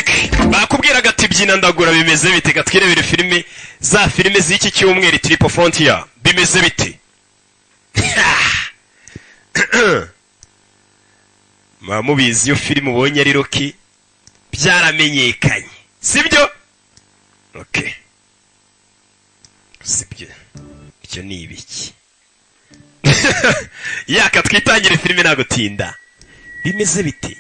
Eric bakubwiraga ati byina ndagura bimeze bite gatwirebere filime za filime z'iki cyumweru Triple Frontier bimeze bite mubizi iyo filime ubonye ari Rocky byaramenyekanye sibyo okay sibyo icyo ni ibiki yaka twitangire filime nagutinda bimeze bite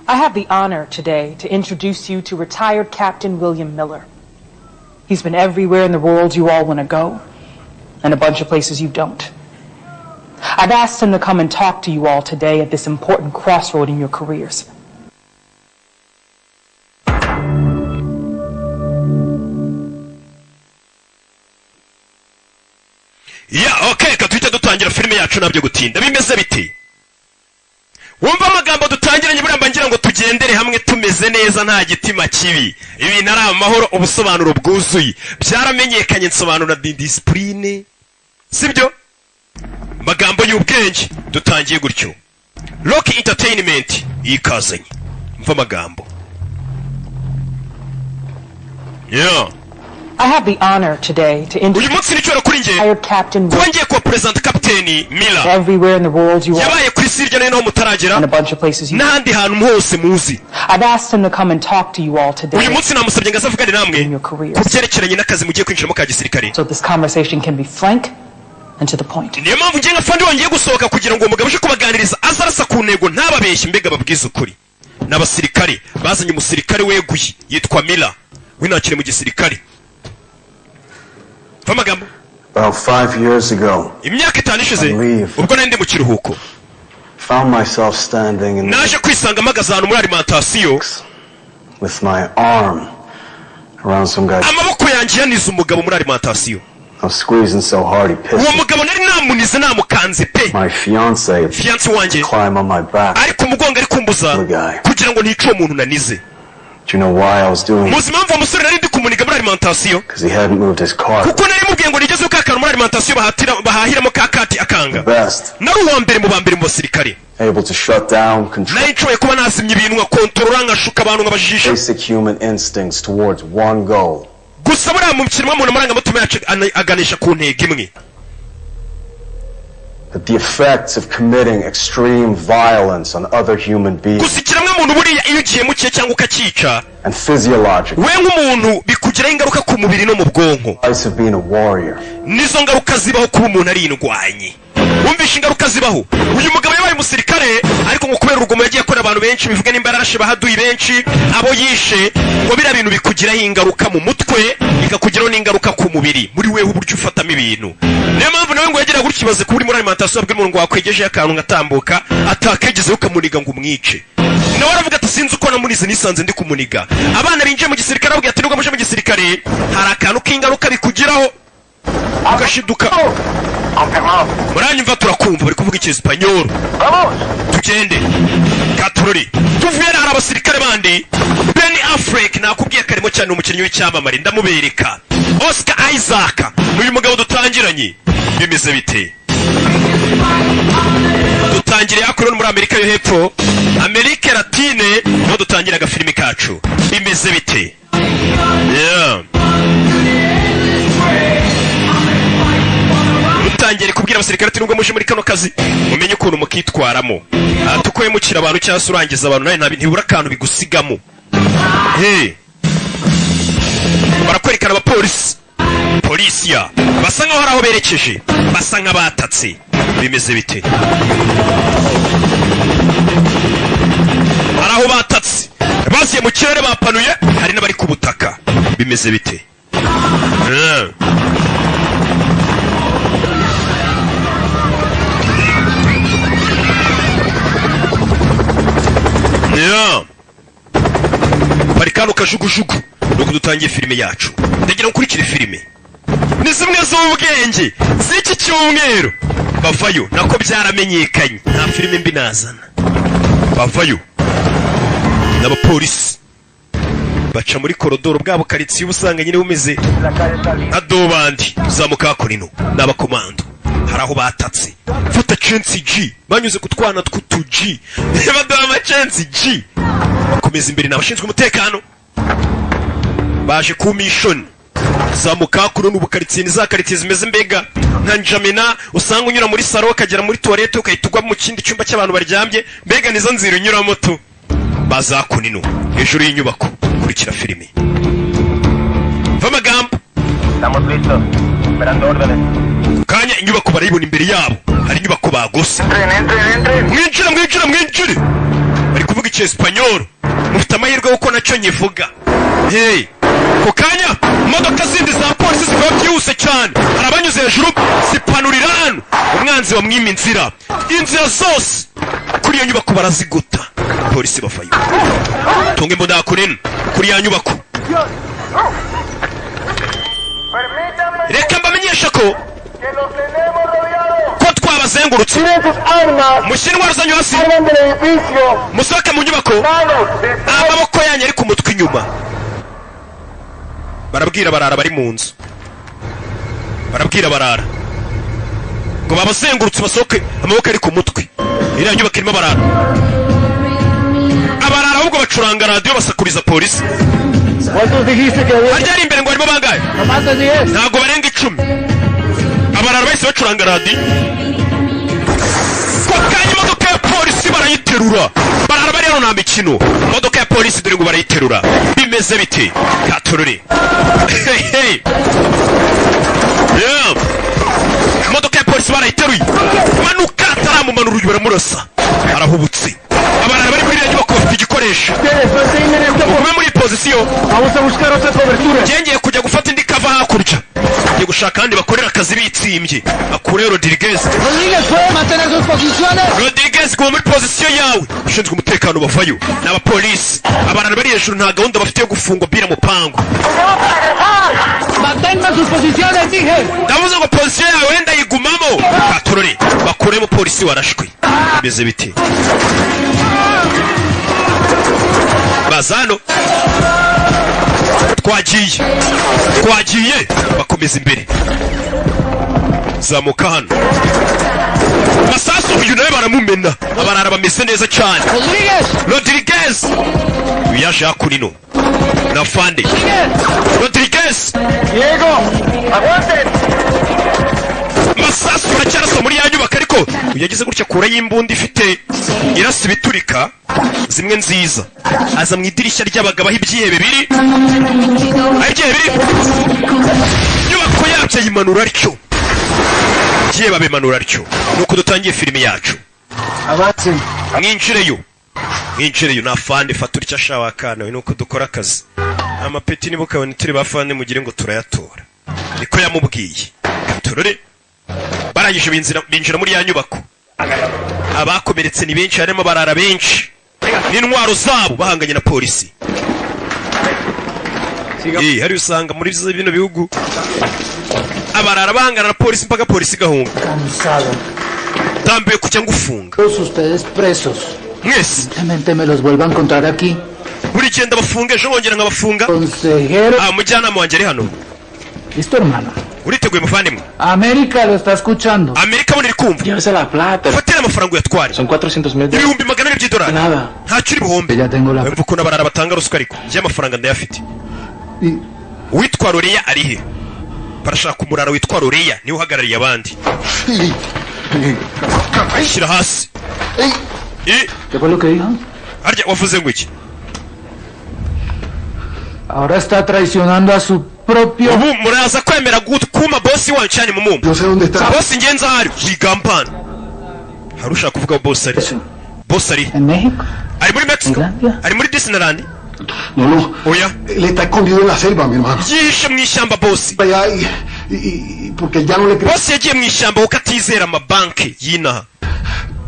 I have the honor today to introduce you to retired Captain William Miller. He's been everywhere in the world you all want to go, and a bunch of places you don't. I've asked him to come and talk to you all today at this important crossroad in your careers. Yeah, okay, katwite dutangira filime yacu nabyo gutinda bimeze bite. Wumva amagambo dutangiranye buramba ngira ngo tugendere hamwe tumeze neza nta gitima kibi. Ibi nari amahoro ubusobanuro bwuzuye. Byaramenyekanye nsobanura discipline. Sibyo? Magambo y'ubwenge dutangiye gutyo. Rocky Entertainment ikazanye. Mva magambo. Yeah. I have the honor today to introduce retired Captain Miller everywhere in the world you are, and a bunch of places you don't. I've asked him to come and talk to you all today in your careers, so this conversation can be frank and to the point. About 5 years ago, I found myself standing in the with my arm around some guy's. I was squeezing so hard he pissed me. My fiance climbed on my back. The guy. Do you know why I was doing it? Because he hadn't moved his car. The best. Able to shut down, control basic human instincts towards one goal. But the effects of committing extreme violence on other human beings and physiologically, the price of being a warrior. Wumvisha ingaruka zibaho uyu mugabo yabaye umusirikare ariko ngo kubera urugomo yagiye akora abantu benshi bivuga nimbara arashe bahaduye benshi abo yishe ngo bira bintu bikugiraho ingaruka mu mutwe ikakugiraho n'ingaruka ku mubiri muri wewe uburyo ufatamo ibintu niyo mpamvu nawe ngo yagira gutkibaze kuri muri alimentation abwe ngo wakwegeje akantu ngatambuka atakegezeho ukamuniga ngo umwice nawe aravuga ati sinzi uko namunize nisanze ndi kumuniga abana binjiye mu gisirikare abwe ati nubwo muje mu gisirikare hari akantu k'ingaruka bikugiraho ugashiduka muranyumva turakumva bari kuvuga icyesipanyoro tugende katurori tuvuye hari abasirikare bandi Ben Affleck nakubwiye karimo cyane umukinnyi w'icyamamare ndamubereka Oscar Isaac n'uyu mugabo dutangiranye bimeze bite dutangire yakora muri Amerika yo hepfo Amerika Latine no dutangira agafilimi kacu bimeze bite yeah utangire kubwira abasirikare ati nubwo muje muri kano kazi mumenye ukuntu mukitwaramo tukoye mukira abantu cyangwa urangiza abantu nawe ntibura akantu bigusigamo barakwerekana abapolisi polisiya basa nkaho hari aho berekeje basa nk'abatatse bimeze bite hari aho batatse baziye mu kirere bapanuye hari n'abari ku butaka bimeze bite yeah barikano kajugujugu nuko dutangiye filime yacu ndagira ukurikire filime ni zimwe z'ubwenge z'iki cyumweru bavayo nako byaramenyekanye nta filime mbi nazana bavayo n'abapolisi baca muri korodoro bwabo karitsiye ubusanga nyine bumeze nka dobandi uzamuka hakurino n'abakomando hari aho batatse fata censi G banyuze ku twana tw'utu G baduha amacensi G bakomeza imbere n'abashinzwe umutekano baje ku mission zamuka hakurino ubu karitsiye ni za karitsiye zimeze mbega nka Njamena usanga unyura muri saro ukagera muri toilette ukahita ugwa mu kindi cyumba cy'abantu baryambye mbega nizo nzira unyuramo tu bazakunino hejuru y'inyubako kurikira filime vamagambo kanya inyubako barayibona imbere yabo hari inyubako bagose mwinjire bari kuvuga icyesipanyoro mufite amahirwe kuko nacyo nyivuga hey ku kanya imodoka zindi za polisi ziba byihuse cyane hari abanyuze hejuru zipanurira hano umwanzi wamwima inzira zose kuri iyo nyubako baraziguta polisi bafayo tunga imbunda hakunino kuri ya nyubako reka mbamenyesha ko twabazengurutse mushyire intwaro zanyu hasi musohoke mu nyubako amaboko yanyu ari ku mutwe inyuma barabwira barara bari mu nzu barabwira barara ngo babazengurutse basohoke amaboko ari ku mutwe iriya nyubako irimo barara abarara ahubwo bacuranga radiyo basakuriza polisi harya ari imbere ngo harimo bangahe ntabwo barenga 10 abarara bahise bacuranga radiyo ko kanya imodoka ya polisi barayiterura barara bari hano nta mikino imodoka ya polisi dore ngo barayiterura bimeze bite katorore imodoka ya polisi barayiteruye manuka ataramumanura uyu baramurasa arahubutse abarara bari muri iriya nyubako bafite igikoresho ugume muri pozisiyo ngengeye kujya gufata indi kava hakurya ngiye gushaka ahandi bakorera akazi bitsimbye akure Rodriguez kuba muri pozisiyo yawe ushinzwe umutekano bavayo n'abapolisi abarara bari hejuru nta gahunda bafite yo gufungwa bira mupangu ndavuze ngo pozisiyo yawe wenda yigumamo katorore bakuremo polisi warashwe bimeze bite bazano twagiye bakomeza imbere zamuka hano masasu uyu nawe baramumena abarara bameze neza cyane Rodriguez yaje hakurino na Fande Rodriguez masasu aracyarasa muri ya nyubako ariko uyageze gutya kura y'imbunda ifite irasa ibiturika zimwe nziza aza mu idirishya ry'abagabo aho ibyihebe biri nyubako yabyo yimanura atyo ibyihebe abimanura atyo nuko dutangiye filime yacu mwinjireyo na Fande fata urya shawakana nuko dukora akazi amapeti nibo kabone turi ba Fande mugire ngo turayatora niko yamubwiye katorore barangije binjira muri ya nyubako abakomeretse ni benshi harimo barara benshi n'intwaro zabo bahanganye na polisi hari usanga muri bino bihugu abarara bahangana na polisi mpaka polisi igahunga tambiye kujya ngufunga mwese buri genda bafunga ejo bongera nkabafunga mujyanama wanjye ari hano uriteguye muvandimwe América lo está escuchando. Amerika bone rikumva Llévese la plata. fatira amafaranga uyatware Son 400,000 ibihumbi 400 by'idolari Nada. ntacyo uri buhombe Ya tengo la mvuko nabarara batanga ruswa ariko y'amafaranga ndayafite witwa Roreya ari he barashaka kumurara witwa Roreya niwe uhagarariye abandi shyira hasi ¿Qué fue lo que dijo? harya wavuze ngo iki Ahora está traicionando a su propio. ubu muraza kwemera kuma bosi wanyu cyane mu mumba Yo sé dónde está. bosi ngenza hari wigambana hari ushaka kuvuga bosi ari ¿En México? ari muri Mexico Finlandia? ari muri Disneyland No. oya Él está escondido en la selva, mi hermano. yihishe mu ishyamba bosi Allá y porque ya no le creo. bosi yagiye mu ishyamba kuko atizera amabanki y'inaha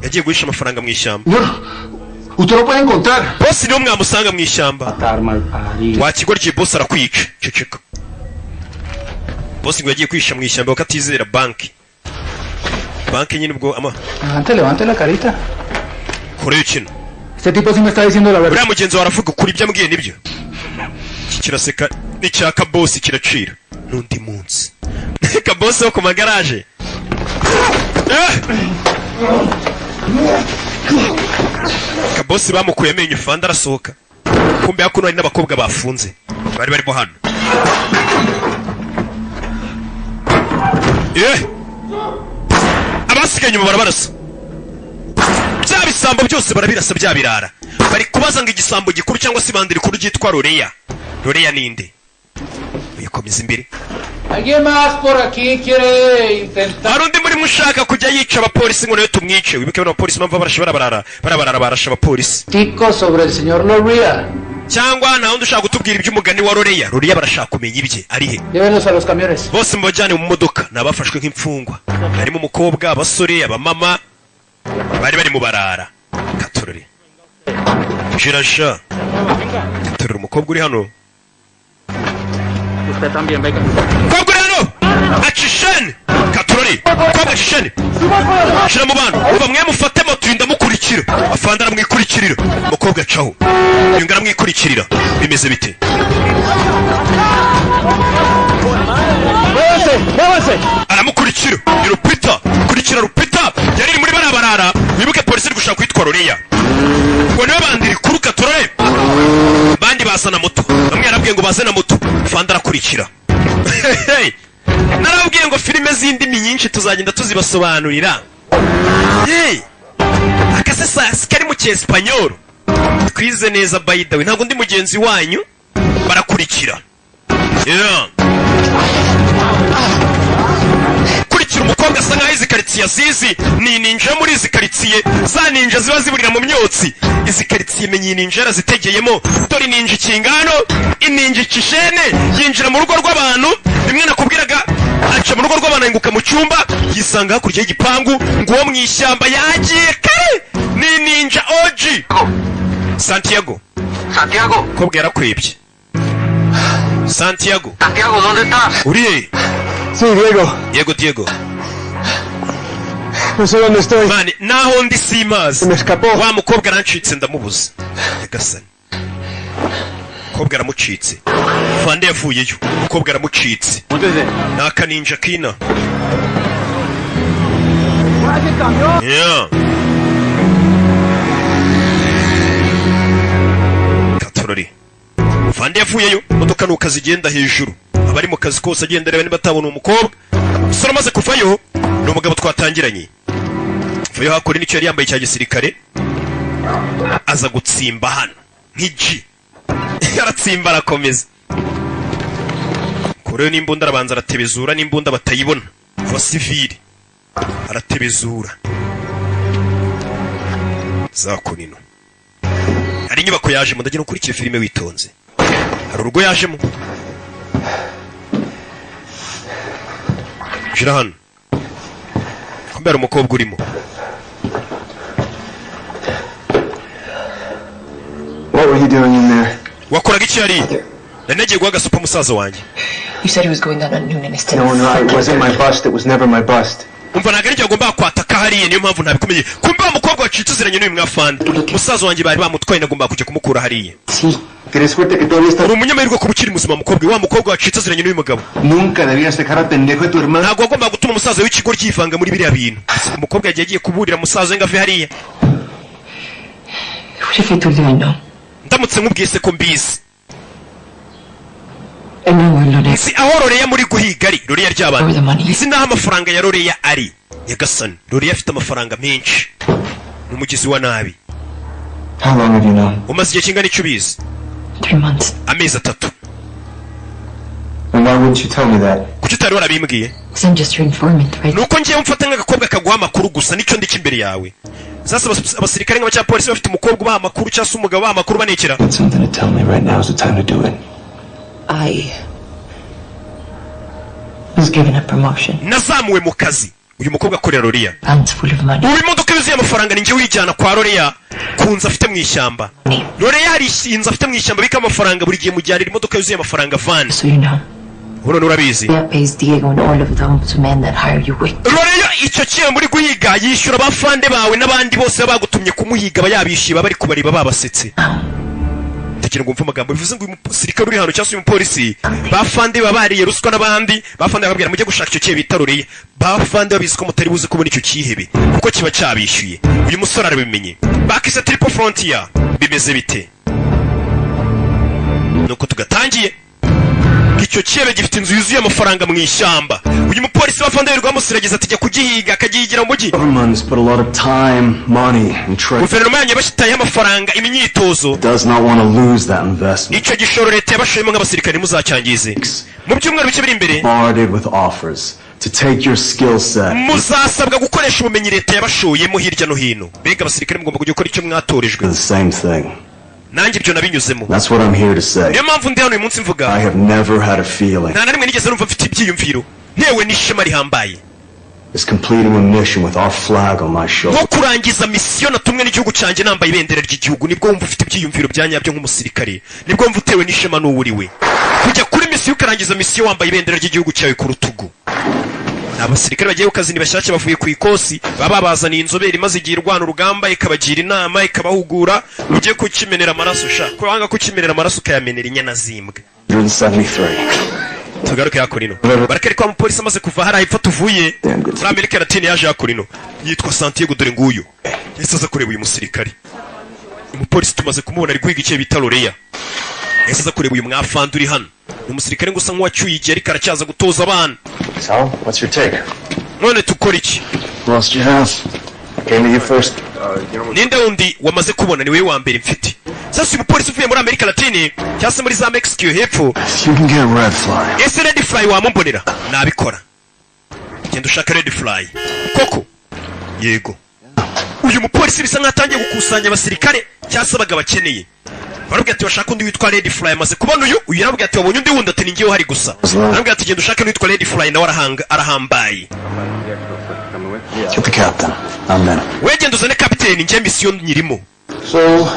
yagiye guhisha amafaranga mu ishyamba Señor, usted lo puede encontrar. bosi niwe mwamusanga mu ishyamba Matar mal parido. wakigoryiye bosi arakwica ceceka bosi ngo yagiye kwihisha mu ishyamba kuko atizera banki nyine ubwo Levante la carita. koreyo kino Ese tipo sí me está diciendo la verdad. uriya mugenzi wawe aravuga ukuri ibyo ambwiye nibyo. Iki kiraseka n'icya kabosi kiracira n'undi munsi. Kabosi wo ku magaraje. Kabosi bamukuye amenyo fanda arasohoka. Kumbe hakuno hari n'abakobwa bafunze bari barimo hano. Abasigaye nyuma barabarasa. Bya bisambo byose barabirasa bya birara. Bari kubaza ngo igisambo gikuru cyangwa se ibandi rikuru ryitwa Loreya. Loreya ninde? Uyikomeza imbere. ¿Alguien más por aquí quiere intentar? Harundi muri mushaka kujya yica abapolisi ngo nayo tumwice. Wibuke bano abapolisi mpamvu barabarara barasha abapolisi. Tico sobre el señor Loreya. Cyangwa nta wundi ushaka gutubwira iby'umugani wa Loreya. Loreya barashaka kumenya ibye ari he. Llévenlos a los camiones. Bose mbajyane mu modoka nabafashwe nk'imfungwa. Harimo umukobwa, abasore, abamama bari mu barara. Katurore. Jirasha. Katurore umukobwa uri hano. Usted también, venga. Kobwa uri hano. Acishene. Katurore. Kobwa acishene. Shira mu bantu. Uva mwe mufate moto ndamukurikira. Afanda aramwikurikirira. Umukobwa acaho. Yungara mwikurikirira. Bimeze bite? Muévanse. Aramukurikira. Ni Rupita. Kurikira Rupita. Yari muri barabarara. Wibuke polisi iri gushaka kwitwa Loreya. Ngo niwe bandiri kuru Katurore. Bandi basana moto. Bamwe yarabwiye ngo bazana moto. Fanda arakurikira. Narabwiye ngo filime z'indimi nyinshi tuzagenda tuzibasobanurira. Akasesa kari mu cyespanyol. Twize neza by the way. Ntabwo ndi mugenzi wanyu. Barakurikira. Kurikira umukobwa asa nkaho izi karitsiye azizi. Ni ninja muri izi karitsiye. Za ninja ziba ziburira mu myotsi. Izi karitsiye menye ninja yarazitegeyemo. Dore ninja ikingano, ininja ikishene, yinjira mu rugo rw'abantu. Rimwe nakubwiraga aca mu rugo rw'abantu yinguka mu cyumba, yisanga hakurya y'igipangu, ngo uwo mu ishyamba yagiye kare. Ni ninja OG. Santiago. Kobwa yarakwebye. Santiago, ¿dónde estás? Uri. Sí, Diego. Diego. No sé dónde estoy. Mani, naho ndi simazi. Se me escapó. Wa mukobwa arancitse ndamubuza. Yagasani. Mukobwa aramucitse. Fande yavuyeyo. Mukobwa aramucitse. Naka ninja kina. Yeah. Katorori. Fande yavuyeyo. Modoka nuka zigenda hejuru. Abari mu kazi kose agenda reba niba atabona umukobwa. Sora maze kuvayo. Ni umugabo twatangiranye. Vuyo hakuri nicyo yari yambaye cya gisirikare. Aza gutsimba hano. Nk'igi. Yaratsimba arakomeza. Koreyo n'imbunda arabanza aratebezura n'imbunda batayibona. Wa civile. Aratebezura. Zakunino. Hari inyubako yaje mudajya no kurikira filime witonze. Hari urugo yajemo. Jira hano. Kumbera umukobwa urimo. What were you doing in there? Wakoraga iki yari? Nagiye guhaga supa musaza wanjye. You said he was going down at noon and it's still. No, it wasn't my bust. It was never my bust. Umva ntabwo ari agomba kwataka hariya niyo mpamvu ntabikumenye. Kumbe wa mukobwa wacitse uziranye n'uyu mwafande. Musaza wanjye bari bamutwaye nagomba kujya kumukura hariya. Sí. ¿Quieres suerte que todavía estás? Uri umunyamahirwe kuba ukiri muzima mukobwa. Wa mukobwa wacitse uziranye n'uyu mugabo. Nunca debías dejar al pendejo de tu hermano. Ntabwo wagomba gutuma umusaza w'ikigo ryivanga muri biriya bintu. Umukobwa yagiye agiye kuburira musaza we ngo ave hariya. What if I told you I know? Ndamutse nkubwiye se ko mbizi. I know where Loreya. Si aho Loreya muri guhiga ari. Loreya ry'abantu. Si naho amafaranga ya Loreya ari. Yagasani. Loreya afite amafaranga menshi. N'umugizi wa nabi. How long have you known? Umaze igihe kingana icyo ubizi? 3 months. Amezi 3. And why wouldn't you tell me that? Kuki utari warabimbwiye? Because I'm just your informant, right? Nuko ngiye mfata nk'agakobwa kaguha amakuru gusa nicyo ndiki imbere yawe. Sasa abasirikare nk'abapolisi bafite umukobwa ubaha amakuru cyangwa se umugabo ubaha amakuru banekera. Got something to tell me right now is the time to do it. I was given a promotion. Nazamuwe mu kazi. Uyu mukobwa akorera Loreya. Vans full of money. Uyu modoka yuzuye amafaranga ninjye wijyana kwa Loreya kunza afite mu ishyamba. Loreya hari inzu afite mu ishyamba bika amafaranga buri gihe mujyanira imodoka yuzuye amafaranga van. So you know. uno urabizi pays Diego and all of them to men that hire you with. Roreyo icyo kiye muri guhiga yishyura abafande bawe n'abandi bose bagutumye kumuhiga bayabishiba bari kubariba babasetse. Tekera ngo mva amagambo bivuze ngo umusirikare uri hano cyangwa se umupolisi bafande babariye ruswa n'abandi bafande bakabwira mujye gushaka icyo kiye bita Roreyo bafande babizi ko mutari buze kubona icyo kihebe kuko kiba cyabishyuye. Uyu musore arabimenye bakise Triple Frontier bimeze bite nuko tugatangiye icyo kibe gifite inzu yuzuye amafaranga mu ishyamba. Uyu mupolisi wafande rwamusirageza tijya kugihiga akagihigira mu mujyi. Guverinoma yanyu yabashitayeho amafaranga imyitozo icyo gishoro leta yabashoyemo nk'abasirikare muzacyangize mu byumweru bike biri imbere muzasabwa gukoresha ubumenyi leta yabashoyemo hirya no hino. Mbega abasirikare mugomba kujya gukora icyo mwatorejwe. Nanjye ibyo nabinyuzemo. Niyo mpamvu ndi hano uyu munsi mvuga nta na rimwe nigeze numva mfite ibyiyumviro ntewe n'ishema rihambaye nko kurangiza misiyo natumwe n'igihugu cyanjye nambaye ibendera ry'igihugu. Nibwo wumva ufite ibyiyumviro bya nyabyo nk'umusirikare, nibwo wumva utewe n'ishema n'uwuriwe kujya kuri misiyo ukarangiza misiyo wambaye ibendera ry'igihugu cyawe ku rutugu. Abasirikare bagiye ku kazi ni bashyashya bavuye ku ikosi baba bazaniye inzobere imaze igihe irwana urugamba ikabagira inama ikabahugura ugiye kukimenera amaraso sha ko wanga kukimenera amaraso ukayamenera inyana zimbwe. Tugaruke yakurino barakari kwa mupolisi amaze kuva hari ahipfa tuvuye muri Amerika Latine yaje yakurino yitwa Santiago dore nguyu yasaza kureba uyu musirikare. Umupolisi tumaze kumubona ari guhiga icyo bita Roreyo yasaza kureba uyu mwafandi uri hano umusirikare ngo usa nk'uwacyuye igihe ariko aracyaza gutoza abana. So, what's your take? None tukora iki? Lost your house. Came to you first. Ninde wundi wamaze kubona ni wewe wa mbere mfite. Sasa umupolisi uvuye muri Amerika Latine cyangwa muri za Mexico hepfo. You can get Red Fly. Ese Red Fly wamumbonera? Nabikora. Genda ushaka Red Fly. Koko? Yego. Uyu mupolisi bisa nkatangiye gukusanya abasirikare cyasabaga bakeneye. Barubwira ati bashaka undi witwa Red Fly amaze kubona uyu yarabwira ati wabonye undi wundi ati ningiye uhari gusa. Barubwira ati genda ushaka witwa Red Fly nawe arahambaye. Get the captain. I'm in. Wegenda uzane captain nje mission nyirimo. So,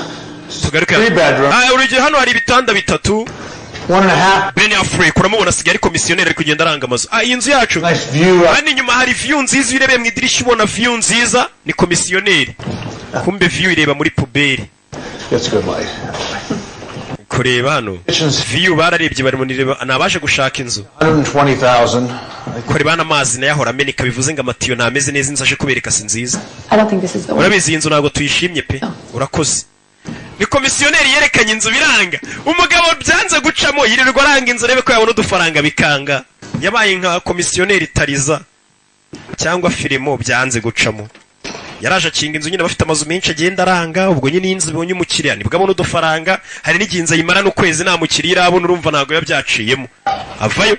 tugaruka. bedroom. Urugero hano hari ibitanda bitatu. 1.5. Ben Affleck uramubona asigaye ari komisiyoneri ari kugenda aranga amazu. Iyi nzu yacu. Nice view. Hano inyuma hari view nziza urebeye mu idirishya ubona view nziza ni komisiyoneri. Kumbe view ireba muri puberi. It's good light. Kureba hano. View bararebye bari munireba nabaje gushaka inzu. 120,000. Kureba n'amazi nayahora ameneka bivuze ngo amatiyo ntameze neza inzaje kubereka si nziza. I don't think this is the one. Urabizi inzu ntago tuyishimye pe. Urakoze. Ni komisiyoneri yerekanye inzu biranga. Umugabo byanze gucamo yirirwa aranga inzu rebe ko yabona udufaranga bikanga. Yabaye nka komisiyoneri tariza cyangwa filimo byanze gucamo. Yaraje akinga inzu nyine bafite amazu menshi agenda aranga ubwo nyine inzu bibonye umukiriya nibwo abona udufaranga hari n'iginza yimara no kwezi nta mukiriya abona urumva ntago yabyaciyemo avayo.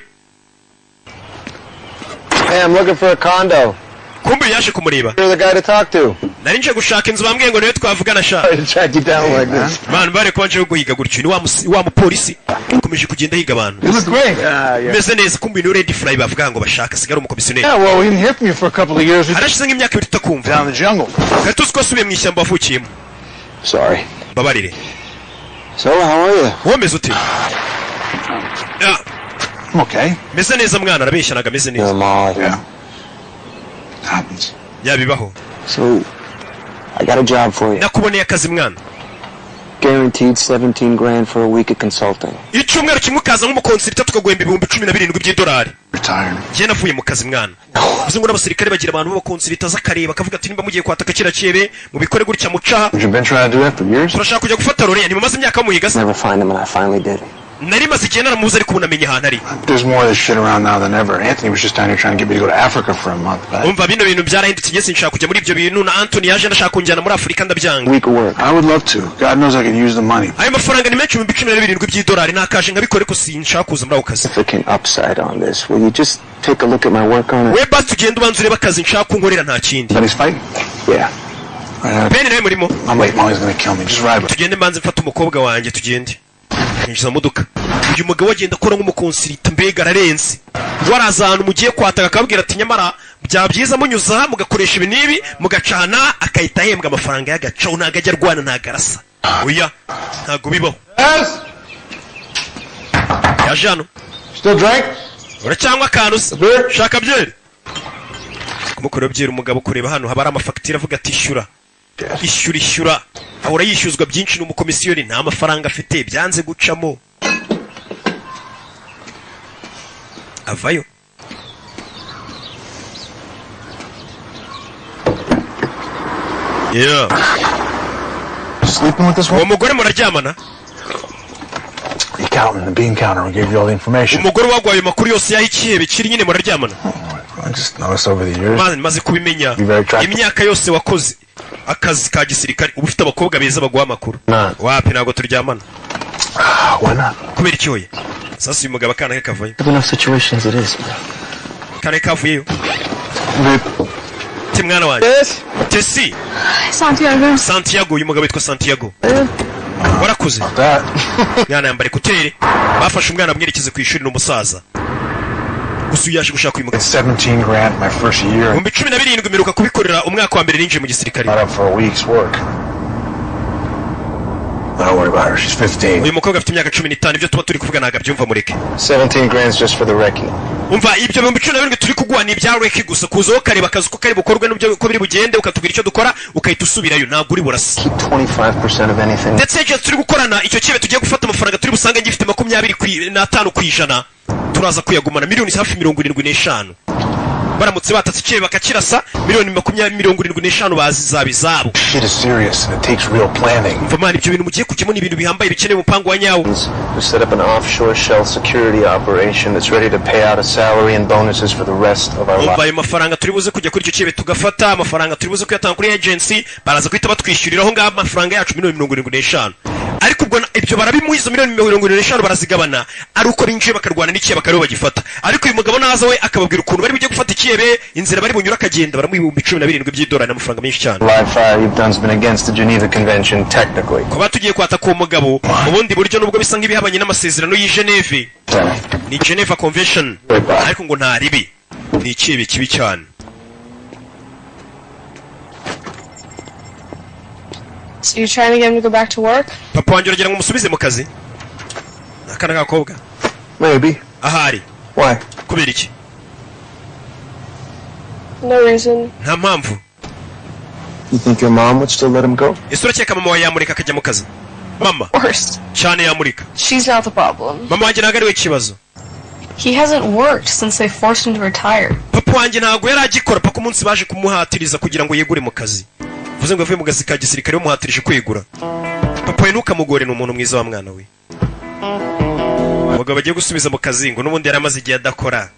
Hey, I'm looking for a condo. Kumbe yaje kumureba. You're the guy to talk to. Nari nje gushaka inzu bambwiye ngo niwe twavugana sha. I track you down like this. Man bare ko nje guhiga gutyo ni wa mupolisi akomeje kugenda higa abantu. You look great. Yeah. Meze neza kumbe ni Red Fly bavuga ngo bashaka sigara umukomisiyoneri. Yeah, well, we didn't hear from you for a couple of years. Arashize nk'imyaka 2 tutakumva. Down the jungle. Gatuzi ko subiye mu ishyamba wavukiyemo. Sorry. Babarire. So, how are you? Womeze ute? Yeah. I'm okay. Meze neza mwana arabeshyanaga meze neza. Yeah. Happens. Yabibaho. So, I got a job for you. Nakuboneye akazi mwana. Guaranteed 17 grand for a week of consulting. Icyumweru kimwe kaza nk'umukonsulta tukaguhemba $17,000 by'idolari. Retired. Je navuye mu kazi mwana. Uzi ngo n'abasirikare bagira abantu b'abakonsulta zakareba akavuga ati nimba mugiye kwataka kira cyebe mu bikore gutya muca. You've been trying to do that for years? Turashaka kujya gufata Roreyo ni mumaze imyaka muhiga se. Never find him and I finally did. Nari maze igihe naramuzi ariko unamenye ahantu ari. There's more of this shit around now than ever. Anthony was just down here trying to get me to go to Africa for a month. Umva bino bintu byarahindutse ngese nshaka kujya muri ibyo bintu na Anthony yaje ndashaka kunjyana muri Afrika ndabyanga. Week of work. I would love to. God knows I could use the money. Ayo mafaranga ni menshi $17,000 by'idolari nakaje nkabikore ko sinshaka kuza muri ako kazi. Significant upside on this. Will you just take a look at my work on it? We basi tugenda ubanza ureba akazi nshaka kunkorera nta kindi. But he's fighting? Yeah. Bene nawe murimo. I'm late. Molly's gonna kill me. Just ride with me. Tugende mbanze mfata umukobwa wanjye tugende. Yinjiza modoka. Uyu mugabo agenda akora nk'umukonsulta mbega ararenze. Waraza ahantu mugiye kwataka akabwira ati nyamara byabyiza munyuza mugakoresha ibi nibi mugacana akahita ahembwa amafaranga y'agacaho ntago ajya arwana ntago arasa. Oya ntago bibaho. Yes? Yaje hano. Still drink? uracyangwa akantu shaka byeri kumukorera byeri umugabo kureba hano haba ari amafagitire avuga ati ishyura ahora yishyuzwa byinshi n'umukomisiyoni nta mafaranga afite byanze gucamo avayo uwo mugore muraryamana umugore wagwaye amakuru yose yaho ikihebe kiri nyine muraryamana maze kubimenya imyaka yose wakoze akazi ka gisirikare uba ufite abakobwa beza baguha amakuru wapi ntabwo turyamana kubera icyoye sasa uyu mugabo akana ke kavayo akana kavuyeyo ti mwana wanjye Tesi Santiago uyu mugabo witwa Santiago warakuze mwana yambare kutere bafashe umwana amwerekeze ku ishuri n'umusaza gusa yaje gushaka uyu mugabo 17 grand my first year mu 17 miruka kubikorera umwaka wa mbere ninjiye mu gisirikare uyu mukobwa afite imyaka 15 ibyo tuba turi kuvuga ntago byumva mureke 17 grand just for the recce umva ibyo mu 17 turi kugwa ni bya recce gusa kuzo ukareba akazi ko kari bukorwe n'ibyo ko biri bugende ukatubwira icyo dukora ukahita usubirayo ntago uri burasi 25% of anything ndetse je turi gukorana icyo kibe tugiye gufata amafaranga turi busange ngifite 25 kwijana turaza kuyagumana miliyoni hafi 75 baramutse batatse kibe bakakirasa miliyoni 75 bazizabizabo shit is serious and it takes real planning mvamani ibyo bintu mugiye kujyemo ni ibintu bihambaye bikeneye umupango wa nyawo to set up an offshore shell security operation that's ready to pay out a salary and bonuses for the rest of our lives umva amafaranga turi buze kujya kuri icyo kibe tugafata amafaranga turi buze kuyatanga kuri agency baraza kwita batwishyuriraho ngaho amafaranga yacu miliyoni 75 ariko ubwo ibyo barabimuhiza miliyoni 75 barazigabana ari uko binjiye bakarwana n'ikiye bakariho bagifata ariko uyu mugabo naza we akababwira ukuntu bari bujye gufata ikiyebe inzira bari bunyura akagenda baramuhibumbi 17 by'idolari n'amafaranga menshi cyane live fire you've done has been against the Geneva Convention technically kuba tugiye kwata ku mugabo mu bundi buryo nubwo bisa nk'ibihabanye n'amasezerano y'i Geneve ni Geneva Convention ariko ngo nta ribi ni ikiyebe kibi cyane So you're trying to get him to go back to work? Papa wanjye uragira ngo musubize mu kazi akana gakobwa maybe ahari why kubera iki No reason. nta mpamvu you think your mom would still let him go ese urakeka mama wawe yamurika akajya mu kazi mama Worst. cyane yamurika She's not the problem. mama wanjye ntabwo ari we kibazo He hasn't worked since they forced him to retire. papa wanjye ntabwo yari agikora paka umunsi baje kumuhatiriza kugira ngo yegure mu kazi vuze ngo avuye mu kazi ka gisirikare bamuhatirije kwegura papa we ntukamugore ni umuntu mwiza wa mwana we umugabo bagiye gusubiza mu kazi ngo n'ubundi yari amaze igihe adakora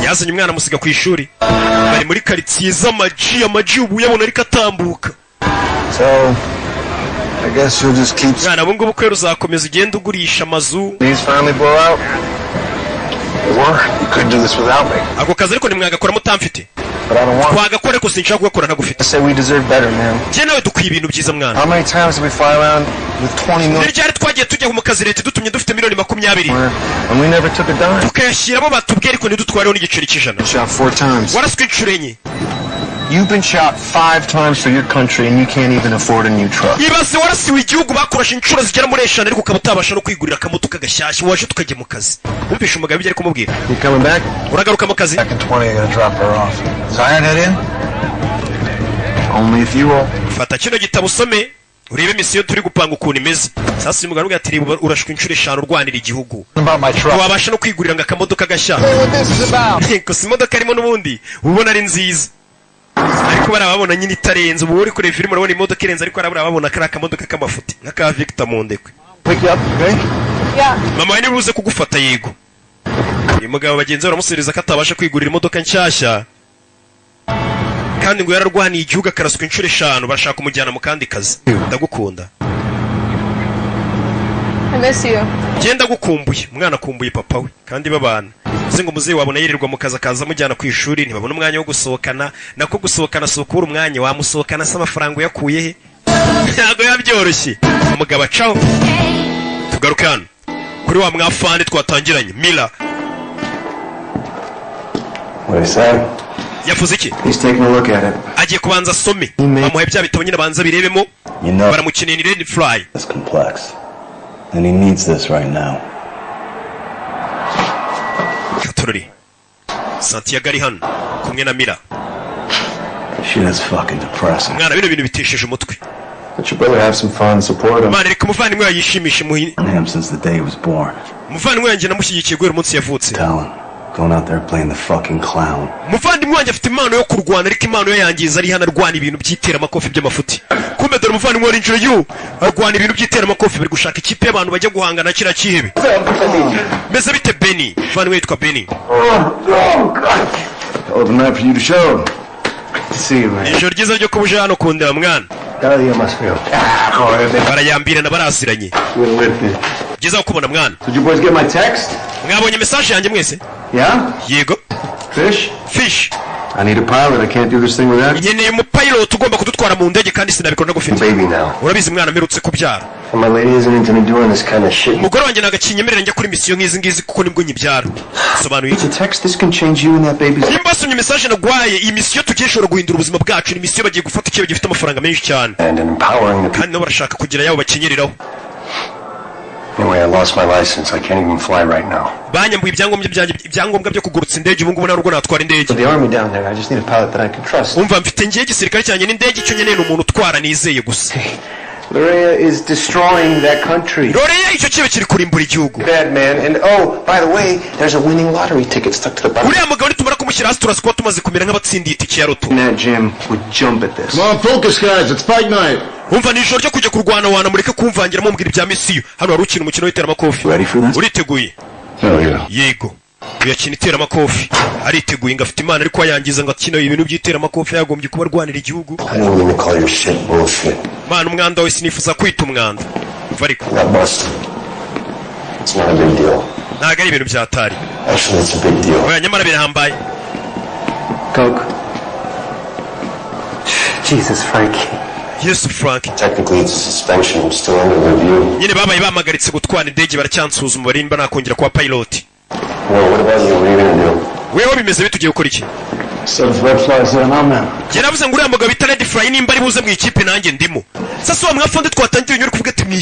yazanye umwana amusiga ku ishuri bari muri karitsiye z'amaji ubu yabona ariko atambuka so I guess you'll just keep mwana ubu ngubu kwera uzakomeza ugenda ugurisha amazu these finally blow out or you could do this without me ako kazi ariko nimwagakora mutamfite but I don't want twagakora ariko sinshaka kugakora ntagufite I say we deserve better man njye nawe dukwiye ibintu byiza mwana how many times did we fly around with 20 million ryari twagiye tujya mu kazi leta dutumye dufite miliyoni 20 and we never took a dime tukayashyiramo batubwire ariko ntidutwareho n'igiceri cy'ijana shot 4 times waraswe inshuro enye you've been shot 5 times for your country and you can't even afford a new truck ibaze warasiwe igihugu bakurashe inshuro zigera muri 5 ariko ukaba utabasha no kwigurira akamoto kagashyashya waje tukajya mu kazi wumvishe umugabo ibyo ari kumubwira you coming back uragaruka mu kazi back in 20 I'm gonna drop her off is iron head in only if you will fata kino gitabo usome urebe misiyo turi gupanga ukuntu imeze sasa uyu mugabo ati urashwe inshuro 5 urwanira igihugu about my truck wabasha no kwigurira ngo akamodoka gashya what this is about ko si imodoka arimo n'ubundi ubona ari nziza ariko barababona nyine itarenze ubu uri kureba filime urabona imodoka irenze ariko barababona kari akamodoka k'amafuti nk'aka Victor Mondekwe pick you up okay Yeah. mama we nibuze kugufata yego uyu mugabo bagenzi baramusereza ko atabasha kwigurira imodoka nshyashya kandi ngo yararwaniye igihugu akaraswa inshuro 5 bashaka kumujyana mu kandi kazi ndagukunda I miss you. genda gukumbuye umwana akumbuye papa we kandi babana uzi ngo muzeyi wabona yirirwa mu kazi akaza amujyana ku ishuri ntibabona umwanya wo gusohokana nako gusohokana sokura umwanya wamusohokana se amafaranga uyakuye he ntabwo yabyoroshye umugabo acaho tugaruke hano kuri wa mwafande twatangiranye Mila yavuze iki agiye kubanza asome bamuhaye bya bitabo nyine abanza birebemo baramukeneye ni Red Fly and he needs this right now. Katorori Santiago ari hano kumwe na Mira. That's fucking depressing. Mwana bino bintu bitesheje umutwe. Let your brother have some fun, support him. Mwana reka umuvandimwe yayishimishe muhini. Him since the day he was born. Umuvandimwe wanjye namushyigikiye guhera umunsi yavutse. Going out there playing the fucking clown. Umuvandimwe wanjye afite impano yo kurwana ariko impano yo yangiza ari hano arwana ibintu byitera amakofi by'amafuti. Kumbe dore umuvandimwe wari injiro yu arwana ibintu byitera amakofi bari gushaka ikipe y'abantu bajya guhangana kira kihebe. Meze bite Benny? Umuvandimwe yitwa Benny. Oh, the night for you to show. To see you, man. Ijoro ryiza ryo kubuje hano kundeba mwana. Barayambirana baraziranye. Byiza kubona mwana. Did you boys get my text? Mwabonye message yanjye mwese? Yeah? Yego. Fish. I need a pilot. I can't do this thing without. Nkeneye umupilot ugomba kudutwara mu ndege kandi sinabikora gufite. Baby now. Urabizi mwana mperutse kubyara. My lady isn't into me doing this kind of shit. Umugore wanjye nagakinyemerera njya kuri mission nk'izi ngizi kuko nibwo nyibyara. Sobanuye. It's a text. This can change you and that baby's. Nimba sonye message nagwaye iyi mission tugishobora guhindura ubuzima bwacu ni mission bagiye gufata ikiyo gifite amafaranga menshi cyane. And empowering the people. Kandi no barashaka kugira yabo bakenyereraho. Anyway, I lost my license. I can't even fly right now. Banyambuye ibyangombwa byo kugurutsa indege ubu ngubu narwo natwara indege. The army down there. I just need a pilot that I can trust. Umva mfite ngiye gisirikare cyanye n'indege icyo nyeneye umuntu utwara nizeye gusa. Lorea is destroying that country. Lorea icyo kibe kiri kurimbura igihugu. Bad man. And oh, by the way, there's a winning lottery ticket stuck to the bottom. Uriya mugabo nitumara kumushyira hasi turazi kuba tumaze kumera nk'abatsindiye itike ya loto. That Jim would jump at this. Come on, focus guys. It's fight night. Umva ni ijoro ryo kujya kurwana wana mureke kumvangira mumbwira ibya misiyo. Hano hari ukina umukino w'iteramakofi. Uriteguye? Yego. Uyakina iteramakofi. Ariteguye ngafite imana ariko yangiza ngo akina ibintu by'iteramakofi yagombye kuba arwanira igihugu. Mana umwanda wese nifuza kwita umwanda. Umva ariko. Ntago ari ibintu byatari. Oya nyamara birahambaye. Coke. Jesus, Frankie. Yes, Frank. Technically it's a suspension, still under review. Nyine babaye bamagaritse gutwara indege baracyansuzuma barimba nakongera kwa pilot. Well, what about you? What are you gonna do? Wewe bimeze bitugiye gukora iki? Yaravuze ngo uriya mugabo bita Red Fly nimba ari buze mu ikipe nanjye ndimo. Sasa wa mwafonde twatangiye nyuri kuvuga ati mu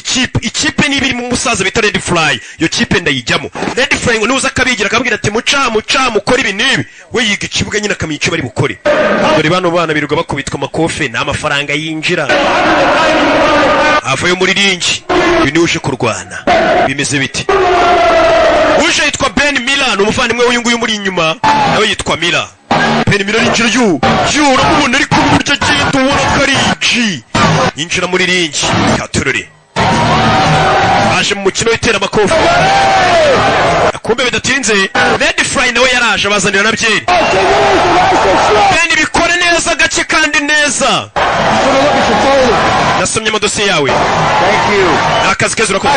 ikipe niba iri mu musaza bita Red Fly yo kipe ndayijyamo. Red Fly ngo nuza kabigira akabwira ati muca mukora ibi nibi we yiga ikibuga nyine akamenya icyo bari bukore. Dore bano bana biruga bakubitwa amakofe n'amafaranga yinjira avayo muri ringi ibintu uje kurwana bimeze biti. Uje yitwa Ben Milan umuvandimwe w'uyu nguyu muri inyuma nawe yitwa Mila. Ben Milan injira uramubona ari kuri buryo agenda ubona ko ari G yinjira muri ringi Katorori aje mu mukino w'iteramakofi. Kumbe bidatinze Red Fly nawe yaraje abazanira na byeri. Ben bikore neza gace kandi neza. Nasomye amadosiye yawe. Thank you. Akazi keza urakoze.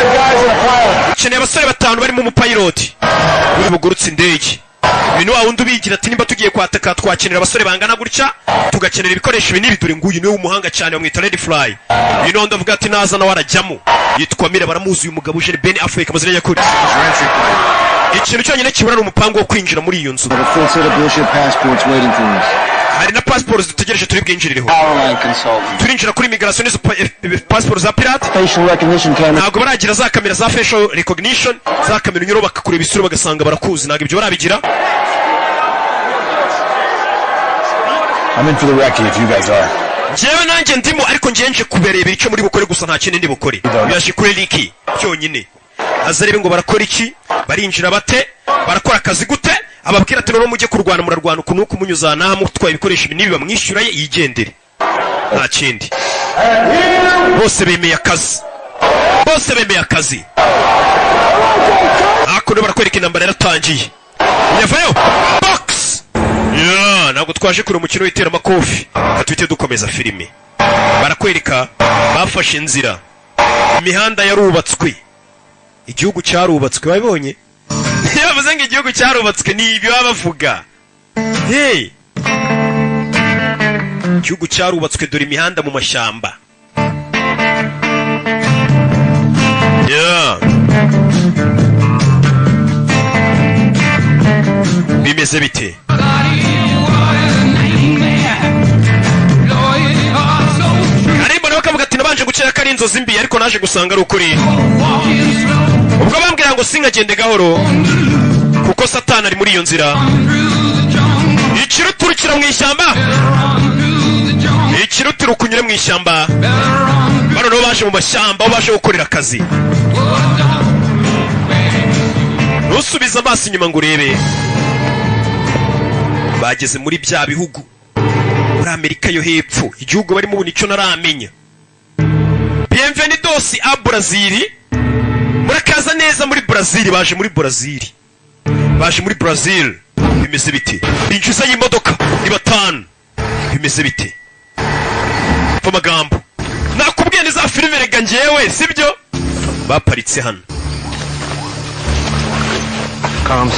Ukeneye abasore batanu barimo umupiloti uri bugurutse indege. Ibintu wundi ubigira ati nimba tugiye kwataka twakenera abasore bangana gutya tugakenera ibikoresho ibi n'ibidure nguyu niwe w'umuhanga cyane bamwita Red Fly. Ibintu wundi avuga ati naza nawe arajyamo yitwa Mira baramuzi uyu mugabo uje Ben Affleck amazina yakuri. Ikintu cyonyine kibura ni umupango wo kwinjira muri iyo nzu. Hari na passport dutegereje turi bwinjirireho. Turinjira kuri immigration n'izo passport za pirate. Ntabwo baragira za kamera za facial recognition za kamera unyuro bakakureba isura bagasanga barakuzi ntabwo ibyo barabigira. I'm in for the recce if you guys are. Jewe nanjye ndimo ariko ngenje kubereye icyo muri bukore gusa nta kindi ndi bukore. Yaje kuri Ricky cyonyine. Azarebe ngo barakora iki barinjira bate barakora akazi gute ababwira ati no mujye kurwana murarwana ukuntu kumunyuza naha mutwaye ibikoresho ibi nibi bamwishyura ye yigendere nta kindi. Bose bemeye akazi akuno barakwereka intambara yaratangiye yavayo box ntabwo twaje kure umukino w'iteramakofi atwite dukomeza filime. Barakwereka bafashe inzira imihanda yarubatswe igihugu cyarubatswe wabibonye. Yavuze ngo igihugu cyarubatswe ni ibyo bavuga. Hey, igihugu cyarubatswe dore imihanda mu mashyamba. Bimeze bite? Karimbo nawe kavuga ati nabanje gucera kari inzozi mbi ariko naje gusanga ari ukuri. Ubwo bambwira ngo singagende gahoro kuko satani ari muri iyo nzira. Ikiruturukira mu ishyamba, ikirutiro kunyura mu ishyamba. Bano nabo baje mu mashyamba, aho baje gukorera akazi. Nusubiza amaso inyuma ngo urebe. Bageze muri bya bihugu muri Amerika yo hepfo, igihugu barimo ubu nicyo naramenya. Bienvenidos a Brazil. Murakaza neza muri Brazil. Baje muri Brazil, baje muri Brazil. Bimeze bite? Binjiza y'imodoka ni batanu. Bimeze bite? Pfa magambo nakubwiye ni za filime rega njyewe sibyo. Baparitse hano. Comms.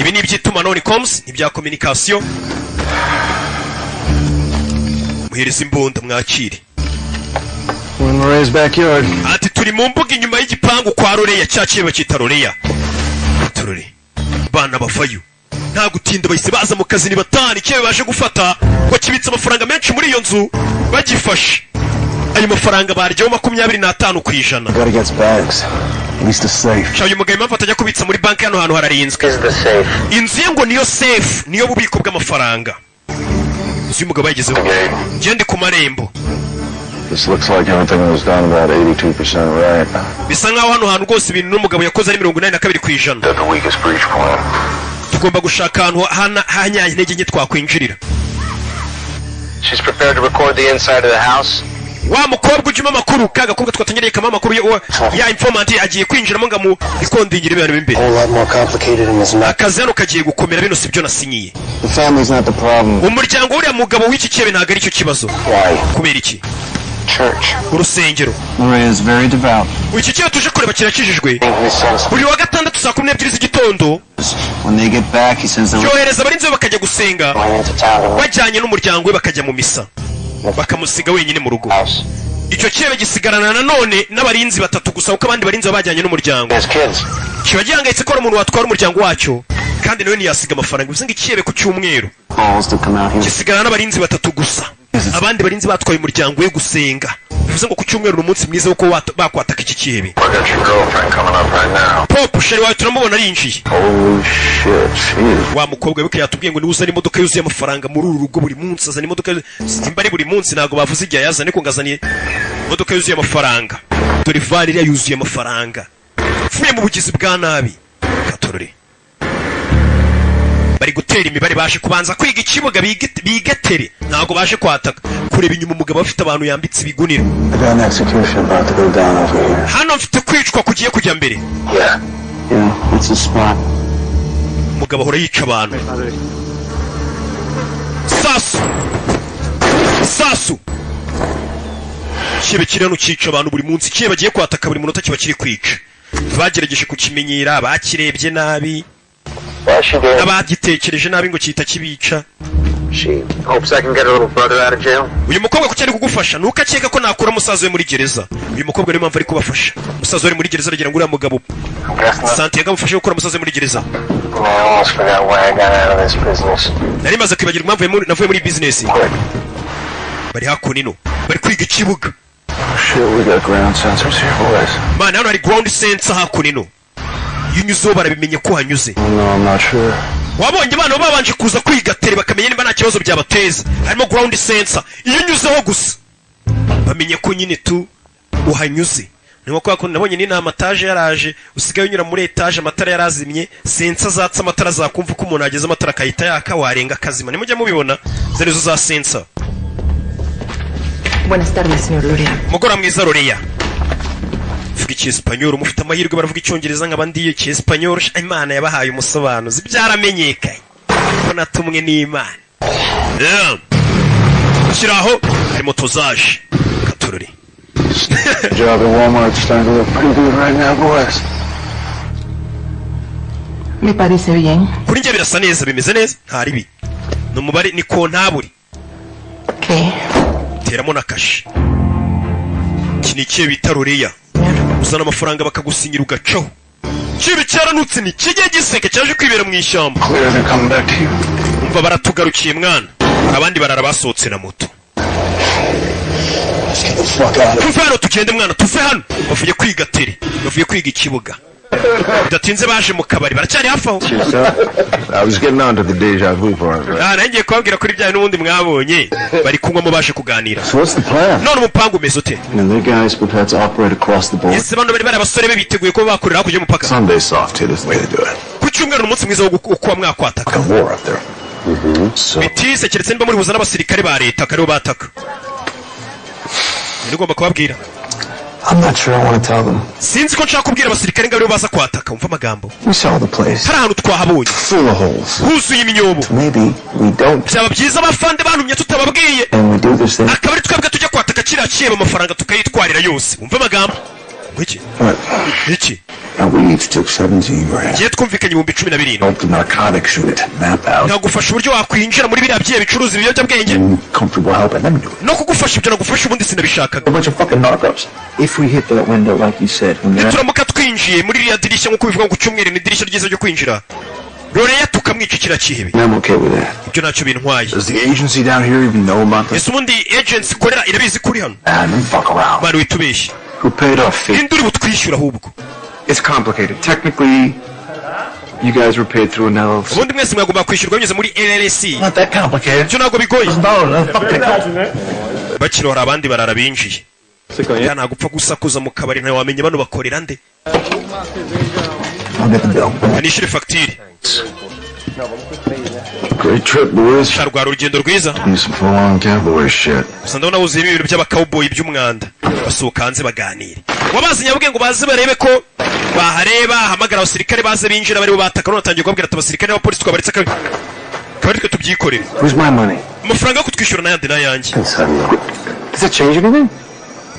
Ibi ni iby'itumanaho, ni comms, ibya communication. Muhereza imbunda mwakire. We're in Loray's backyard. Ati turi mu mbuga inyuma y'igipangu kwa Loreya, cyakiye bakita Loreya. Turore bana bavayo nta gutinda, bahise baza mu kazi ni batanu. Icyo baje gufata ko kibitse amafaranga menshi muri iyo nzu, bagifashe ayo mafaranga baryaho 25%. Gotta get bags. At least a safe. Shayo mugabo impamvu atajya kubitsa muri banki hano hantu hararinzwe. Inzu ye ngo niyo safe, niyo bubiko bw'amafaranga. Inzu y'umugabo yagezeho. Ngende ku marembo. This looks like everything was done about 82% right. Bisa nkaho hano hantu rwose ibintu n'umugabo yakoze ari 82%. That's the weakest breach point. Tugomba gushaka ahantu hanya intege nke twakwinjirira. She's prepared to record the inside of the house. Wa mukobwa ujima makuru kaga kubwa twatanyereye kama makuru ya informant agiye kwinjiramo ngamu ikondingira ibintu b'imbere. A lot more complicated in this matter. Akazi hano kagiye gukomera bino sibyo nasinyiye. The family's not the problem. Umuryango uriya mugabo w'iki cyebe ntago ari cyo kibazo. Why? Kubera iki? Church. Urusengero. Lorea is very devout. Iki cyo tuje kureba kirakijijwe. Buri wa gatandatu saa 12 z'igitondo. When they get back, he says they're yohereza abarinzi bakajya gusenga, bajyanye n'umuryango we bakajya mu misa, bakamusiga wenyine mu rugo. Icyo cyebe gisigarana nanone n'abarinzi batatu gusa, uko abandi barinzi babajyanye n'umuryango. Kiba gihangayitse ko umuntu watwara umuryango wacyo, kandi nawe ntiyasiga amafaranga. Bivuze ngo icyebe ku cyumweru gisigana n'abarinzi batatu gusa, abandi barinzi batwaye umuryango we gusenga. Bivuze ngo ku cyumweru n'umunsi mwiza wo bakwataka iki cyebe. Pop sheri wawe turamubona arinjiye. Wa mukobwa we yatubwiye ngo ni uzana imodoka yuzuye amafaranga muri uru rugo buri munsi. Azana imodoka simbari buri munsi, ntago bavuze igihe yazane ko ngazaniye imodoka yuzuye amafaranga. Dore vali yuzuye amafaranga. Fuye mu bugizi bwa nabi. Katorore bari gutera imibare, baje kubanza kwiga ikibuga bigetere, ntago baje kwataka kureba inyuma umugabo afite abantu yambitse ibigunira. Hano mfite kwicwa kugiye kujya mbere. Umugabo ahora yica abantu. Sasu kibe kirano cyica abantu buri munsi. Kibe bagiye kwataka buri munota kiba kiri kwica. Bagerageje kukimenyera, bakirebye nabi, abagitekereje nabi ngo cyita kibica. Uyu mukobwa kuki ari kugufasha nuko akeka ko nakura musaza we muri gereza. Uyu mukobwa ari mpamvu ari kubafasha. Musaza we muri gereza aragira ngo uriya mugabo Santiago amufashe gukura musaza we muri gereza. Nari maze kwibagirwa impamvu navuye muri business. Bari hakunino bari kwiga ikibuga. Man, hano hari ground sensor hakunino. Yunyuzeho barabimenye ko hanyuze. Wabonye bana babanje kuza kwiga tere bakamenya niba nta kibazo byabateza. Harimo ground sensor. Iyo unyuzeho gusa bamenye ko nyine tu uhanyuze. Niyo kwa nabonye ni amataje yaraje, usigaye unyura muri etage amatara yarazimye, sensor zatsa amatara zakumva ko umuntu ageze amatara kayita yaka warenga kazima. Nimujya mubibona zarizo za sensor. Buenas tardes, señor Lorea. Mugora mwiza Lorea. Vuga icyesipanyoro, mufite amahirwe baravuga icyongereza nk'abandi icyesipanyoro. Imana yabahaye umusobanuzi, byaramenyekanye ko natumwe n'Imana. Kiraho hari moto zaje. Katorore. Job at Walmart starting to look pretty good right now, boys. Me parece bien. Kuri njye birasa neza, bimeze neza, nta ribi. Numubare ni kontaburi. Okay. Teramo na kashi. Kinikiye bita Lorea. Uzana amafaranga bakagusinyira ugacaho. Kibi cyaranutse ni kijye giseke cyaje kwibera mu ishyamba. Umva baratugarukiye mwana. Abandi barara basohotse na moto. Tuve hano tugende mwana, tuve hano. Bavuye kwiga tere, bavuye kwiga ikibuga. bidatinze baje mu kabari baracyari hafi aho. I was getting on to the deja vu part. Nangiye kubabwira kuri bya n'ubundi mwabonye bari kunywa mu baje kuganira. So what's the plan? None umupango umeze ute? And the guys prepared to operate across the board. Ese bano bari abasore be biteguye ko bakorera hakurya y'umupaka. Sunday soft hit is the way to do it. Ku cyumweru umunsi mwiza wo kuba mwakwataka. A war up there. So bitise keretse niba muri buza n'abasirikare ba leta kariho bataka. Nigomba kubabwira. I'm not sure I want to tell them. Sinzi ko nshaka kubwira abasirikare ngo baza kwataka umva amagambo. We saw the place. Hari ahantu twahabonye. Full of holes. Huzuye imyobo. Maybe we don't. Byaba byiza abafande bantumye tutababwiye. And we do this thing. Akabari twebwe tujya kwataka kiriya cyeba amafaranga tukayitwarira yose. Umva amagambo. Iki? Iki? And we each took 17 grand. Giye twumvikanye 17. Hope the narcotics unit map out. Nagufasha uburyo wakwinjira muri biriya byiye bicuruza ibiyobyabwenge. Comfortable helping them do it. No kugufasha ibyo nagufasha ubundi sinabishakaga. A bunch of fucking narcos. If we hit that window like you said, turamuka twinjiye muri iriya dirishya nk'uko bivuga ngo cyumweru ni idirishya ryiza ryo kwinjira. Roreya tukamwica kiriya kihebe. I'm okay with that. Ibyo ntacyo bintwaye. Does the agency down here even know about this? Ese ubundi agency ikorera irabizi kuri hano. Don't fuck around. Bari witubeshye. Who paid our fee? Induri butwishyura ahubwo. It's complicated. Technically, you guys were paid through an LLC. Ubundi mwese mwagomba kwishyurwa binyuze muri LLC. Not that complicated. Ibyo ntabwo bigoye. No, fuck that. Bakiro hari abandi barara binjiye. Ya nagupfa gusakuza mu kabari ntawe wamenye bano bakorera nde. I'll get the bill. Anishyure fagitire. Great trip, boys. Sharwara urugendo rwiza. Some full-on cowboy shit. Gusa ndabona wuzuyemo ibintu by'abakawboyi by'umwanda. Basohoka hanze baganira. Wabazi nyabuge ngo baze barebe ko bahareba hamagara abasirikare baze binjira bari bataka none atangiye kubabwira ati abasirikare n'abapolisi twabaretse kabari twe tubyikorera. Where's my money? Amafaranga yo kutwishyura n'ayandi n'ayanjye. Does that change anything?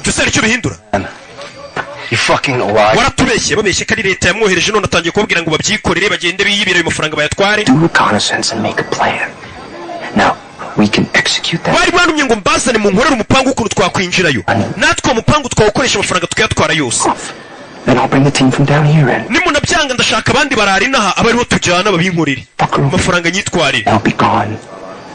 Byose ari cyo bihindura. You fucking alive. Waratubeshye babeshye ko ari leta yamwohereje none atangiye kubabwira ngo babyikorere bagende biyibira ayo mafaranga bayatware. Do reconnaissance and make a plan. Now, we can execute that. Bari bantumye ngo mbazane mu nkorera umupango ukuntu twakwinjirayo. Natwe umupango twawukoresha amafaranga tukayatwara yose. Then I'll bring the team from down here in. Nimuna byanga ndashaka abandi barari naha abariho tujyana babinkorere. Amafaranga nyitwarire. I'll be gone.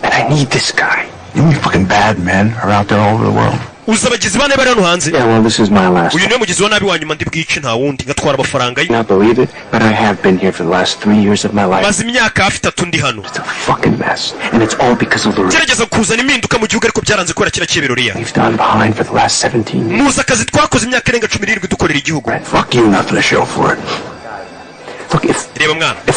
And I need this guy. You mean fucking bad men are out there all over the world? Uzabagizi bane bari hano hanze. Yeah, well, this is my last. Uyu niwe mugizi wa nabi wanyuma ndi bwice nta wundi ngatwara amafaranga ye. Not believe it, but I have been here for the last 3 years of my life. Maze imyaka hafi 3 ndi hano. It's a fucking mess, and it's all because of the. Gerageza kuzana impinduka mu gihugu ariko byaranze gukora kira cy'ibiroriya. We've done behind for the last 17 years. Muza akazi twakoze imyaka irenga 17 dukorera igihugu. Fuck you, nothing to show for it. Look, if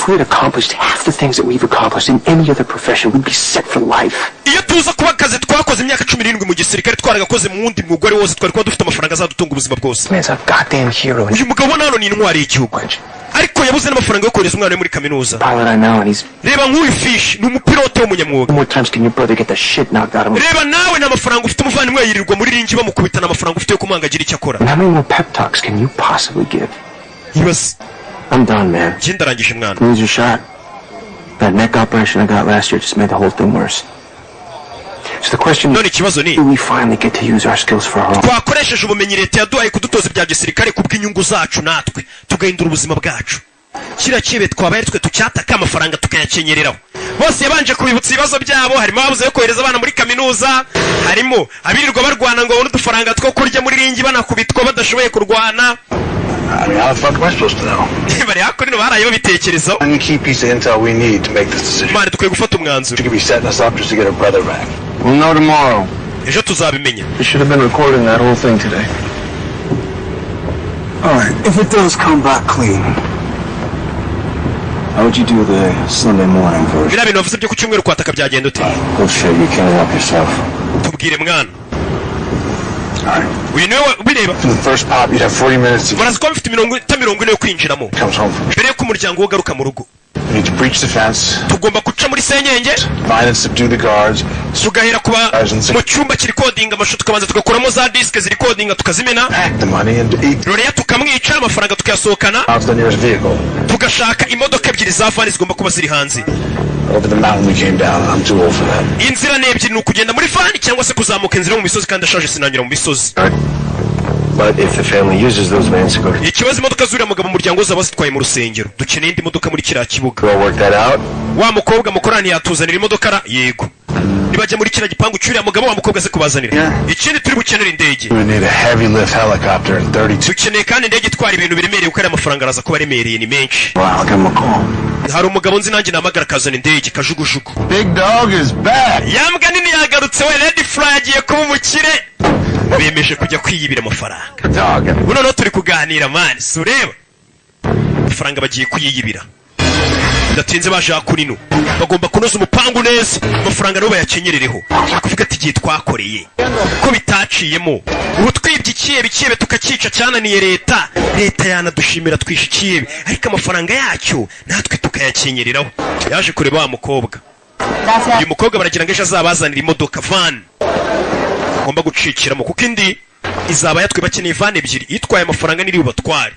we had accomplished half the things that we've accomplished in any other profession, we'd be set for life. Iyo tuza kuba akazi twakoze imyaka 17 mu gisirikare twaragakoze mu wundi mwugore wose twari kuba dufite amafaranga azadutunga ubuzima bwose. Man's a goddamn hero. Uyu mugabo nano ni intwari y'igihugu. Ariko yabuze n'amafaranga yo kohereza umwana muri kaminuza. Reba nk'uyu fish ni umupilote w'umunyamwuga. More times can your brother get the shit knocked out of him? Reba nawe n'amafaranga ufite umuvandimwe yirirwa muri ringi bamukubitana amafaranga ufite yo kumwangagira icyo akora. How many more pep talks can you possibly give? Yes. I'm done, man. Jindarangije mwana. Lose your shot. That neck operation I got last year just made the whole thing worse. So the question is, do we finally get to use our skills for our own? Twakoresheje ubumenyi leta yaduhaye kudutoza ibya gisirikare kubw'inyungu zacu natwe tugahindura ubuzima bwacu. Kira kibe twabaye twe tucyataka amafaranga tukayakenyereraho. Bose yabanje kubibutsa ibibazo byabo, harimo ababuze yo kohereza abana muri kaminuza, harimo abirirwa barwana ngo babone udufaranga two kurya muri ringi banakubitwa badashoboye kurwana. I mean, how the fuck am I supposed to know? Bari hakurino baraye babitekerezaho. Any key piece of intel we need to make this decision. Mane dukwiye gufata umwanzuro. You could be setting us up just to get our brother back. We'll know tomorrow. Ejo tuzabimenya. You should have been recording that whole thing today. All right, if it does come back clean, how would you do the Sunday morning version? Bira bintu bavuze byo ku cyumweru kwataka byagenda ute? Go shit, you can't help yourself. Tubwire mwana. Alright. Uyu niwe ubireba. For the first pop, you'd have 40 minutes to... Barazi ko bafite 40 yo kwinjiramo. Comes home from... Mbere yuko umuryango ugaruka mu rugo. We need to breach the fence. Tugomba guca muri senyenge. Find and subdue the guards. Tugahera kuba mu cyumba kirikodinga amashusho tukabanza tugakuramo za disque zirikodinga tukazimena. Pack the money and eat. Roreya tukamwica amafaranga tukayasohokana. Off the nearest vehicle. Tugashaka imodoka ebyiri za vani zigomba kuba ziri hanze. Over the mountain we came down. I'm too old for that. Inzira n'ebyiri ni ukugenda muri vani cyangwa se kuzamuka inzira mu misozi kandi ashaje sinanyura mu misozi. But if the family uses those vans to go to... Ikibazo imodoka zuriya mugabo mu muryango zaba zitwaye mu rusengero. Dukeneye indi modoka muri kiriya kibuga. We'll work that out. Wa mukobwa mukorani yatuzanira imodoka ra yego. nibajya muri kino gipangu cyuriya mugabo wa mukobwa se kubazanira ikindi turi bukenera indege dukeneye kandi indege itwara ibintu biremereye kuko ari amafaranga araza kuba aremereye ni menshi hari umugabo nzi nanjye namagara akazana indege kajugujugu yambwa nini yagarutse we Lady Fly agiye kuba umukire bemeje kujya kwiyibira amafaranga ubu noneho turi kuganira mani si ureba amafaranga bagiye kuyiyibira bidatinze baje hakunino bagomba kunoza umupangu neza amafaranga nabo bayakenyerereho kuvuga ati igihe twakoreye ko bitaciyemo ubu twibye ikiyebe tukakica cyananiye leta yanadushimira twishe ikiyebe ariko amafaranga yacyo natwe tukayakenyereraho yaje kureba wa mukobwa uyu mukobwa baragira ngo ejo azabazanira imodoka van agomba gucikiramo kuko indi izaba yatwe bakeneye van ebyiri itwaye amafaranga n'iri bubatware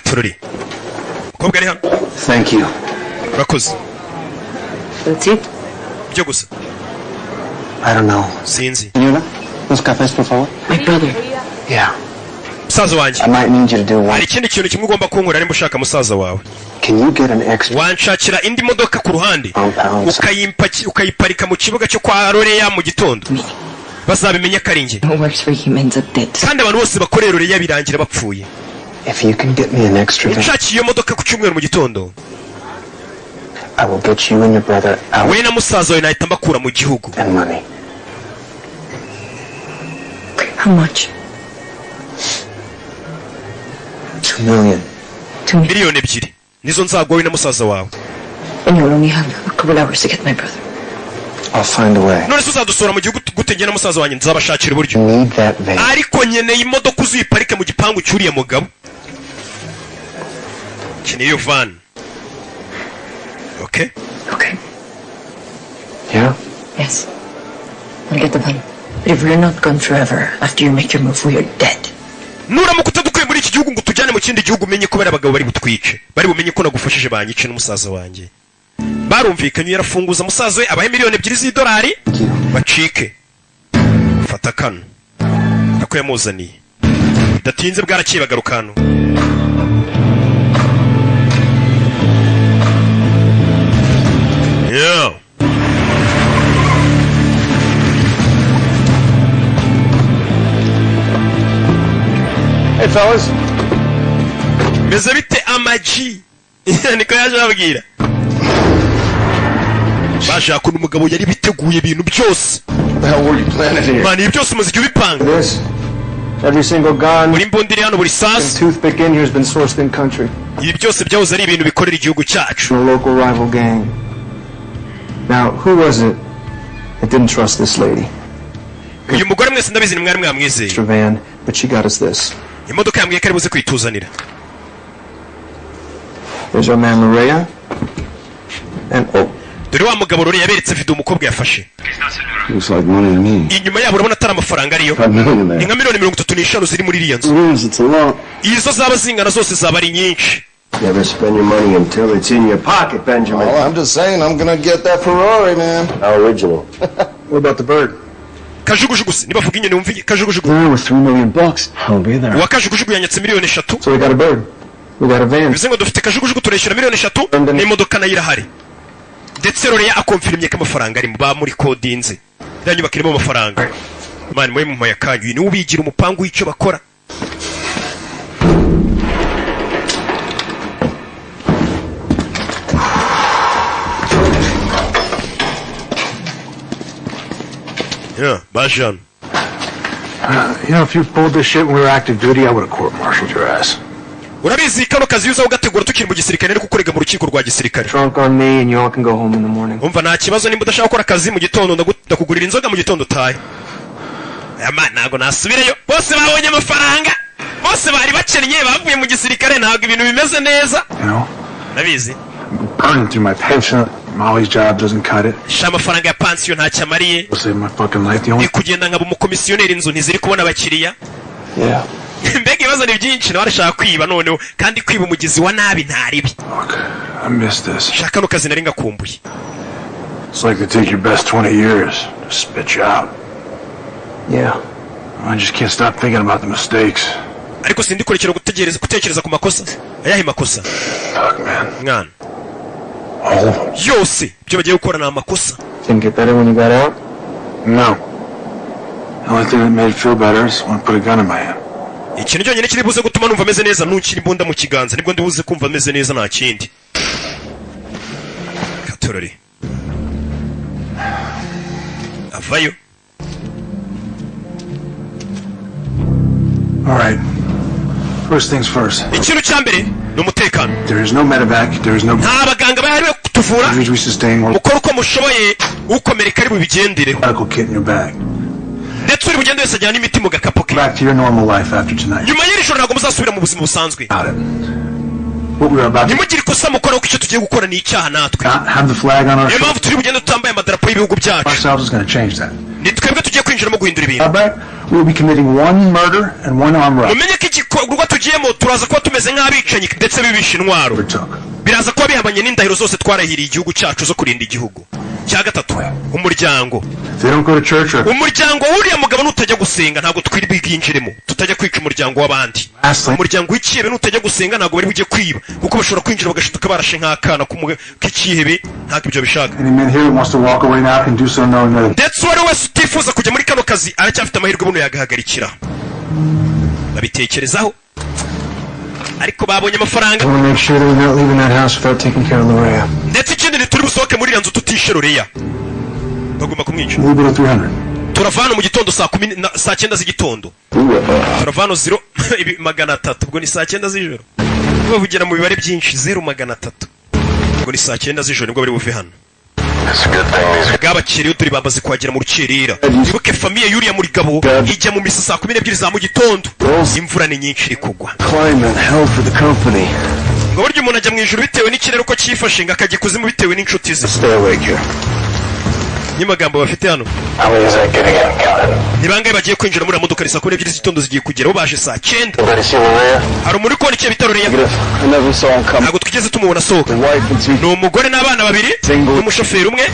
tururi mukobwa ari hano Thank you. urakoze That's it? byo gusa I don't know. sinzi Señora, ¿los cafés, por favor? My brother. Yeah. musaza wanjye I might need you to do one. hari ikindi kintu kimwe ugomba kunkorera nimba ushaka musaza wawe Can you get an extra wanshakira indi modoka ku ruhande compounds? ukayiparika mu kibuga cyo kwa Roreya mu gitondo bazabimenya ko ari njye Who works for him ends up dead. kandi abantu bose bakorera Roreya birangira bapfuye If you can get me an extra van, nshakiye iyo modoka ku cyumweru mu gitondo I will get you and your brother out we na musaza wawe nahita mbakura mu gihugu and money. How much? $2 million. miliyoni ebyiri nizo nzagwa we na musaza wawe And you'll only have a couple hours to get my brother. I'll find a way. none se uzadusura mu gihugu gute njye na musaza wanjye nzabashakira uburyo Need that van. ariko nkeneye imodoka uziparike mu gipangu cyuriye mugabo nkeneye iyo van okay Okay. Yeah? Yes. I'll get the van. But if we're not gone forever, after you make your move, we are dead. nuramuka utadukuye muri iki gihugu ngo tujyane mu kindi gihugu umenye ko bari abagabo bari butwice bari bumenye ko nagufashije banyice n'umusaza wanjye barumvikanye yarafunguza musaza we abahe miliyoni ebyiri z'idolari bacike fata kano ako yamuzaniye bidatinze bwarakiye bagaruka hano yeah. Hey, fellas. meze bite amaji niko yaje ababwira bashaka ukuntu umugabo yari biteguye ibintu byose mani ibi byose umaze igihe ubipanga Every single gun buri mbundiri hano buri and sasu toothpick in here has been sourced in country. ibi byose byahoze ari ibintu bikorera igihugu cyacu From a local rival gang. Now, who was it that didn't trust this lady? uyu mugore mwese ndabizi ni mwari mwamwizeye Extra van, but she got us this. imodoka yambwiye ko ari buze kwituzanira There's our man Maria. And oh, dore wa mugabo rero yaberetse video umukobwa yafashe Looks like money to me. inyuma yabo urabona atari amafaranga ariyo $5 million ni there. nka miliyoni 35 ziri muri iriya nzu Rooms, it's a lot. izo zaba zingana zose zaba ari nyinshi Never spend your money until it's in your pocket, Benjamin. Oh, I'm just saying, I'm gonna get that Ferrari, man. How original. what about the bird? kajugujugu se nibavuga inyoni wumviye kajugujugu There with $3 million. I'll be there. uwa kajugujugu yanyatse miliyoni 3 So we got a bird. We got a van. bivuze ngo dufite kajugujugu tureshyura miliyoni 3 n'imodoka nayo irahari ndetse Roreya akomfirimye ko amafaranga arimo ba muri kodinze iriya nyubako irimo amafaranga mani mwe mumpaye akanyu uyu niwe ubigira umupangu w'icyo bakora yeah bajana You know, if you pulled this shit when we were active duty, I would have court-martialed your ass. urabizi kano kazi yuza ugategura tukiri mu gisirikare ariko ukorega mu rukiko rwa gisirikare Trunk on me and you all can go home in the morning. umva nta kibazo nimba udashaka gukora akazi mu gitondo ndakugurira inzoga mu gitondo utahe ama ntago nasubirayo bose babonye amafaranga bose bari bakennye bavuye mu gisirikare ntago ibintu bimeze neza You know? nabizi Burning through my pension. Molly's job doesn't cut it. sha amafaranga ya pansiyo ntacyo amariye It'll save my fucking life. The ni only... kugenda nkaba umukomisiyoneri inzu ntiziri kubona abakiriya Yeah. mbega ibibazo ni byinshi nawe arashaka kwiba noneho kandi kwiba umugizi wa nabi ntaribi Look, I miss this. shaka kano kazi nari ngakumbuye It's like they take your best 20 years to spit you out. Yeah. I just can't stop thinking about the mistakes. ariko sindikurikira gutekereza ku makosa ayahe makosa Fuck, man. mwana yose ibyo bagiye gukora ni amakosa. Didn't get better when you got out? No. The only thing that made it feel better is when I put a gun in my hand. Ikintu cyonyine kiri buze gutuma numva ameze neza nukiri imbunda mu kiganza nibwo ndibuze kumva ameze neza nta kindi. Katorori avayo. All right. First things first. Ikintu cya mbere ni umutekano. There is no medevac, there is no... nta baganga bahari bo kutuvura. Injuries we sustain... mukora uko mushoboye ukomereka ari bubigendereho. Medical kit in your bag. ndetse uri bugende wese ajyana imiti mu gakapo ke. Back to your normal life after tonight. nyuma y'iri joro ntabwo muzasubira mu buzima busanzwe. What we are about to... nimugire ikosa mukora kuko icyo tugiye gukora ni icyaha natwe. Have the flag on our... niyo mpamvu turi bugende tutambaye amadarapo y'ibihugu byacu. Ourselves is going to change that. ni twebwe tugiye kwinjiramo guhindura ibintu. We will be committing one murder and one armed robbery. mumenye ko igikorwa tugiyemo turaza kuba tumeze nk'abicanyi ndetse bibisha intwaro. biraza kuba bihabanye n'indahiro zose twarahiriye igihugu cyacu zo kurinda igihugu. cya gatatu umuryango. umuryango w'uriya mugabo nutajya gusenga ntabwo twiri bwinjiremo. tutajya kwica umuryango w'abandi. umuryango w'ikihebe nutajya gusenga ntabwo bari bujye kwiba kuko bashobora kwinjira bagashituka barashe nk'akana k'ikihebe ntabwo ibyo bishaka. ndetse uwari wese utifuza kujya muri kano kazi aracyafite amahirwe buno yagahagarikira. babitekerezaho ariko babonye amafaranga. ndetse ikindi ntituri busohoke muri iriya nzu tutishe Loreya. bagomba kumwica. turavana mu gitondo saa 9 z'igitondo. turavana 0 ubwo ni saa 9 z'ijoro. bavugira mu bibare byinshi 0 ubwo ni saa 9 z'ijoro nibwo bari buve hano. bwabakiriye turi bamaze kuhagera mu rukerera. ibuke famiye yuriya muri gabo ijya mu misa saa 12 za mu gitondo. imvura ni nyinshi iri kugwa. ngo burya umuntu ajya mu ijuru bitewe n'ikirere uko cyifashe ngo akajya ikuzimu bitewe n'inshuti ze. n'amagambo bafite hano. ni bangahe bagiye kwinjira muri modoka saa 12 z'igitondo zigiye kugeraho baje saa 9. hari umuntu ukora icyo bita Loreya. ntabwo twigeze tumubona asohoka. ni umugore n'abana babiri n'umushoferi umwe.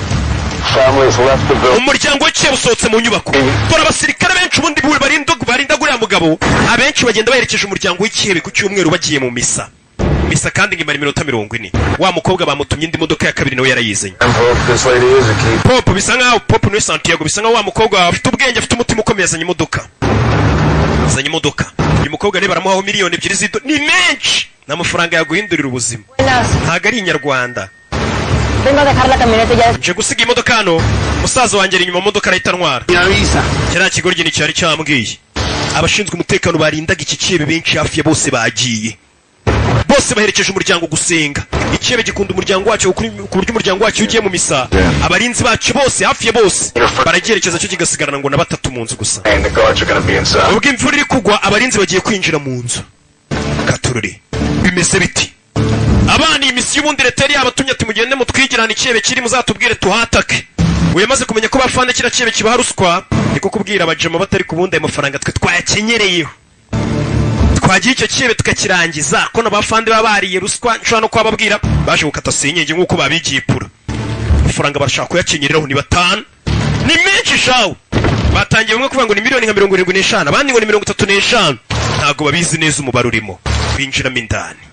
umuryango w'icyo usohotse mu nyubako. dore abasirikare benshi ubundi barinda guriya mugabo abenshi bagenda baherekeje umuryango w'ikihebe ku cyumweru bagiye mu misa. misa kandi ngimara iminota 40. wa mukobwa bamutumye indi modoka ya kabiri nawe yarayizanye. Pop bisa nkaho Pop ni Santiago bisa nkaho wa mukobwa afite ubwenge afite umutima ukomeye azanye imodoka. uyu mukobwa ne baramuhaho miliyoni 2 z'idolari. ni menshi n'amafaranga yaguhindurira ubuzima. ntago ari inyarwanda. nje gusiga imodoka hano musaza wanjye inyuma modoka arahita ntwara. kiriya kigoryi ni cyari cyambwiye. abashinzwe umutekano barindaga iki kibe benshi hafi ya bose bagiye. bose baherekeje umuryango gusenga. ikebe gikunda umuryango wacyo ku buryo umuryango wacyo ugiye mu misa abarinzi bacu bose hafi ya bose baragerekeza cyo kigasigarana ngo na 3 mu nzu gusa. ubwo imvura iri kugwa abarinzi bagiye kwinjira mu nzu. Katorori bimeze biti. abana iyi misi y'ubundi leta yari yabatumye ati mugende mutwigirana ikebe kiri muzatubwire tuhatake. uyamaze kumenya ko bafande kira kebe kibaha ruswa niko kubwira abajama batari kubundi ayo mafaranga twe twayakenyereyeho. twagiye icyo kibe tukakirangiza ko n'abafande babariye ruswa nshobora no kwababwira baje gukata senyenge nk'uko babigiye pura. amafaranga barashaka kuyakenyereraho ni 5. ni menshi shawo. batangiye bamwe kuvuga ngo ni miliyoni nka 75 abandi ngo ni 35. ntago babizi neza umubare urimo. binjiramo indani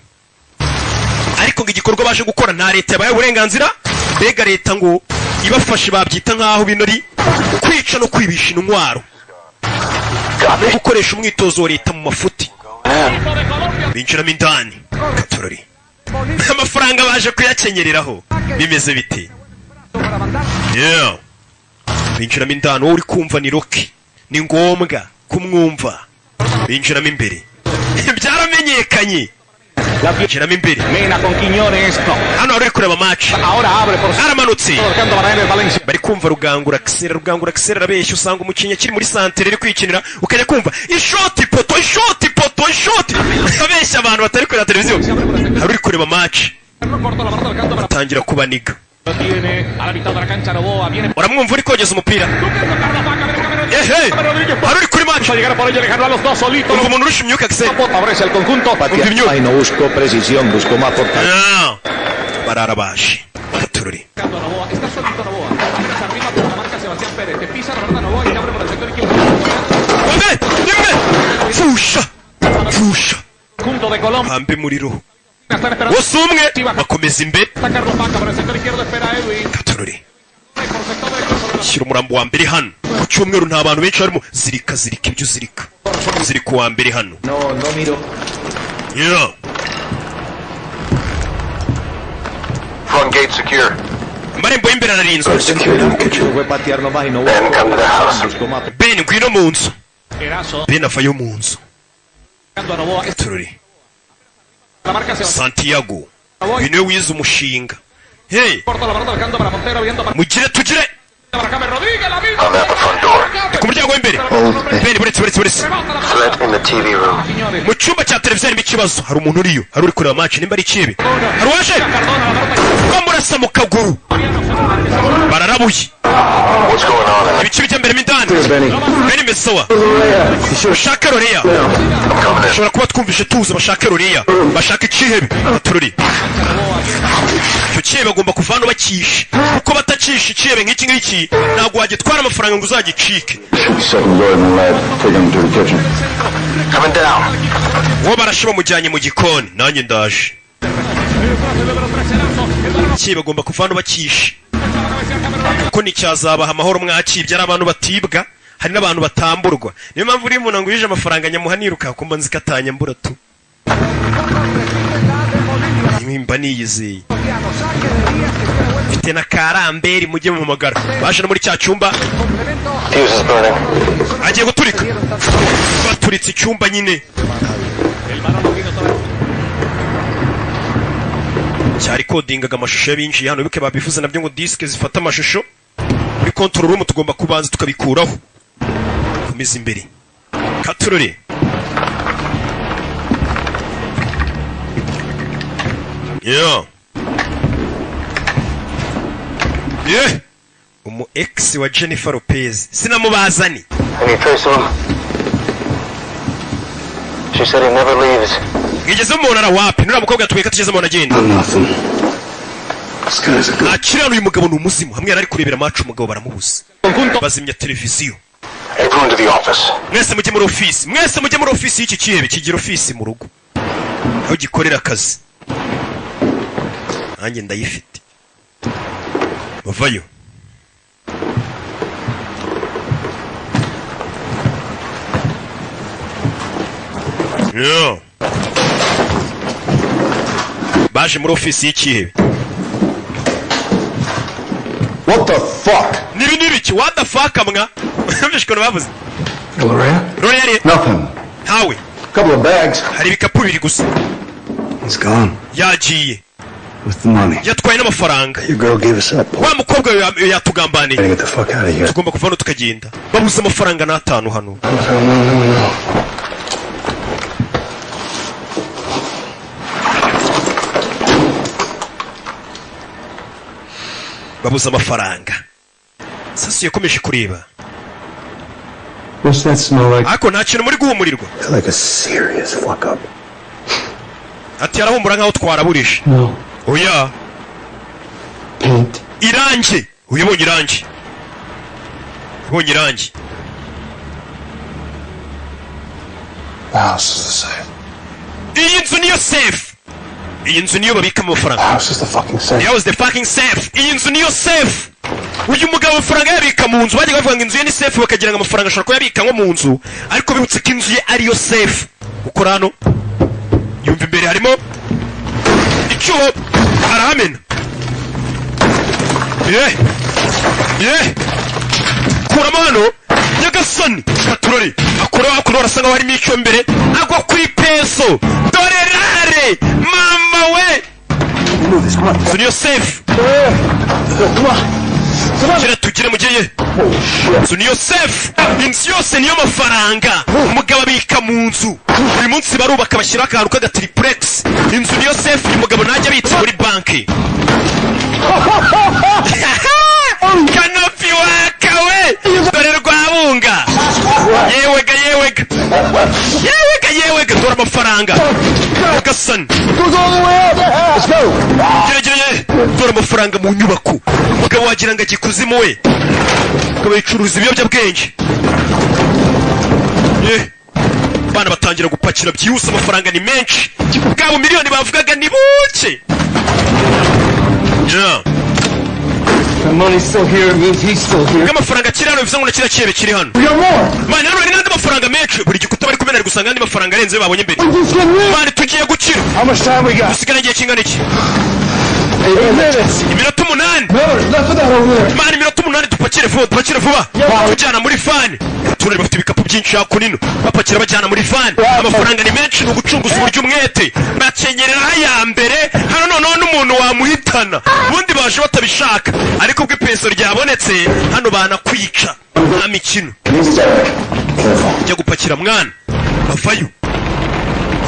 ariko ngo igikorwa baje gukora nta leta yabaye uburenganzira. mbega leta ngo ibafashe babyita nk'aho binori kwica no kwibisha intwaro no gukoresha umwitozo wa leta mu mafuti. binjiramo indani. Katorori amafaranga baje kuyakenyereraho bimeze biti. binjiramo indani. wowe uri kumva ni Rocky ni ngombwa kumwumva. binjiramo imbere byaramenyekanye. binjiramo imbere hano hari kureba match. aramanutse bari kumva rugangura kisera arabeshya. usanga umukinnyi akiri muri santere iri kwikinira ukajya kumva ishoti poto abeshya abantu batari kureba televiziyo. hari uri kureba match batangira kubaniga. uramwumva uri kogeza umupira. hari uri kuri match. umva umuntu urusha imyuka kisera. bararabaje. Katorori fusha hambe muriro bose umwe bakomeza imbere katurore shyira umurambo wa mbere hano ku cyumweru nta bantu benshi barimo zirika ibyo zirika uwa mbere hano yeah. Front gate secure. Marembo y'imbere ararinzwe. Ben ngwino mu nzu. Ben avayo mu nzu. Tururi. Santiago. Bino wize umushinga. Hey. Mugire tugire. Ku muryango w'imbere. Ben buretse. Mu cyumba cya televiziyo harimo ikibazo. Hari umuntu uriyo. Hari uri kureba match nimba ari kibi. Hari waje. Bamurasa mu kaguru. Bararabuye. Ibice bijya mbere mindani. Beni mesowa. Bashaka Rorea. Ushobora kuba twumvishe tuza bashaka Rorea. Bashaka ikihebe. Tururi. Icyo kibe bagomba kuvana bakishe. Uko batakishe ikihebe nk'iki ngiki ntabwo wagitwara amafaranga ngo uzagicike. Wo barashiba mujyanye mu gikoni nanjye ndaje. Kibe bagomba kuvana bakishe. Kuko nicyazabaha amahoro mwakibye ari abantu batibwa hari n'abantu batamburwa. Niyo mpamvu uri umuntu ngwije amafaranga nyamuhaniruka kumba nzikatanya mbura tu. Imba niyizeye. Mfite na karamberi mujye mu magara. Baje no muri cya cyumba. Agiye guturika. Baturitse icyumba nyine. Cyari kodingaga amashusho y'abinjiye hano bibuke babivuze nabyo ngo disque zifata amashusho muri control room tugomba kubanza tukabikuraho kumiza imbere katurore yeah umu ex wa Jennifer Lopez sinamubazani She said he never leaves. Ngigeze mu nara wapi nura mukobwa tubeka tugeze mu nagenda akira uyu mugabo ni umuzimu hamwe yari kurebera match umugabo baramubuza bazimya televiziyo Everyone to the office. Mwese mujye muri office y'iki kihebe kigira office mu rugo aho gikorera akazi nanjye ndayifite bavayo yeah. Baje muri office y'ikihebe. What the fuck? Nibiki what the fuck amwa? Mbishikono bavuze. Rorea? Nothing. Hawe. Couple of bags. Hari ibikapu bibiri gusa. He's gone. Yagiye. With the money. Yatwaye n'amafaranga. Your girl gave us up. Wa mukobwa yatugambaniye. Get the fuck out of here. Tugomba kuvana tukagenda. Babuze amafaranga n'atanu hano. No. Babuze amafaranga. Sasi yakomeje kureba. What's that smell like? Ako nta kintu muri guhumurirwa. Like a serious fuck up. Ati arahumura nkaho twaraburishe. No. Oya. Paint. Irangi. Uyibonye irangi. Ubonye irangi. The house is the safe. Iyi nzu niyo safe. Iyi nzu niyo babika amafaranga. The house is the fucking safe. That was the fucking safe. Iyi nzu niyo safe. Uyu mugabo amafaranga yabika mu nzu bajya bavuga ngo inzu ye ni safe bakagira ngo amafaranga ashobora ko yabika nko mu nzu ariko bibutse ko inzu ye ariyo safe. Ukora hano yumva imbere harimo icyuho arahamena. Kuramo hano Nyagasani katurori akora hakuno arasa nkaho harimo icyo mbere agwa kuri peso dorerare mama we. So niyo safe. Kira tugire mugeye. So niyo safe. Inzu yose niyo mafaranga. Umugabo abika mu nzu. Buri munsi barubaka bashyira akantu kaga triplex. Inzu niyo safe umugabo najya abitse muri banki. Kanopi wakawe. Dore rwabunga. Yewega dore amafaranga. Nyagasani. Geragere dore amafaranga mu nyubako. Umugabo wagira ngo agikuzimu we. Umugabo yicuruza ibiyobyabwenge. abana batangira gupakira byihuse amafaranga ni menshi bwabo miliyoni bavugaga ni buke amafaranga kiri hano bivuze ngo nakira kibe kiri hano mani hano hari n'andi mafaranga menshi buri gikuta bari kumena ari gusanga andi mafaranga arenze babonye imbere mani tugiye gukira dusigana igihe kingana iki iminota 8 mani iminota 8 dupakire vuba tujyana muri fani turere bafite ibikapu byinshi hakunino bapakira bajyana muri fani amafaranga ni menshi n'ugucunguza uburyo umwete bakenyerera ya mbere hano noneho n'umuntu wamuhitana ubundi baje batabishaka ariko ubwo ipeso ryabonetse hano banakwica nta mikino jya gupakira mwana bavayo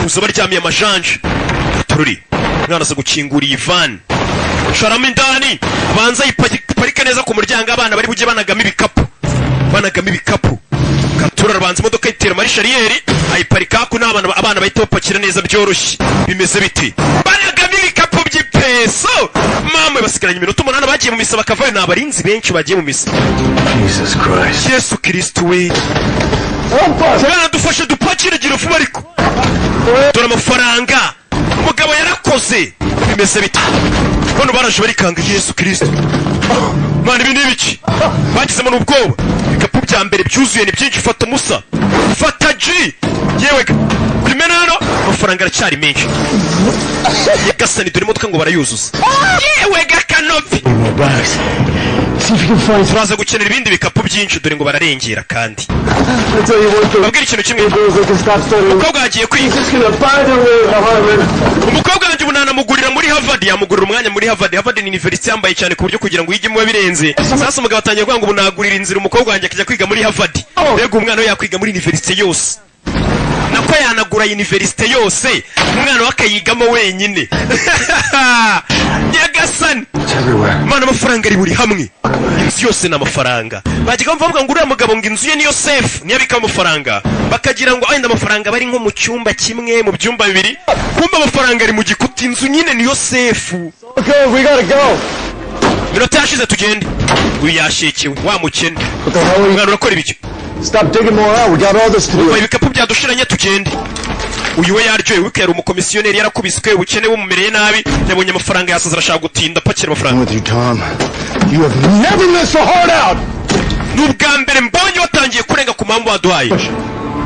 kuza baryamiye amajanje tururi mwana aza gukingura iyi van sharamo indani abanza iparika neza ku muryango abana bari bujye banagamo ibikapu katura abanza imodoka yitera mari shariyeri ayiparika ku abana bahita bapakira neza byoroshye bimeze biti banagamo ibikapu by'ipeso mama basigaranye iminota 8 bagiye mu misa bakavayo n'abarinzi benshi bagiye mu misa Jesus Christ Yesu Kristo we bana dufashe dupakire gira vuba ariko dore amafaranga umugabo yarakoze bimeze biti bano baraje barikanga Yesu Kristo mwana ibi n'ibiki bagizemo n'ubwoba ibikapu bya mbere byuzuye ni byinshi fata musa fata G yewe bimena hano amafaranga aracyari menshi yagasani dore imodoka ngo barayuzuza yewe gakanovi turaza gukenera ibindi bikapu byinshi dore ngo bararengera kandi babwira ikintu kimwe umukobwa yagiye kwiga umukobwa wanjye bunanamugurira muri Harvard yamugurira umwanya muri Harvard ni university yambaye cyane ku buryo kugira ngo yigemo birenze sasa umugabo atangiye kuvuga ngo bunagurira inzira umukobwa wanjye akajya kwiga muri Harvard rego umwana we yakwiga muri university yose nako yanagura university yose umwana we akayigamo wenyine nyagasani mana amafaranga ari buri hamwe inzu yose n'amafaranga bagiye bavuga ngo uriya mugabo ngo inzu ye niyo safe niyabika amafaranga bakagira ngo ayenda amafaranga bari nko mu cyumba kimwe mu byumba bibiri kumba amafaranga ari mu gikuta inzu nyine niyo safe Okay, we gotta go. minota yashize tugende uyu yashekewe wa mukene mwana urakora ibiki Stop digging more out. We got all this to do. ibikapu byadushiranye tugende uyu we yaryoye wikera umukomisiyoneri yarakubiswe ubukene bumumereye nabi yabonye amafaranga yasaza arashaka gutinda pakira amafaranga with you, Tom. You have never missed a hard out. n'ubwa mbere mbonye watangiye kurenga ku mpamvu waduhaye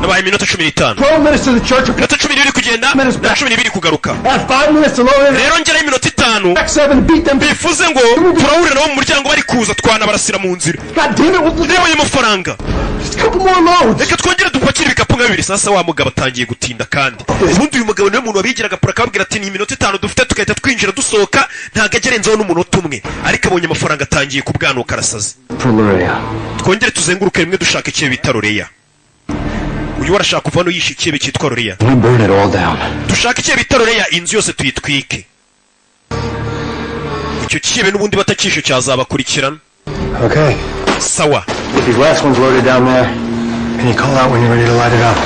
nabaye iminota 15 12 minutes to the church. iminota 12 kugenda na 12 kugaruka At 5 minutes to load it. rero ngera iminota 5 7 beat them. bifuze ngo turahurira nabo mu muryango bari kuza twana barasira mu nzira God damn it. What the reba amafaranga Just a couple more loads. reka twongere dupakire ibikapu nka bibiri sasa wa mugabo atangiye gutinda kandi ubundi uyu mugabo niwe muntu wabigiraga pura akababwira ati ni iminota 5 dufite tugahita twinjira dusohoka ntago agerenzaho n'umunota umwe ariko abonye amafaranga atangiye kubwanuka arasaze twongere tuzenguruke rimwe dushaka ikibe bita Roreya uyu warashaka kuva hano yishe ikibe cyitwa Roreya dushaka ikibe bita Roreya inzu yose tuyitwike icyo kibe n'ubundi batakishe cyazabakurikirana Okay. sawa Get these last ones loaded down there. Can you call out when you're ready to light it up?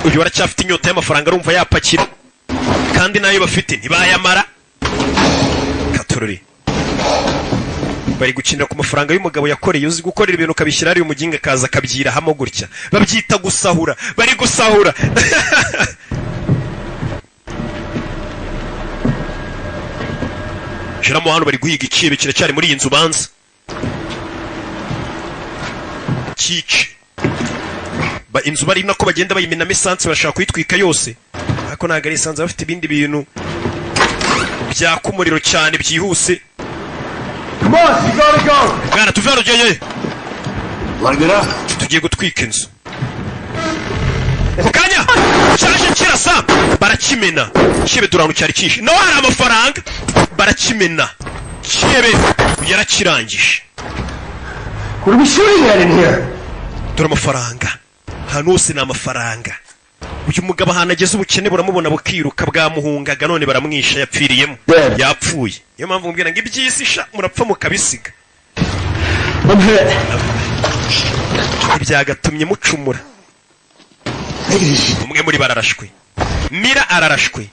uyu waracyafite inyota y'amafaranga arumva yapakira kandi nayo bafite ntibayamara katururi bari gukinira ku mafaranga y'umugabo yakoreye uzi gukorera ibintu ukabishyira ari umuginga kaza akabyira hamo gutya babyita gusahura bari gusahura shiramo hano bari guhiga ikibe kiracyari muri iyi nzu banza kici inzu bari nako bagenda bayimenamo esanse barashaka kuyitwika yose ariko ntabwo ari esanse bafite ibindi bintu byaka umuriro cyane byihuse mwana tuve hano ugeye tugiye gutwika inzu ako kanya cyaje kirasa barakimena kibe duranu cyari kishi nawe hari amafaranga barakimena kibe yarakirangije What are we shooting at in here? dore amafaranga hano hose ni amafaranga uyu mugabo ahantu ageze ubukene buramubona bukiruka bwamuhungaga none baramwisha yapfiriyemo yapfuye niyo mpamvu mubwira ngo iby'isi sha murapfa mukabisiga ibyagatumye mucumura umwe muri bararashwe mira ararashwe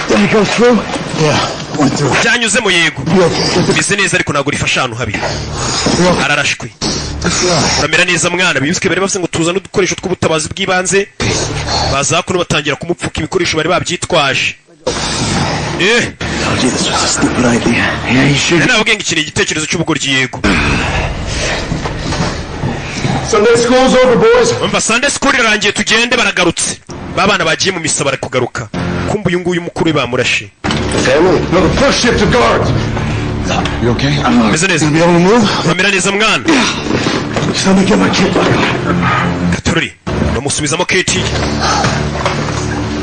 Did he go through? Yeah. byanyuzemo yego bize neza ariko ntabwo rifasha ahantu habi ararashwe uramera neza mwana bibiswe bari bavuze ngo tuzane udukoresho tw'ubutabazi bw'ibanze baza kuno batangira kumupfuka ibikoresho bari babyitwaje nabwo ngo iki ni igitekerezo cy'ubugoryi yego Sunday school's over, boys. umva Sunday school irangiye tugende baragarutse babana bagiye mu misa bari kugaruka kumva uyu nguyu mukuru bamurashe Family? No, the first shift of guards. You okay? meze neza Be able to move? uramera neza mwana Just let me get my kid back. Katururi bamusubizamo keti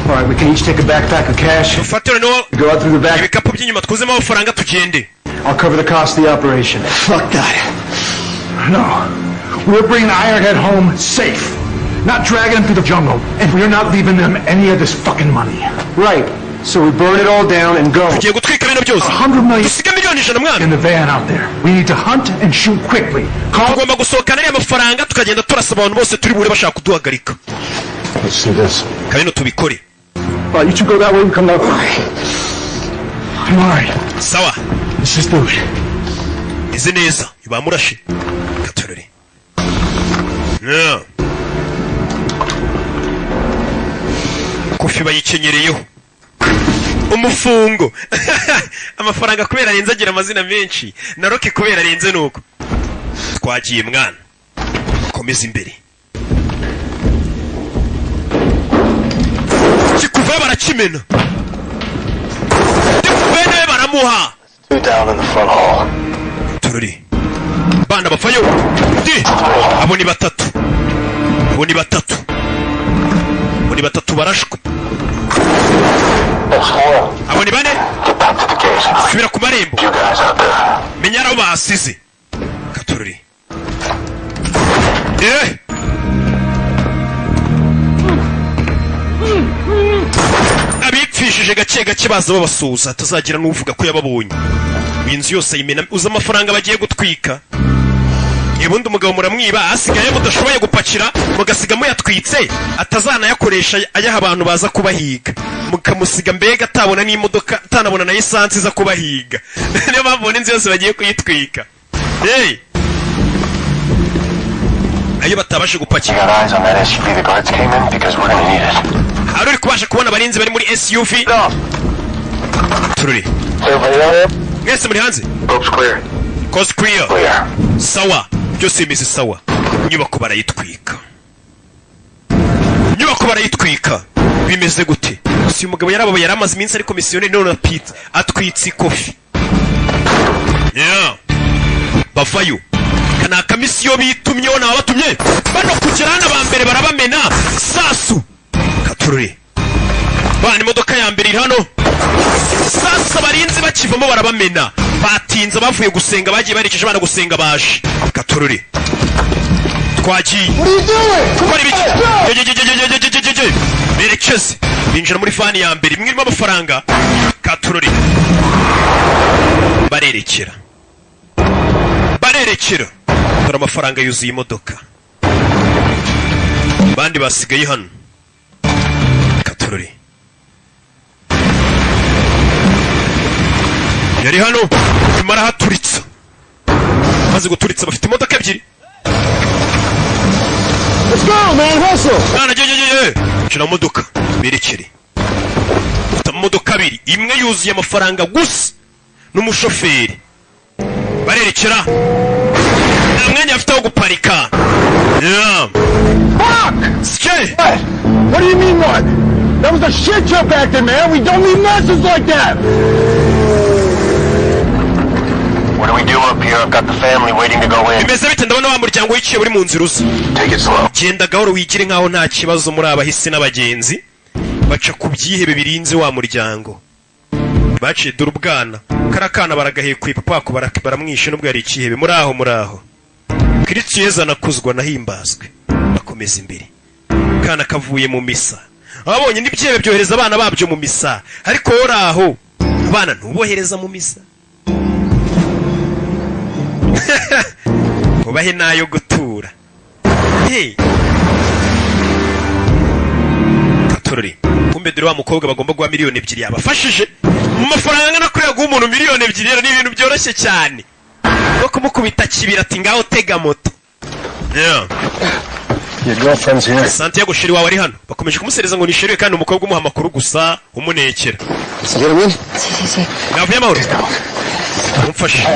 All right, we can each take a backpack of cash. dufatire no Go out through the back. ibikapu by'inyuma twuzemo amafaranga tugende I'll cover the cost of the operation. Fuck that. No. We're bringing Ironhead home safe. Not dragging him through the jungle. And we're not leaving them any of this fucking money. Right. So we burn it all down and go. tugiye gutwika bino byose $100 million dusiga miliyoni 100 mwana in the van out there. We need to hunt and shoot quickly. Call. tugomba gusohokana ariya mafaranga tukagenda turasa abantu bose turi bure bashaka kuduhagarika Let's do this. kabino tubikore All right, you two go that way. We come that way. I'm all right. sawa Let's just do it. ize neza bamurashe Katururi no kofi bayikenyereyeho umufungo amafaranga kubera arenze agira amazina menshi na roke kubera arenze nuko twagiye mwana komeza imbere kikuva barakimena ndikubene baramuha Down in the front hall. tururi bana bafayo ndi abo ni batatu abo ni batatu barashwe abo ni bane subira ku marembo menya aho basize Katururi abipfishije gake gake baza babasuhuza atazagira n'uvuga ko yababonye inzu yose ayimena uza amafaranga bagiye gutwika ubundi umugabo muramwiba asigaye mudashoboye gupakira mugasiga muyatwitse atazanayakoresha ayaha abantu baza kubahiga mukamusiga mbega atabona n'imodoka atanabona na esansi iza kubahiga niyo mpamvu inzu yose bagiye kuyitwika ayo batabashe gupakira hari uri kubasha kubona abarinzi bari muri SUV tururi mwese muri hanze coast clear sawa byose bimeze sawa inyubako barayitwika bimeze gute si umugabo yarababaye yaramaze iminsi ari komisiyoneri none apita atwitse ikofi bavayo kana kamisiyo bitumyeho nabatumye bano kugera hano abambere barabamena sasu Katururi bana imodoka ya mbere iri hano sasa abarinzi bakivamo barabamena batinze bavuye gusenga bagiye barekeje abana gusenga baje Katururi twagiye berekeze binjira muri fani ya mbere imwe irimo amafaranga Katururi barerekera dore amafaranga yuzuye imodoka bandi basigaye hano Katururi yari hano nyuma arahaturitsa maze guturitsa bafite imodoka ebyiri shira modoka berekere bafite imodoka abiri imwe yuzuye amafaranga gusa n'umushoferi barerekera nta mwanya afite wo guparika What do you mean what? That was a shit show back there, man. We don't need messes like that. What do we do up here? I've got the family waiting to go in. bimeze bite ndabona wa muryango wiciye uri mu nzira uza Take it slow. genda gahoro wigire nkaho nta kibazo muri abahisi n'abagenzi baca ku byihebe birinze wa muryango baciye dore ubwana karakana baragahekuye papa wako baramwishe nubwo yari ikihebe muri aho Kristo Yezu anakuzwa nahimbazwe bakomeza imbere kana kavuye mu misa ababonye n'ibyebe byohereza abana babyo mu misa ariko woraho abana ntubohereza mu misa ubahe nayo gutura Katururi kumbe dore wa mukobwa bagomba guha miliyoni 2 yabafashije mu mafaranga angana kuri yaguha umuntu miliyoni 2 rero ni ibintu byoroshye cyane no kumukubita kibira ati ngaho tega moto. Yeah. Your girlfriend's here. Santiago sheri wawe ari hano bakomeje kumusereza ngo nisheriwe kandi umukobwa umuha amakuru gusa umunekera. Si. Navuye amahoro. Umfashe.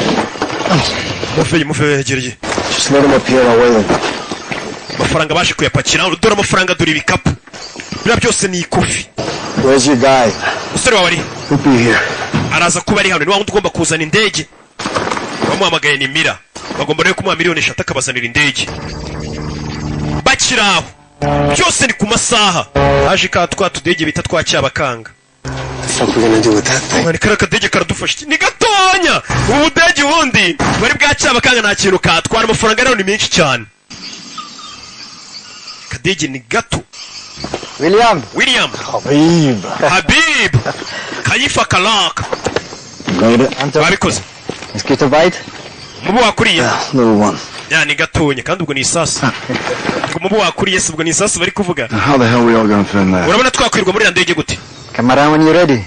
Mufe gerege. Just let him up here, I'll wait. Amafaranga baje kuyapakira dore amafaranga dore ibikapu. Bira byose ni ikofi. Where's your guy? Usore wawe ari. He'll be here. Araza kuba ari hano ni wa wundi ugomba kuzana indege. Bamuhamagaye ni Mira. Bagomba rero kumuha miliyoni 3 akabazanira indege. Bakiraho. Byose ni ku masaha. Haje ka tudege bita twacyabakanga. What are we gonna do with that thing? Mari karakadege karadufasha. Ni gatonya. Ubudege wundi bari bwacyabakanga nta kintu katwara amafaranga rero ni menshi cyane. Kadege ni gato. William. Habib. Khalifa Kalak. Babikoze. Mosquito bite? Mubu wakuriye. Little one. Ya ni gatonya kandi ubwo ni isasu. Ngo mubu wakuriye se ubwo ni isasu bari kuvuga. How the hell we all gonna fit in there? Urabona twakwirwa muri ndege gute? Camera when you ready.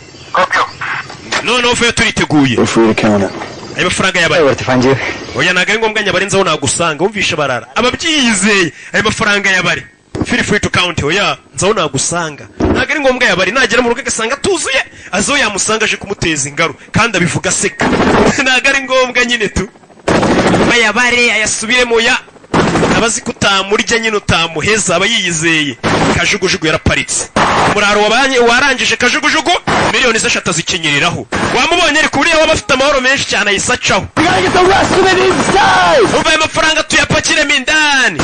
No fe turiteguye. We're free to count it. Ayo mafaranga yabari. Where to find you? Oya nagari ngombwa nyabarenzaho nagusanga umvisha barara. Ababyizeye ayo mafaranga yabari. Feel free to count oya nzaho nagusanga. Nagari ngombwa yabari nagera mu rugo gasanga tuzuye azo yamusanga aje kumuteza ingaro kandi abivuga seka. Nagari ngombwa nyine tu. Bayabare ayasubiremo ya abazi kutamurya nyine utamuheza abayiyizeye. Kajugujugu yaraparitse. Umuraro wabanye warangije kajugujugu miliyoni 3 zikinyiriraho. Wamubonye ari kuriya wabafite amahoro menshi cyane ayisacaho. Ubaye amafaranga tuyapakire mindani.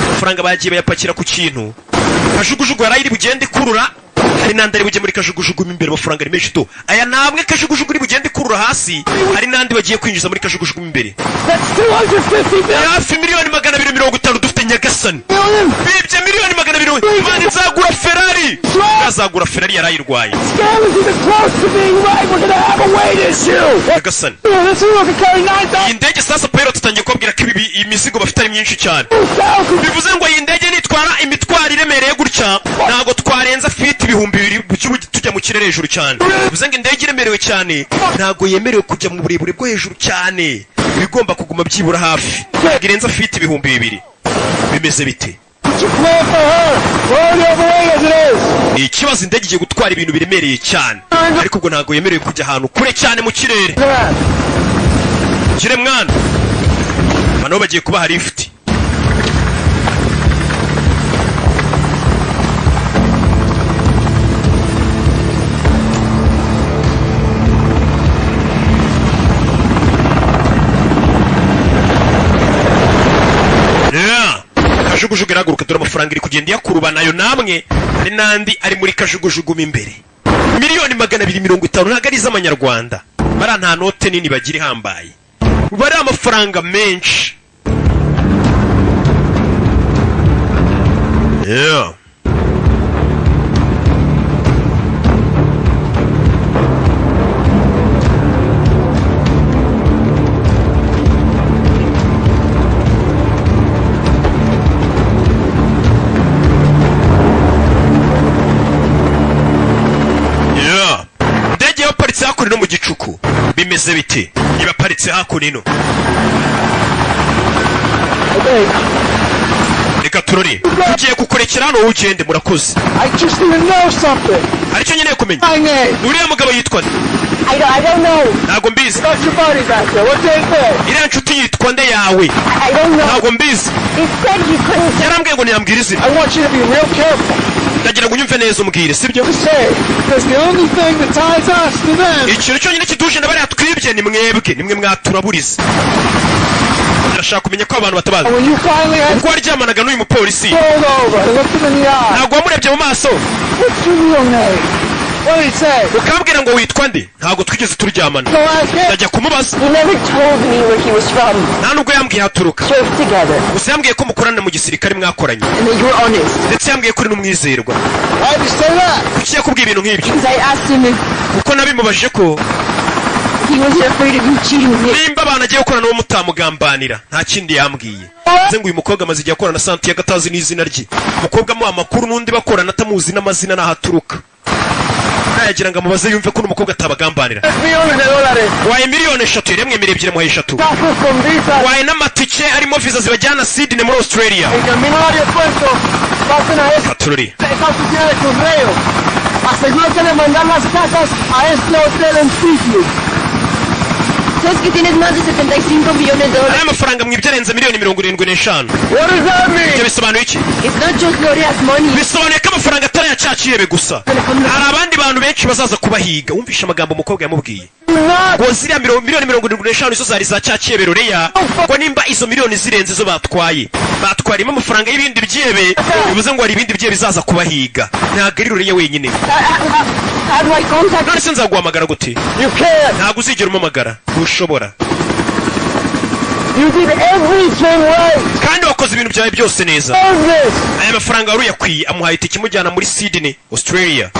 Amafaranga bagiye bayapakira ku kintu. Kajugujugu yarayiri bugende kurura. Hari nandi ari bujye muri kajugujugu imbere amafaranga ari menshi to. Aya namwe kajugujugu ari bugende kurura hasi. Hari nandi bagiye kwinjiza muri kajugujugu imbere. Hafi miliyoni 250 dufite Nyagasani. Bibye miliyoni 250. Mani nzagura Ferrari. Azagura Ferrari yarayirwaye. Nyagasani. Iyi ndege sasa pilot tutangiye kubwira ko ibi imizigo bafite ari myinshi cyane. Bivuze ngo iyi ndege nitwara imitwaro iremereye gutya ntago twarenza feet 2000 tujya mu kirere hejuru cyane. Bivuze ngo indege iremerewe cyane ntago yemerewe kujya mu burebure bwo hejuru cyane. Bigomba kuguma byibura hafi. Girenza feet 2000. Bimeze bite? Ikibazo indege igiye gutwara ibintu biremereye cyane ariko ubwo ntago yemerewe kujya ahantu kure cyane mu kirere. Gire mwana bano bagiye kubaha lift. Kajugujugu iraguruka dore amafaranga iri kugenda yakuruba nayo namwe hari nandi ari muri kajugujugu imbere. Miliyoni 250 ntago ari z'amanyarwanda. Bara nta note nini bagira ihambaye. Bari amafaranga menshi. Yeah. Hakuno mu gicuku bimeze bite niba paritse hakuno reka turori tugiye kukurekera hano ugende murakoze. Aricyo nyine kumenya uriya mugabo yitwa nde? I don't know. Ntago mbizi. Got your body back there. What's his name? Iriya nshuti yitwa nde yawe? I don't know. Ntago mbizi. He said he couldn't. Yarambwiye ngo ntiyambwira izina. I want you to be real careful. Ndagira ngo unyumve neza umbwire sibyo? Because the only thing that ties us to them. Ikintu cyonyine kiduje ndabari atwibye ni mwebwe nimwe mwaturaburiza. Ndashaka kumenya ko abantu batabaza. Ubwo waryamanaga n'uyu mupolisi. Ntago wamurebye mu maso. What's your real name? What did he say? Ukambwira ngo witwa nde? Ntago twigeze turyamana. Ndajya kumubaza. He never told me where he was from. Nta nubwo yambwiye haturuka. Together. Gusa yambwiye ko mukorana mu gisirikare mwakoranye. And that you were honest. Ndetse yambwiye ko uri n'umwizerwa. Why did you say that? Kuki yakubwiye ibintu nk'ibyo? Because I asked him if kuko nabimubajije ko he wasn't afraid of you cheating me. Nimba abana agiye gukorana n'uwo mutamugambanira nta kindi yambwiye. Nze ngo uyu mukobwa amaze igihe akorana na Santiago atazi n'izina rye. Umukobwa mu amakuru n'undi bakorana atamuzi n'amazina n'ahaturuka. yagira ngo amubaze yumve ko n'umukobwa atabagambanira. Waye miliyoni 3 remwe mirebyire mu 3. Waye n'amatike arimo visa zibajyana Sydney muri Australia. Katururi. Asegúrate de mandar las casas a este hotel en Sydney. ¿Sabes que tienes más de $75 millones? Aya mafaranga mwibyarenze miliyoni 75. What does that mean? Ibyo bisobanuye iki? It's not just Gloria's money. Bisobanuye ko amafaranga atari yacakirebe gusa. Hari abandi bantu benshi bazaza kubahiga. Wumvisha amagambo umukobwa yamubwiye. Ngo ziriya miliyoni 75 izo zari za cyakiebe Loreya, ngo nimba izo miliyoni zirenze zo batwarimo amafaranga y'ibindi byebe, bivuze ngo hari ibindi byebe bizaza kubahiga. Ntabwo ari Loreya wenyine. None se nzaguhamagara gute? Ntabwo uzigera umamagara. Ushobora. You did everything right. Kandi wakoze ibintu byawe byose neza. Aya mafaranga wari uyakwiye, amuhaye itike imujyana muri Sydney, Australia.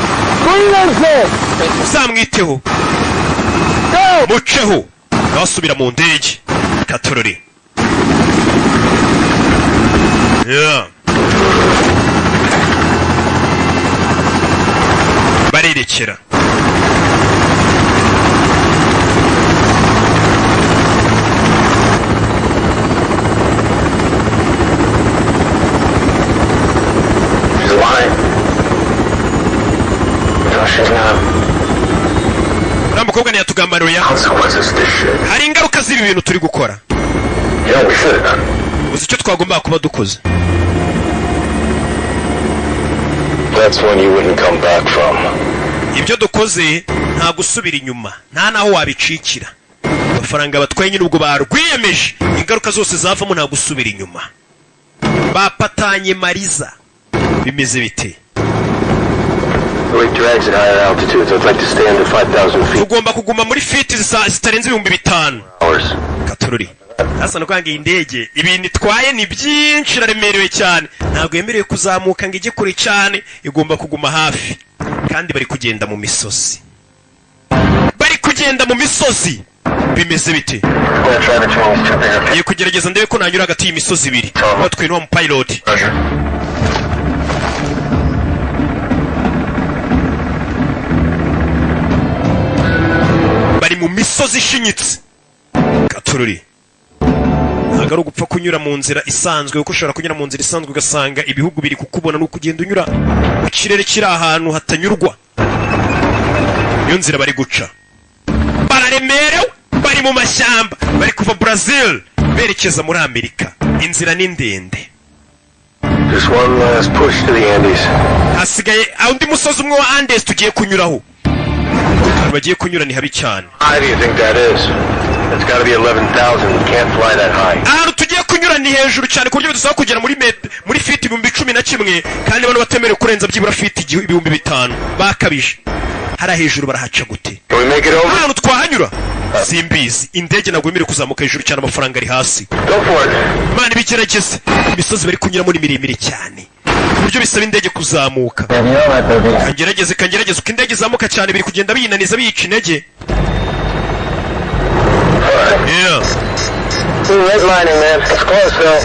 Uzamwiteho. Muceho. Nasubira mu ndege. Katururi. Yeah. Barerekera. Mukobwa ntiyatugambanira. Hari ingaruka z'ibi bintu turi gukora. Uzi icyo twagomba kuba dukoze. Ibyo dukoze nta gusubira inyuma, nta naho wabicikira. Amafaranga batwaye nyine ubwo barwiyemeje, ingaruka zose zavamo nta gusubira inyuma. Bapatanye Mariza. Bimeze bite? Tugomba kuguma muri fiti zitarenze 5,000. Katururi. Hasa no kwanga indege, ibintu itwaye ni byinshi iraremerewe cyane. Ntabwo yemerewe kuzamuka ngo ijye kure cyane, igomba kuguma hafi. Kandi bari kugenda mu misozi. Bimeze bite? Ye kugerageza ndebe ko nanyura hagati y'imisozi ibiri. Batwe no mu pilot. Bari mu misozi ishinyitse. Katururi. Ntabwo ari ugupfa kunyura mu nzira isanzwe, kuko ushobora kunyura mu nzira isanzwe ugasanga ibihugu biri kukubona nuko ugenda unyura mu kirere kiri ahantu hatanyurwa. Iyo nzira bari guca. Bararemerewe, bari mu mashyamba, bari kuva Brazil berekeza muri Amerika. Inzira ni ndende. Hasigaye undi musozi umwe wa Andes tugiye kunyuraho. Bagiye kunyura ni habi cyane. Ahantu tugiye kunyura ni hejuru cyane ku buryo dusaba kugera muri fiti 11,000 kandi abantu batemerewe kurenza byibura fiti 5,000. Bakabije. Hara hejuru barahaca gute? Ahantu twahanyura simbizi. Indege nagwe imire kuzamuka hejuru cyane, amafaranga ari hasi. Imana ibigerageze. Imisozi bari kunyuramo ni miremire cyane, buryo bisaba indege kuzamuka. Kangerageze uko indege zamuka cyane biri kugenda biyinaniza biyica intege. Yeah. Redlining, man. It's close, though.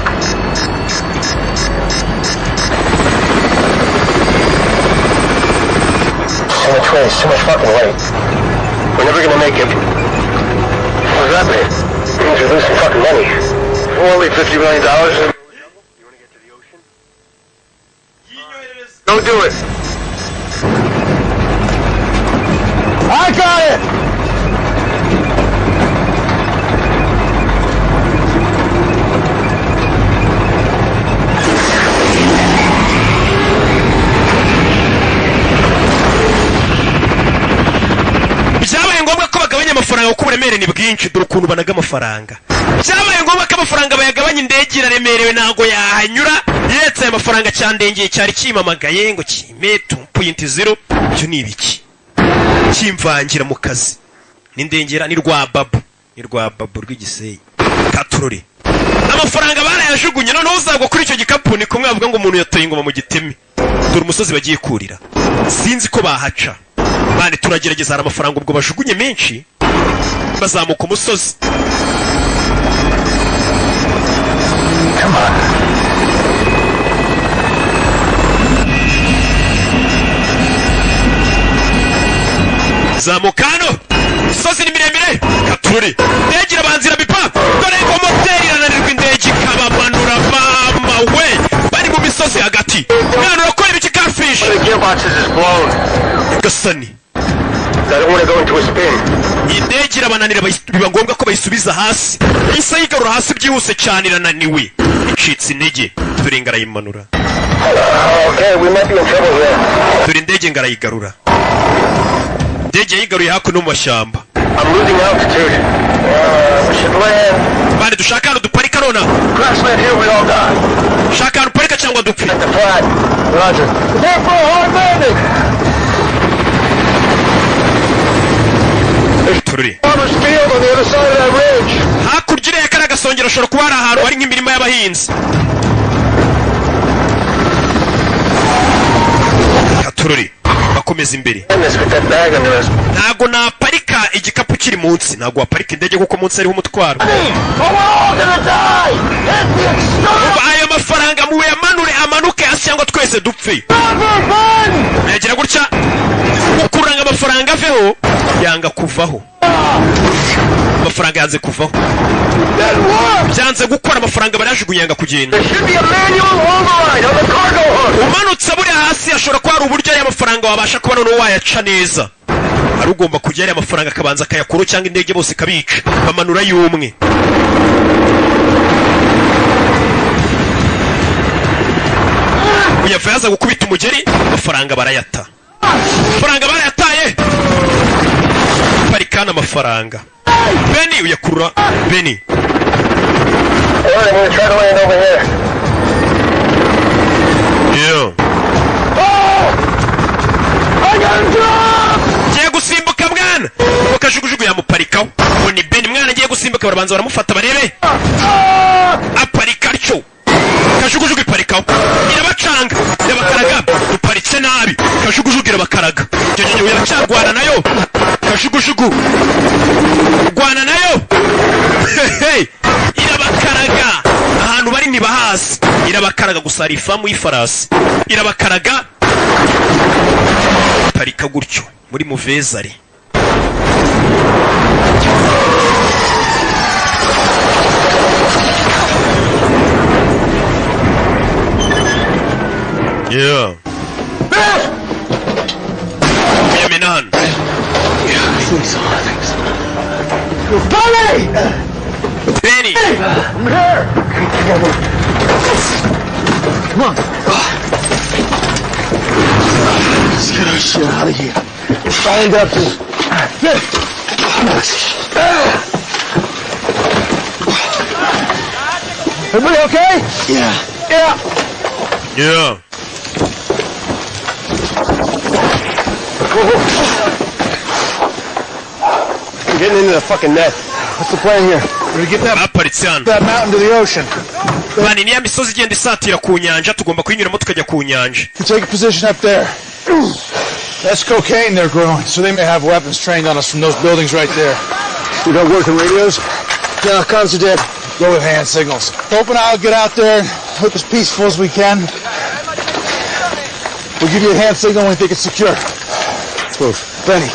Too much weight, too much fucking weight. We're never gonna make it. What does that mean? It means we're losing fucking money. Only $50 million. You wanna get to the ocean? Go do it. I got it! Byabaye ngombwa ko bagabanya amafaranga kuko uburemere ni bwinshi, dore ukuntu banaga amafaranga. Byabaye ngombwa ko amafaranga bayagabanya, indege iraremerewe ntago yahanyura. Yetse aya mafaranga cyandengeye cyari kimamagaye ngo kime 2.0. Byo ni ibiki? Kimvangira mu kazi. N'indengera ni rwa babu rw'igiseyi. Katururi. Amafaranga barayajugunye, none uzagwa kuri icyo gikapu ni kumwe avuga ngo umuntu yatoye ingoma mu gitemi. Dore umusozi bagiye kurira. Sinzi ko bahaca. Bane turagerageza, hari amafaranga ubwo bajugunye menshi bazamuka umusozi. Come on. zamukano imisozi ni miremire Katururi indege irabanzira bipa dore ngo moteri irananirwa indege ikabamanura mama we bari mu misozi hagati mwana urakora ibiki Catfish gasani indege irabananira biba ngombwa ko bayisubiza hasi isa yigarura hasi byihuse cyane irananiwe icitse intege dore ngarayimanura dore indege ngarayigarura indege yigaruye hakuno mu mashyamba bane dushaka hano duparika nona shaka hano duparika cyangwa dupfe tururi hakurya iriya kariya gasongero ashobora kuba hari ahantu hari nk'imirima y'abahinzi Katururi bakomeza imbere ntago naparika igikapu kiri munsi ntago waparika indege kuko munsi hariho umutwaro ayo mafaranga muwe yamanure amanuke hasi cyangwa twese dupfe yagira gutya ukuranga amafaranga aveho yanga kuvaho amafaranga yanze kuvaho byanze gukora amafaranga barajugunya yanga kugenda umanutse buri hasi ashobora kuba hari uburyo y'amafaranga wabasha kubona n'uwo wayaca neza ari ugomba kujya ari amafaranga akabanza akayakura cyangwa indege bose ikabica bamanura y'umwe uyava yaza gukubita umugeri amafaranga barayata amafaranga barayataye parikana amafaranga Benny uyakurura Benny ngiye gusimbuka mwana uwo kajugujugu yamuparikaho ngo ni Benny mwana agiye gusimbuka barabanza baramufata barebe aparika atyo kajugujugu iparikaho irabacanga irabakaraga duparitse nabi kajugujugu irabakaraga jejeje yaracyarwana nayo kajugujugu rwana nayo irabakaraga ahantu bari ntibahasi irabakaraga gusa hari ifamu y'ifarasi irabakaraga parika gutyo muri muvezari Yaminan Benny! I'm here! Come on. Let's get our shit out of here. Find up to... Everybody okay? Yeah. I'm getting into the fucking net. What's the plan here? We're gonna get that mountain to the ocean. Bani niya misozi igenda isatira ku nyanja tugomba kuyinyuramo tukajya ku nyanja. You take a position up there. That's cocaine they're growing, so they may have weapons trained on us from those buildings right there. We don't work in radios? Yeah, comms are dead. Go with hand signals. Hope and I'll get out there and look as peaceful as we can. We'll give you a hand signal when we think it's secure. Let's move. Benny.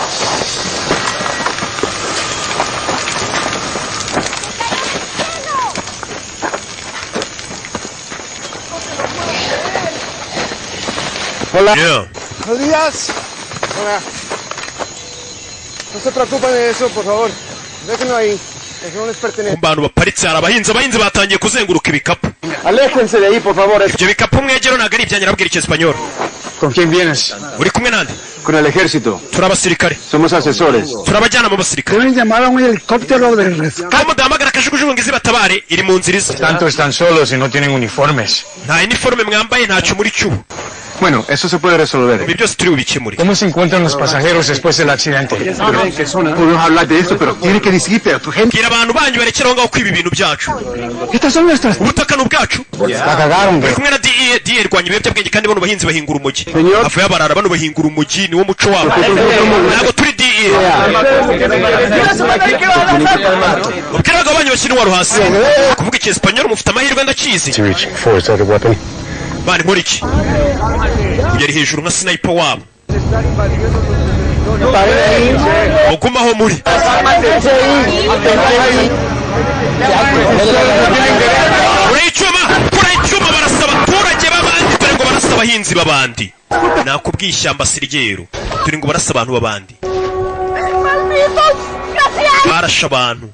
Hola. Buenos días. Hola. No se preocupen de eso, por favor. Déjenlo ahí. Eso no les pertenece. Abantu baparitse hari abahinzi batangiye kuzenguruka ibikapu. Aléjense de ahí, por favor. Ibyo bikapu mwegero ntabwo ari ibyanyu arabwira icyesipanyoro. ¿Con quién vienes? Uri kumwe nande? Con el ejército. Turi abasirikare. Somos asesores. Turi abajyana mu basirikare. Deben llamar a un helicóptero de rescate. Aho mudahamagara kajugujugu ngo izibatabare iri mu nzira iza. Tanto están solos y no tienen uniformes. Nta uniforme mwambaye ntacyo muri cyuho. Bueno, eso se puede resolver. ¿Cómo se encuentran los pasajeros después del accidente? Podemos hablar de esto, pero tiene que decirte a tu gente. Bwira abantu banyu barekeraho ngaho kwiba ibintu byacu. Estas son nuestras. Ubutaka ni ubwacu. La cagaron. Bari kumwe na DE rwanya ibiyobyabwenge kandi bano bahinzi bahingura umugi. Avuye abarara bano bahingura umugi niwo muco wabo. Ntabwo turi DE. Ubwira ngo abanyu bashyira uwaro hasi. Kuvuga icyesipanyoro mufite amahirwe ndakizi. Bani nkora iki? Yari hejuru nka sniper wabo. mugumaho muri kurayicuma barasaba abaturage b'abandi dore ngo barasaba abahinzi b'abandi nakubwiye ishyamba si ryeru dore ngo barasa abantu b'abandi barasha abantu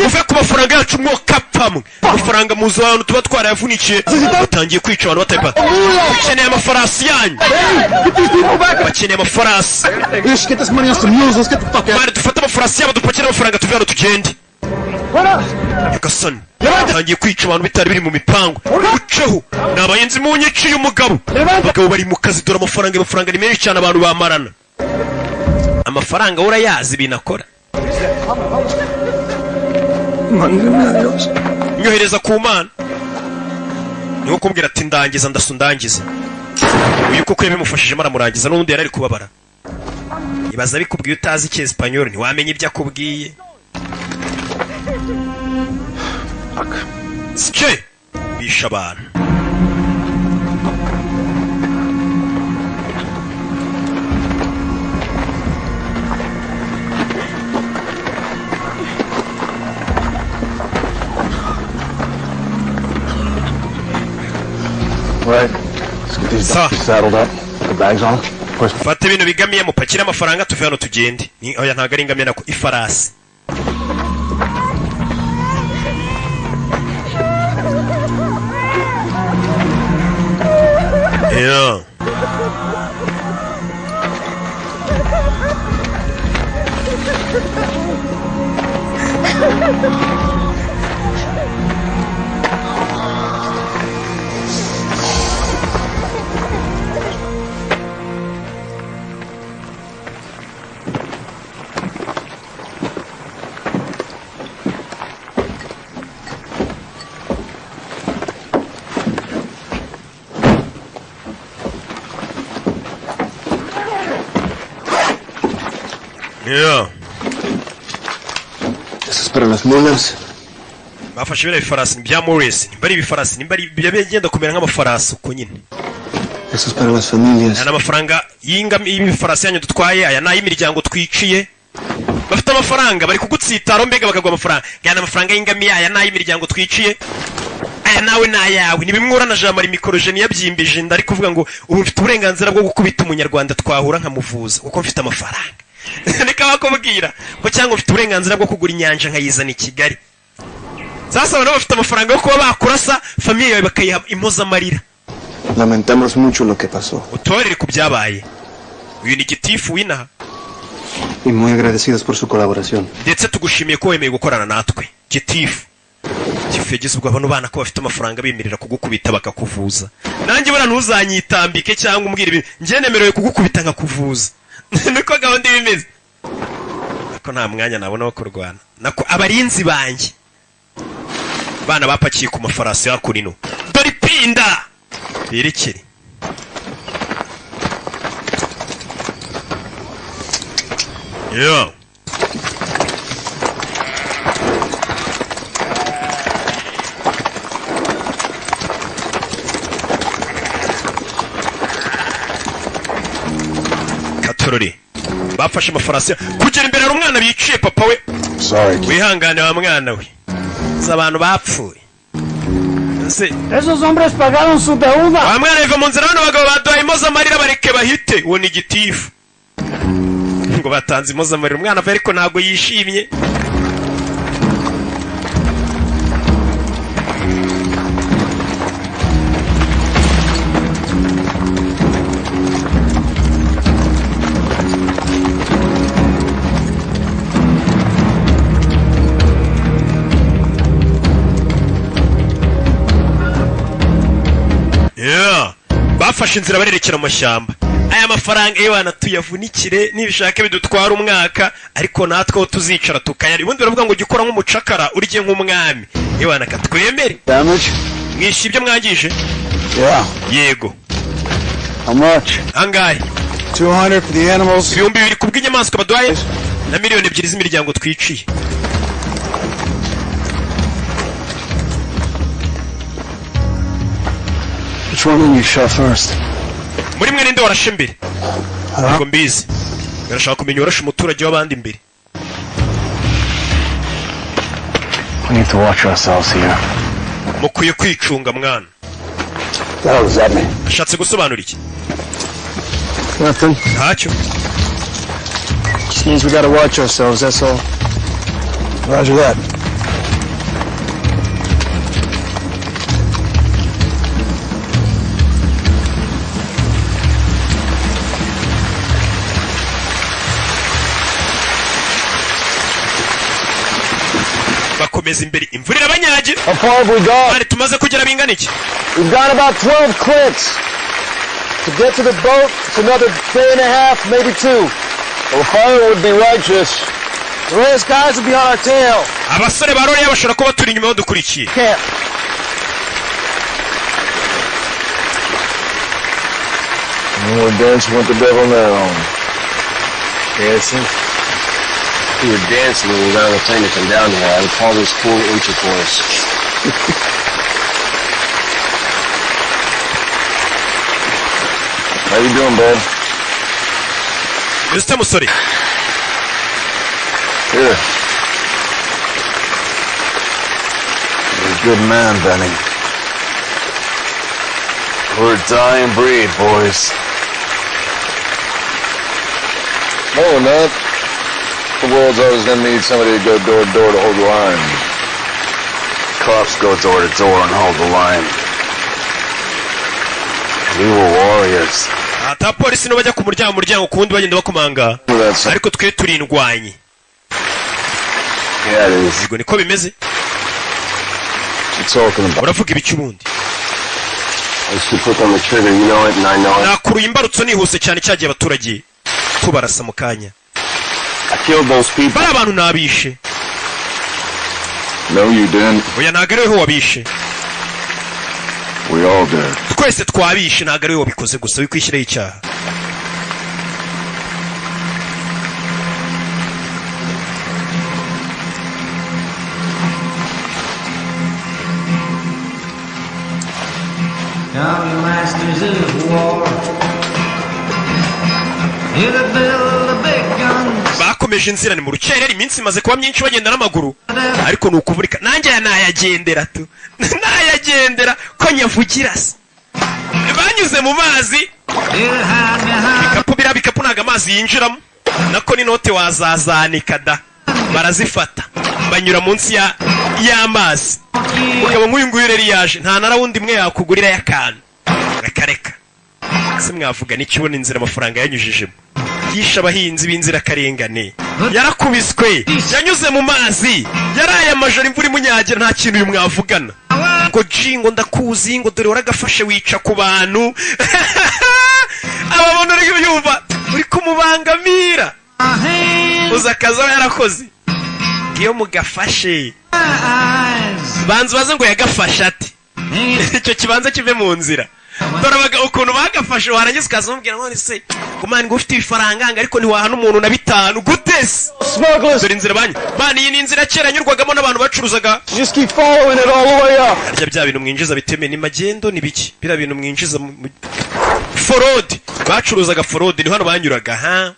uve ku mafaranga yacu mwokapamwe amafaranga muzi abantu tuba twarayavunikiye batangiye kwica abantu batayipa bakeneye amafarasi yanyu bakeneye amafarasi mari dufate amafarasi yabo dupakire amafaranga tuve hano tugende nyagasani batangiye kwica abantu bitari biri mu mipango uceho ni abahinzi mu nyiciye umugabo abagabo bari mu kazi dore amafaranga ni menshi cyane abantu bamarana amafaranga urayazi binakora nyohereza ku mana niho kumbwira ati ndangiza ndasundangiza uyu koko yabimufashije maramurangiza n'undi yari ari kubabara ibaza bikubwiye utazi icyesipanyoli ntiwamenya ibyo akubwiye sike bisha abantu Right. Let's get these donkeys saddled up. Put the bags on them. Fata ibintu bigamiye mupakire amafaranga tuve hano tugende. Oya ntago ari ingamiye nako ifarasi. Yeah. Yeah. Eso es para las mulas. Bafashe bira bifarasi bya Morris, nimbari ibifarasi, nimbari byagenda kumera nk'amafarasi uko nyine. Eso es para las familias. Ana amafaranga y'ibifarasi yanyu dutwaye aya nayi imiryango twiciye. Bafite amafaranga bari kugutsitaro mbega bakagwa amafaranga. Gana amafaranga y'ingamiye aya nayi imiryango twiciye. Aya nawe nayawe nibimwura na Jean Marie Mikorojeni yabyimbije ndari kuvuga ngo ubu mfite uburenganzira bwo gukubita umunyarwanda twahura nkamuvuza uko mfite amafaranga. Nika bakubwira ko cyangwa ufite uburenganzira bwo kugura inyanja nkayizana i Kigali. Sasa abantu bafite amafaranga yo kuba bakurasa famille yawe bakayiha impozamarira. Lamentamos mucho lo que pasó. Utorere ku byabaye. Uyu ni gitifu winaha. Y muy agradecidos por su colaboración. Ndetse tugushimiye ko wemeye gukorana natwe. Gitifu. Kifegeze ubwo abantu bana ko bafite amafaranga bemerera kugukubita bakakuvuza. Nanjye bora ntuzanyitambike cyangwa umbwira ibintu. Ngiye nemerewe kugukubita nkakuvuza. Niko gahunda bimeze. Nako nta mwanya nabona wo kurwana. Nako abarinzi banjye. Bana bapakiye ku mafarasi yakurino. Dori pinda. Yerekere. Yo. Katorori. Bafashe amafarasi kugera imbere umwana biciye papa we. Sorry. Wihangane wa mwana we. Abantu bapfuye. Esos hombres pagaron su deuda. Wa mwana iva mu nzira hano bagabo baduhaye impozamarira bareke bahite. Uwo ni gitifu. Ngo batanze impozamarira umwana ava ariko ntabwo yishimye. Bafashe inzira barerekera mu mashyamba. Aya mafaranga yewana tuyavunikire nibishaka bidutwara umwaka ariko natwe aho tuzicara tukayari. Ubundi baravuga ngo gikora nk'umucakara urye nk'umwami. Yewana katwemere. Damage? Mwishi ibyo mwangije? Yeah. Yego. How much? Angahe? 200 for the animals. 200 kubw'inyamaswa baduhaye na miliyoni 2 z'imiryango twiciye. Which one will you shot first? Muri mwe ninde warashe imbere? Ntabwo mbizi. Barashaka kumenya warashe umuturage w'abandi imbere. We need to watch ourselves here. Mukwiye kwicunga mwana. What does that mean? Ashatse gusobanura iki? Nothing. Ntacyo. Just means we gotta watch ourselves, that's all. Roger that. Bakomeza imbere imvura irabanyagira. How far have we gone? Bari tumaze kugera bingana iki? We've gone about 12 clicks. To get to the boat, it's another day and a half, maybe 2. Well, fire would be righteous. The rest guys will be on our tail. Abasore barore bashobora kuba turi inyuma badukurikiye. Camp. And we're dancing with the devil now. Dancing? We were dancing when we got on the plane to come down here. I would call this cool intercourse. How you doing, bud? Mr. Musori. Here. You're a good man, Benny. We're a dying breed, boys. No, we're not. The world's always gonna need somebody to go door to door to hold the line. Cops go door to door and hold the line. We were warriors. Ata polisi no bajya ku muryango kundi bagenda bakomanga. Ariko twe turi indwanyi. Yeah, it is. Yego niko bimeze. You're talking about. Uravuga ibiki ubundi? I should put on the trigger, you know it and I know it. Nakuruye imbarutso nihuse cyane cyagiye abaturage tubarasa mu kanya. I killed those people. Bari abantu nabishe. No, you didn't. Oya nagareho wabishe. We all did. Twese twabishe nagareho wabikoze gusa wikwishyiraho icyaha. Come, you masters of war. Here to build the big guns. Bakomeje inzira ni mu rukerera iminsi imaze kuba myinshi bagenda n'amaguru. Ariko nukuvurika nanjye yanayagendera tu. Nayagendera ko nyavugira se. Banyuze mu mazi. Bikapu naga amazi yinjiramo. Nako ni note wazazanika da. Barazifata. Banyura munsi y'amazi. Mugabo nk'uyu nguyu rero yaje nta narawundi imwe yakugurira y'akantu. Rakareka. Se mwavuga n'ikibona inzira amafaranga yanyujijemo. Yisha abahinzi b'inzira karengane. Yarakubiswe. Yanyuze mu mazi. Yaraye amajoro imvura imunyagira nta kintu uyu mwavugana. Ngo jingo ndakuzi ngo dore waragafashe wica ku bantu. Ababona uri yumva uri kumubangamira. Uzakaza yarakoze. Iyo mugafashe. Banzu baze ngo yagafasha ati. Icyo kibanza kive mu nzira. Dore ukuntu bagafashe warangiza ukazumubwira ngo se kumani ngo ufite ibifaranga ariko ntiwahana umuntu na 5 gutese. Dore inzira bani iyi ni inzira kera nyurwagamo n'abantu bacuruzaga. Just keep following it all the way up. Arya bya bintu mwinjiza biteme ni magendo ni biki? Bira bintu mwinjiza forod. Bacuruzaga forod ni hano banyuraga ha.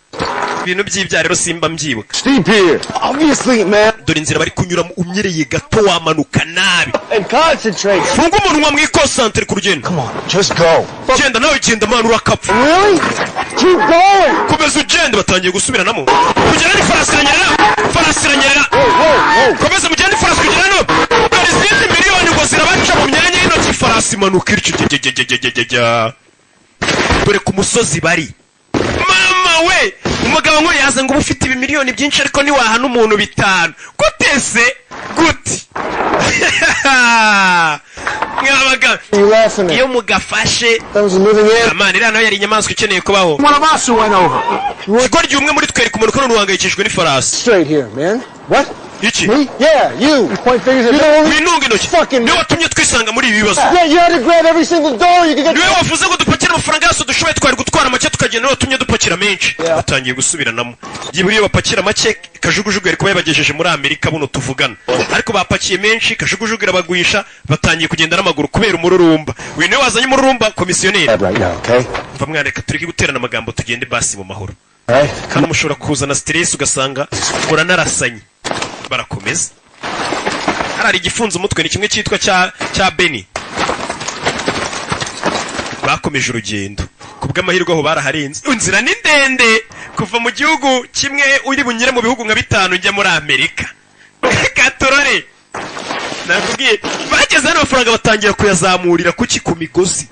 Ibintu by'ibya rero simba mbyibuka. Steep here. Obviously, man. Dore inzira bari kunyura umyereye gato wamanuka nabi. And concentrate. Funga umuntu mwi concentrate ku rugendo. Come on, just go. Genda nawe genda manu rakapfa. Really? Keep going. Komeza ugende batangiye gusubiranamo. Kugera ni farasiranyera. Komeza mugende farasi kugera no. Dore izindi miliyoni ngo zirabaca mu myanya y'intoki farasi manuka iryo. Dore ku musozi bari. Mama we, umugabo ngo yaza ngo ufite ibimiliyoni byinshi ariko ni wahana umuntu 5. Gutese guti. Mwabaga. Iyo mugafashe. Amani rano yari inyamaswa ikeneye kubaho. One of us went over. Kigoryi umwe muri twere ku muntu ko nuhangayikishwe ni farasi. Straight here, man. What? Iki? Me? Yeah, you. You point fingers at me. Winunga intoki. Niwe watumye twisanga muri ibi bibazo. Yeah, you had to grab every single door you could get. Niwe wavuze ngo dupakira amafaranga yose dushoboye twari gutwara make tukagenda watumye dupakira menshi. Batangiye gusubiranamo. Giburiye bapakira make kajugujugu yari kuba yabagejeje muri Amerika buno tuvugana. Ariko bapakiye menshi kajugujugu irabagwisha batangiye kugenda n'amaguru kubera umururumba. Uyu niwe wazanye umururumba komisiyoneri. Right now, okay? Mva mwareka tureke guterana amagambo tugende basi mu mahoro. kandi mushobora kuzana stress ugasanga uranarasanye. Barakomeza. Hari igifunze umutwe ni kimwe cyitwa cya Benny. Bakomeje urugendo. Kubw'amahirwe aho baraharenze. Inzira ni ndende kuva mu gihugu kimwe uri bunyire mu bihugu nka 5 njya muri Amerika. Katorore. Nakubwiye bageze hano amafaranga batangira kuyazamurira kuki ku migozi.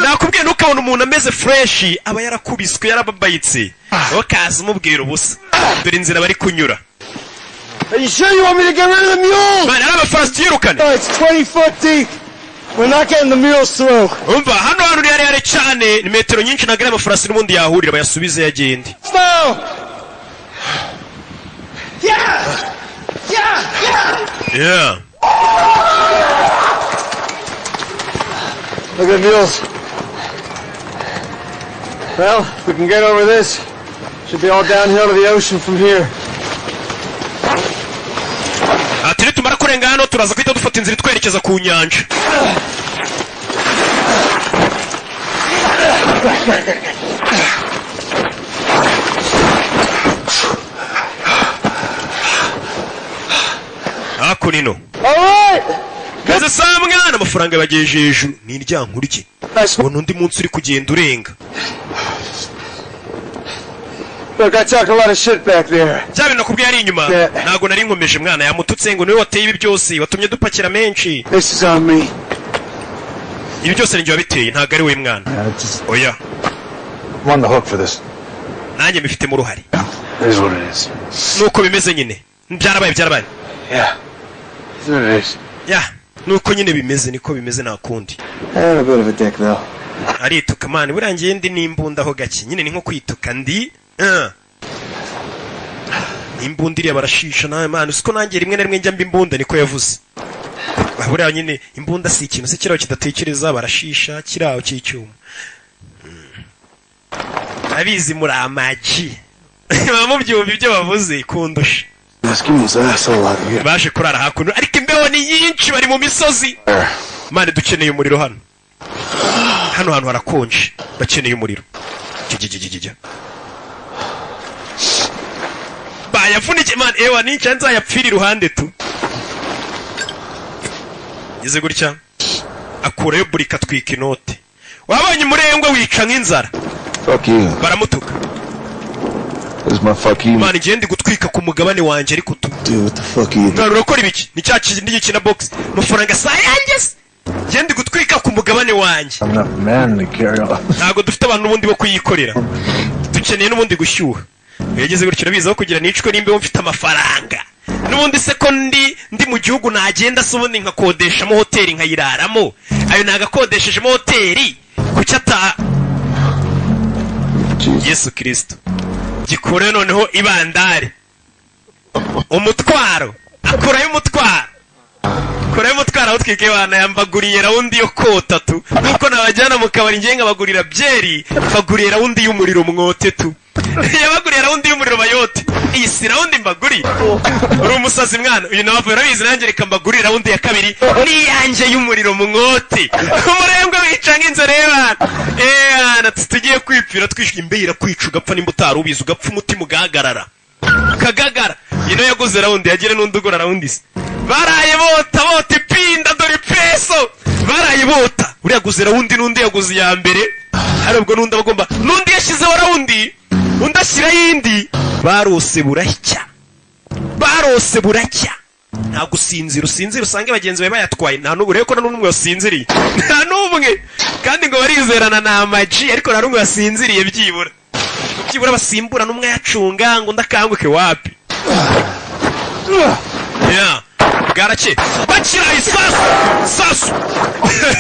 Nakubwiye nukabona umuntu ameze fresh aba yarakubiswe yarababayitse. Okaza umubwira ubusa. Dore inzira bari kunyura. Are you sure you want me to get rid of the mule? Man, araba fast yirukane. It's 20 foot deep. We're not getting the mules through. Umva hano hano yari cyane ni metero nyinshi nagare amafarasi n'ubundi yahurira bayasubize yagende. Slow. Yeah. Yeah. Look at the mules. Well, if we can get over this, should be all downhill to the ocean from here. Ati tumara kurenga hano turaza kwita dufata inzira twerekeza ku nyanja. Akunino. Alright. Kaza samwana amafaranga bagejeje hejuru ni iryankurye. Ubona undi munsi uri kugenda urenga. Look, I talk a lot of shit back there. Cyabe nakubwiye ari inyuma. Nago nari nkomeje mwana yamututse ngo niwe wateye ibi byose watumye dupakira menshi. This is on me. Ibi byose ninjye wabiteye ntago ari we mwana. Oya. I'm on the hook for this. Nanjye mifite mu ruhari. It is what it is. Nuko bimeze nyine. Byarabaye. Yeah. It's what it is. Yeah. Nuko nyine bimeze niko bimeze nakundi. I'm a bit of a dick though. Arituka man burangiye ndi nimbunda ho gake nyine ni nko kwituka ndi. Imbundiriye barashisha nawe man usiko nanjye rimwe na rimwe njya mbimbunda niko yavuze. Bahura nyine imbunda si ikintu se kiraho kidatekereza barashisha kiraho cy'icyuma. Abizi muri amaji. Bamubyumva ibyo bavuze kundusha. Baje kurara hakuno ariko imbeho ni nyinshi bari mu misozi. Mane dukeneye umuriro hano. Hano hantu harakonje bakeneye umuriro. Jijijijija. Bayavunike man ewa ni chanza yapfira iruhande tu. Yize gutya. Akurayo burika twika inote. Wabonye murengwe wica nk'inzara. Fuck you. Baramutuka. This my fuck you. Man gende gutwika ku mugabane wanje ariko tu. Dude, what the fuck you? Ngarura ukora ibiki? Ni cyaci ndi gikina box. Mafaranga sayanjye. Gende gutwika ku mugabane wanje. I'm not man to carry on. Ntago dufite abantu n'ubundi bo kuyikorera. Dukeneye n'ubundi gushyuha. Yageze gutyo bizaho kugira nicwe nimbe mfite amafaranga. N'ubundi se ko ndi mu gihugu nagenda se ubundi nkakodesha mu hoteli nkayiraramo. Ayo nagakodesheje mu hoteli kucyata Yesu Kristo. Gikore noneho ibandari. Umutwaro. Akurayo umutwaro. Kurayo umutwaro aho twike bana yambaguriye raundi yo kota tu. Nuko nabajyana mu kabari ngenga bagurira byeri, baguriye raundi y'umuriro mwote tu. Yabaguriye raundi y'umuriro bayote. Iyi si raundi mbaguri. Uri umusazi mwana. Uyu nawe rabizi nanjye reka mbagurira raundi ya kabiri ni yanje y'umuriro mwote. Umurembwe wicanga inzo reba. Ana tugiye kwipfira twishwe imbeyira kwica ugapfa nimba utarubiza ugapfa umutima ugahagarara. Kagagara. Yino yaguze raundi yagire n'undugura raundi se. Baraye bota ipinda dore peso. Baraye bota. Uri yaguze raundi n'undi yaguze ya mbere. Hari ubwo n'undi bagomba. N'undi yashyizeho raundi. Undi ashyira yindi. Barose buracya. Nta gusinzira usinzira usange bagenzi bawe bayatwaye nta n'ubwo reko n'umwe wasinziriye. Nta n'umwe. Kandi ngo barizerana na amaji ariko nta n'umwe wasinziriye byibura. Byibura basimbura n'umwe yacunga ngo ndakanguke wapi. Yeah. Garache. Bakira isasu.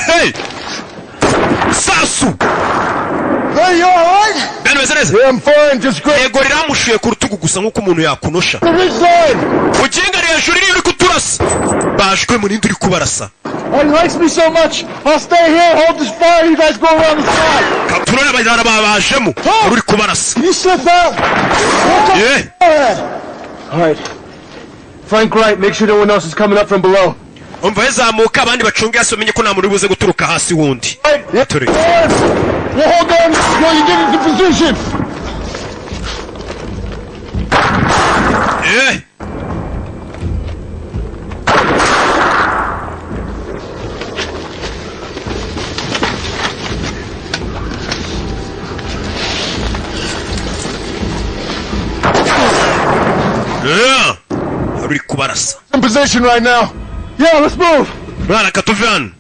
Hey. Sasu. Hey, you alright? Ben wezereze. Yeah, I'm fine, just great. Yego riramushuye ku rutugu gusa nk'uko umuntu yakunosha. Ugenga hejuru iri kuturasa. Bashwe muri ndi uri kubarasa. He likes me so much. I'll stay here, hold this fire, you guys go around the side. Katurone bajana babajemo. Uri kubarasa. You slip out. Yeah. Alright. Frank Wright, make sure no one else is coming up from below. Umva zamuka abandi bacunga yasomenya ko nta muntu buze guturuka hasi wundi. Turi. We'll hold on until you get into position. Uri kubarasa. In position right now. Yeah, let's move. Bana katuvan.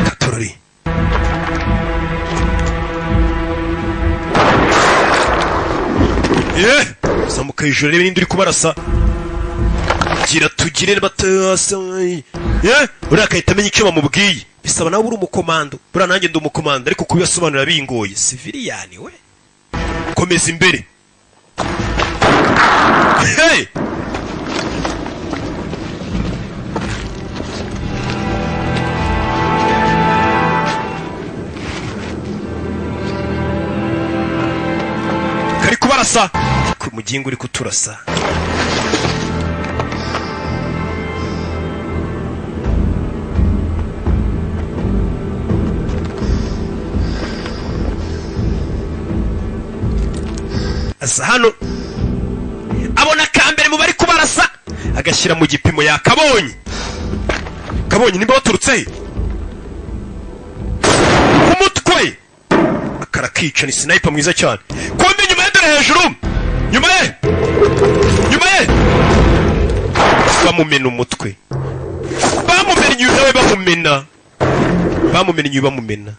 Katurori. Samuka ijoro rebe nindi uri kubarasa. Gira tugire batasa. Urakahita amenya icyo bamubwiye. Bisaba nawe uri umukomando. Bura nanjye ndi umukomando ariko kubisobanura bingoye. Civilian we. Komeza imbere. Hey! Kari kubarasa. Ku mugingo uri kuturasa. Hano abona kambere mu bari kubarasa agashyira mu gipimo yakabonye nimba baturutse umutwe akarakica ni sniper mwiza cyane kombe nyuma ye dore hejuru nyuma ye bamumena umutwe bamumena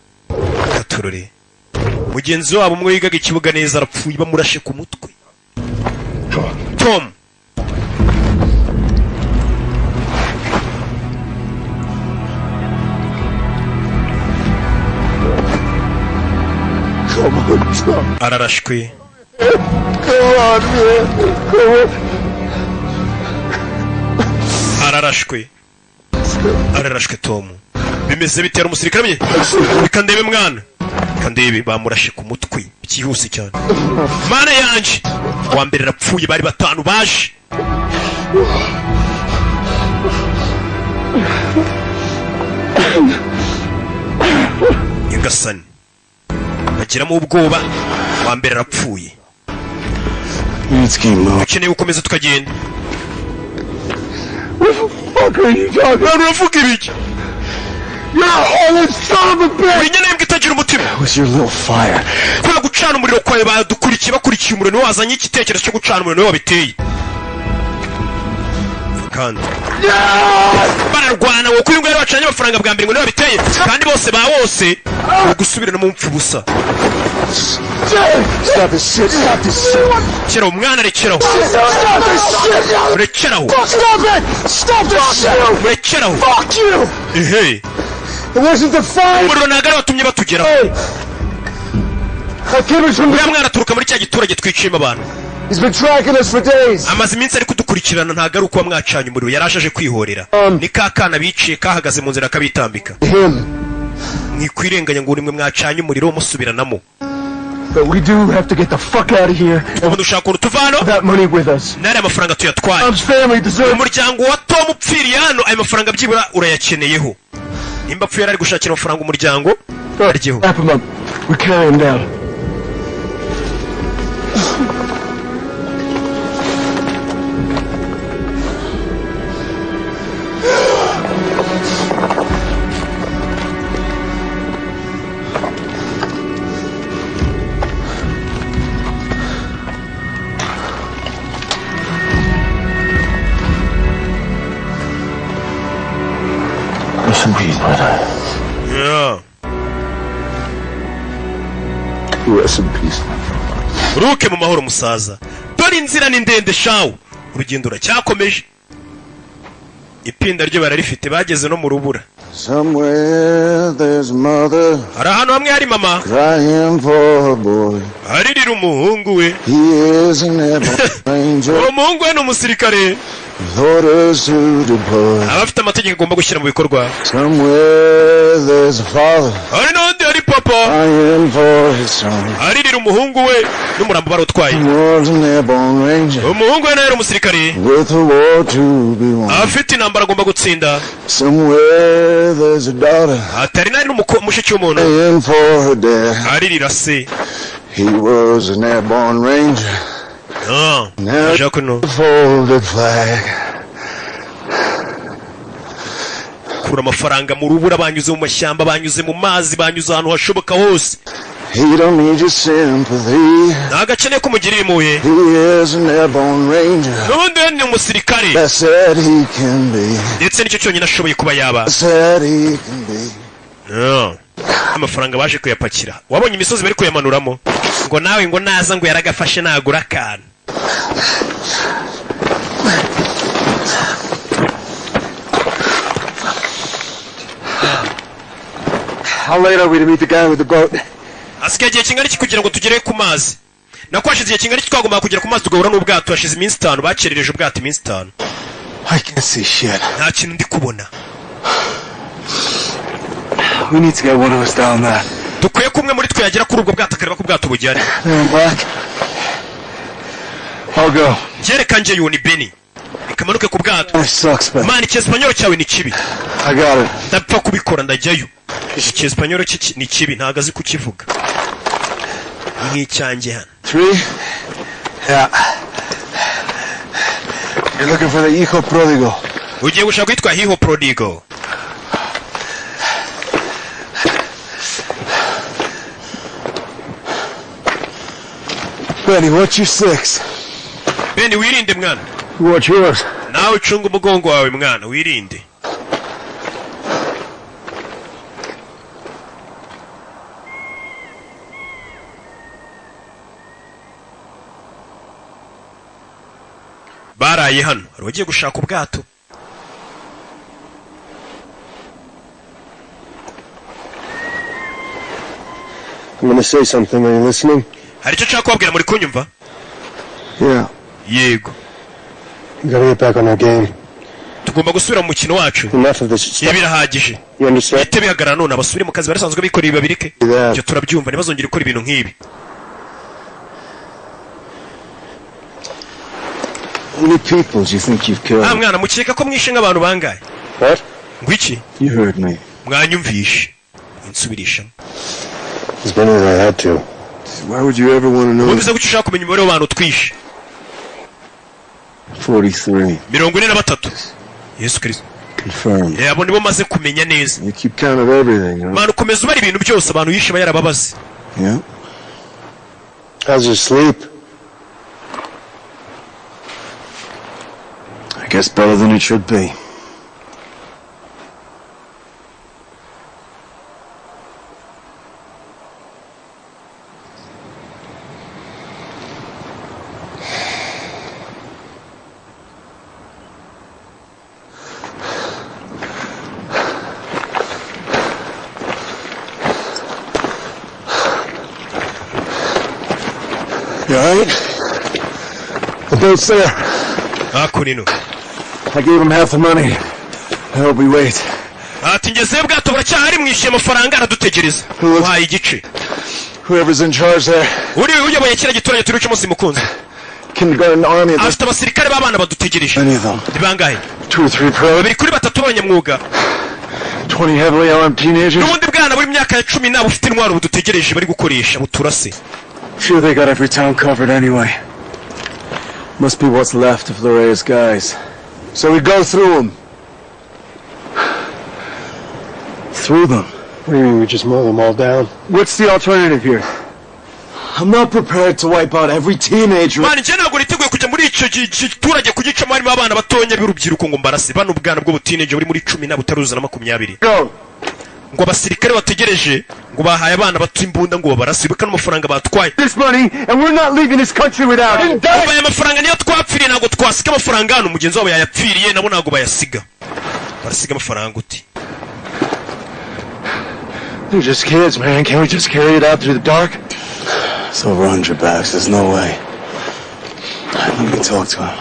Katurore mugenzi wabo umwe wigaga ikibuga neza arapfuye bamurashe ku mutwe. Tom ararashwe. Ararashwe Tom. Bimeze bitera umusirikare bikandebe mwana. Kandebe bamurashe ku mutwe byihuse cyane. Mana yanje wa mbere rapfuye bari batanu baje. Nyagasani bagiramo ubwoba wa mbere rapfuye. Ukeneye gukomeza tukagenda. Uravuga ibiki? That was your little fire. Kwa gucana umuriro kwawe bakurikiye umuriro wazanye igitekerezo cyo gucana umuriro wabiteye. Kandi bararwana wo kuyungwa rero bacanye amafaranga bwa mbere ngo wabiteye kandi bose gusubirana mu mpfu busa. Stop this shit. Kera umwana rekeraho. Rekeraho. Stop this shit. Rekeraho. Fuck you. Hey. It wasn't the fire. Umuriro nagara watumye batugeraho. Uriya mwana aturuka muri cya giturage twiciyemo abantu. He's been tracking us for days. Amaze iminsi ari kudukurikirana ntago ari uko mwacanye umuriro yarashaje kwihorera. Ni kakana biciye kahagaze mu nzira kabitambika. Mwikwirenganya ngo nimwe mwacanye umuriro musubiranamo. But we do have to get the fuck out of here. That money with us. Nari amafaranga tuyatwaye. Tom's family deserves. Umuryango wa Tom upfiriye hano ayo mafaranga byibura urayakeneyeho. Nimba apfuye ari gushakira amafaranga umuryango aryeho. Wrap him up. We carry him down. Rest in peace, brother. Yeah. Rest in peace. Ruke mu mahoro musaza. Dore inzira ni ndende shawo. Urugendo racyakomeje. Ipinda ryo bararifite bageze no mu rubura. Somewhere there's a mother. Hari ahantu hamwe hari mama. Crying for a boy. Aririra umuhungu we. He is an angel. Umuhungu we ni umusirikare. Orders to deploy. Abafite amategeko agomba gushyira mu bikorwa. Somewhere there's a father. Hari n'undi hari papa. Crying for his son. Aririra umuhungu we n'umurambo barutwaye. Was an airborne ranger. Umuhungu we nawe umusirikare. With a war to be won. Afite intambara agomba gutsinda. Somewhere there's a daughter. Atari nari n'umushiki w'umuntu. Crying for her dad. Aririra se. He was an airborne ranger. Now folded flag. Kura amafaranga mu rubura, banyuze mu mashyamba, banyuze mu mazi, banyuze ahantu hashoboka hose. He don't need your sympathy. Nagakeneye kumugirira impuhwe. He is an airborne ranger. N'ubundi ni umusirikare. That said he can be. Ndetse nicyo cyonyine ashoboye kuba yaba. That said he can be. Amafaranga baje kuyapakira. Wabonye imisozi bari kuyamanuramo? Ngo nawe ngo naza ngo yaragafashe nagura akantu. How late are we to meet the guy with the boat? Asigaye igihe kingana iki kugira ngo tugere ku mazi? Nakwashize igihe kingana iki twagomba kugera ku mazi tugahura n'ubwato? Hashize iminsi 5, bakerereje ubwato iminsi 5. I can't see shit. Nta kintu ndi kubona. We need to get one of us down there. Dukwiye kumwe muri twe yagera kuri ubwo bwato akareba ko ubwato bujyane. I'll go. Jereka nje yuni Benny. Ikamanuke ku bwato. Man, icyesipanyolo cyawe ni kibi. I got it. Ndapfa kubikora ndajyayo. Icyesipanyolo ni kibi, ntago azi kukivuga. Nk'icyanjye hano. 3. Yeah. You're looking for the hijo prodigo. Ugiye gushaka kwitwa hijo prodigo. Benny, watch your 6. Benny, wirinde mwana. Watch yours. Nawe ucunga umugongo wawe mwana, wirinde. Baraye hano, hari ugiye gushaka ubwato. I'm gonna say something, are you listening? Hari icyo nshaka kubabwira, muri kunyumva? Yeah. Yego. You gotta get back on our game. Tugomba gusubira mu mukino wacu. Enough of this. Birahagije. You understand? Bite bihagarara none abasubire mu kazi barasanzwe bikorera babireke. Cyo turabyumva, ntibazongere gukora ibintu nk'ibi. How many people do you think you've killed? Mwana, mukeka ko mwishe nk'abantu bangahe? What? Ngwiki? You heard me. Mwanyumvishe. Insubirisha. As many as I had to. Why would you ever want to know? Ubuze gushaka kumenya umubare w'abantu twishe. 43. 43. Yesu Kristo. Confirmed. Abo nibo maze kumenya neza. You keep count of everything, you know? Manu komeza ubara ibintu byose abantu yishe bayarababaze. Yeah. How's your sleep? I guess better than it should be. You alright? The boat's there. Kurino. I gave him half the money. I hope we wait. Ati ngeze bwato buracyahari mwishyuye amafaranga aradutegereza. Wahaye igice. Whoever's in charge there. Uri uyoboye kira gituranye turi cy'umunsi mukunzi. Kindergarten army. Afite abasirikare b'abana badutegereje. Ni bangahe? 2 or 3 pro. Bari kuri batatu b'abanyamwuga. 20 heavily armed teenagers. N'ubundi bwana buri myaka ya 10 nabo ufite intwaro budutegereje bari gukoresha buturase. Sure they got every town covered anyway. Must be what's left of Lorra's guys. So we go through them. Through them? What do you mean we just mow them all down? What's the alternative here? I'm not prepared to wipe out every teenager. Man, je ntabwo niteguye kujya muri icyo giturage kugicamo harimo abana batonya b'urubyiruko ngo mbarase bano ubwana bwo buteenage buri muri 10 na butaruza na 20. Go. Ngo abasirikare bategereje ngo bahaye abana bato imbunda ngo babarase bikana amafaranga batwaye. This money and we're not leaving this country without it. Aya mafaranga niyo twapfiriye ntabwo twasiga amafaranga hano mugenzi wabo yayapfiriye nabo ntabwo bayasiga. Barasiga amafaranga uti. They're just kids, man. Can't we just carry it out through the dark? It's over 100 bucks. There's no way. Let me talk to him.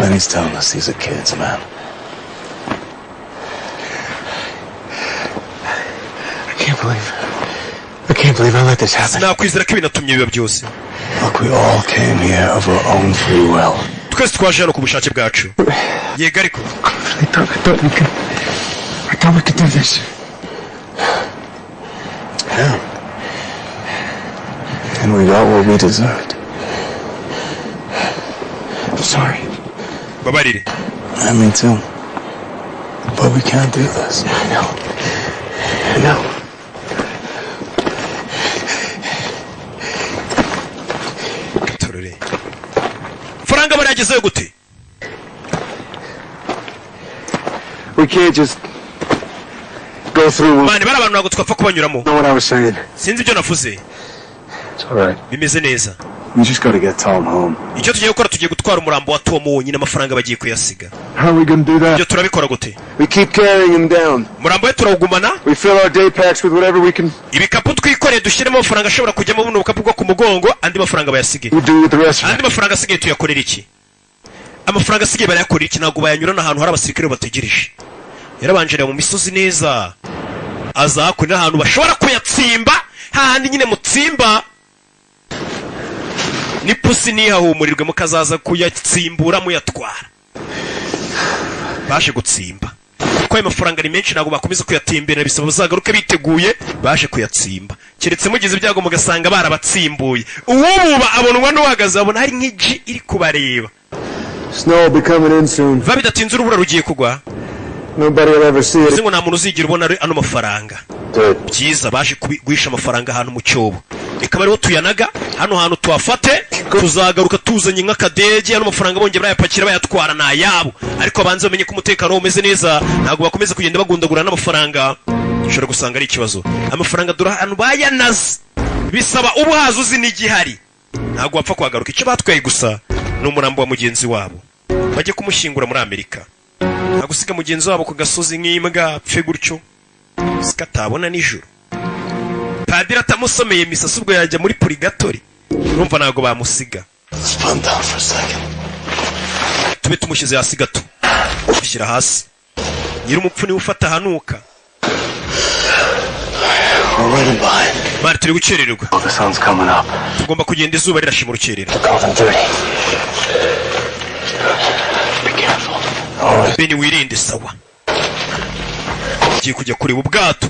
Benny's telling us these are kids, man. I can't believe I let this happen. Sinakwizera ko ibinatumye biba byose. Look, we all came here of our own free will. Twese twaje hano ku bushake bwacu. Yego ariko. I thought we could do this. Yeah. And we got what we deserved. I'm sorry. Babarire. Me too. But we can't do this. I know. Faranga baragezeyo gute? We can't just go through. Mani bari abantu ntabwo twapfa kubanyuramo. Know what I was saying? Sinzi ibyo navuze. It's all right. Bimeze neza. We just gotta get Tom home. Icyo tugiye gukora tugiye gutwara umurambo wa Tom wonyine amafaranga bagiye kuyasiga. How are we gonna do that? Ibyo turabikora gute? We keep carrying him down. Umurambo we turawugumana. We fill our day packs with whatever we can. Ibikapu twikoreye dushyiremo amafaranga ashobora kujyamo buno bukapu bwo ku mugongo andi mafaranga bayasige. We do with the rest of andi mafaranga asigaye tuyakorera iki? Amafaranga asigaye barayakorera iki? Ntabwo bayanyurana ahantu hari abasirikare bategereje. Yarabanjira mu misozi neza. Azakurira ahantu bashobora kuyatsimba handi nyine mutsimba. Ni pusi nihahumurirwe mukazaza kuyatsimbura muyatwara. Baje gutsimba. Kuko ayo mafaranga ni menshi ntabwo bakomeza kuyatimbira bisaba bazagaruke biteguye baje kuyatsimba. Keretse mugize ibyago mugasanga barabatsimbuye. Uwububa abonwa n'uhagaze abona hari nk'iji iri kubareba. Snow will be coming in soon. Babidatinze urubura rugiye kugwa. Nobody will ever see it. Singo nta muntu uzigira ubona ano mafaranga. Byiza baje guhisha amafaranga ahantu mu cyobo. Reka bariho tuyanaga hano hantu tuwafate tuzagaruka tuzanye nk'akadege hano amafaranga bongeye barayapakira bayatwara na yabo ariko abanze bamenye ko umutekano umeze neza ntabwo bakomeza kugenda bagundagura n'amafaranga ushobora gusanga ari ikibazo amafaranga dura hano bayanaze bisaba ubuhazi uzi n'igihari ntabwo wapfa kwagaruka icyo batwaye gusa n'umurambo wa mugenzi wabo bajye kumushyingura muri Amerika agusiga mugenzi wabo ku gasozi nk'imbwa pfe gutyo sikatabona nijoro Padiri atamusomeye misa ubwo yajya muri purigatori urumva ntabwo bamusiga tube tumushyize hasi gato dushyira hasi nyiri umupfu niwe ufata hanuka bari turi gukerererwa tugomba kugenda izuba rirashima urukerera Beni wirinde sawa ugiye kujya kureba ubwato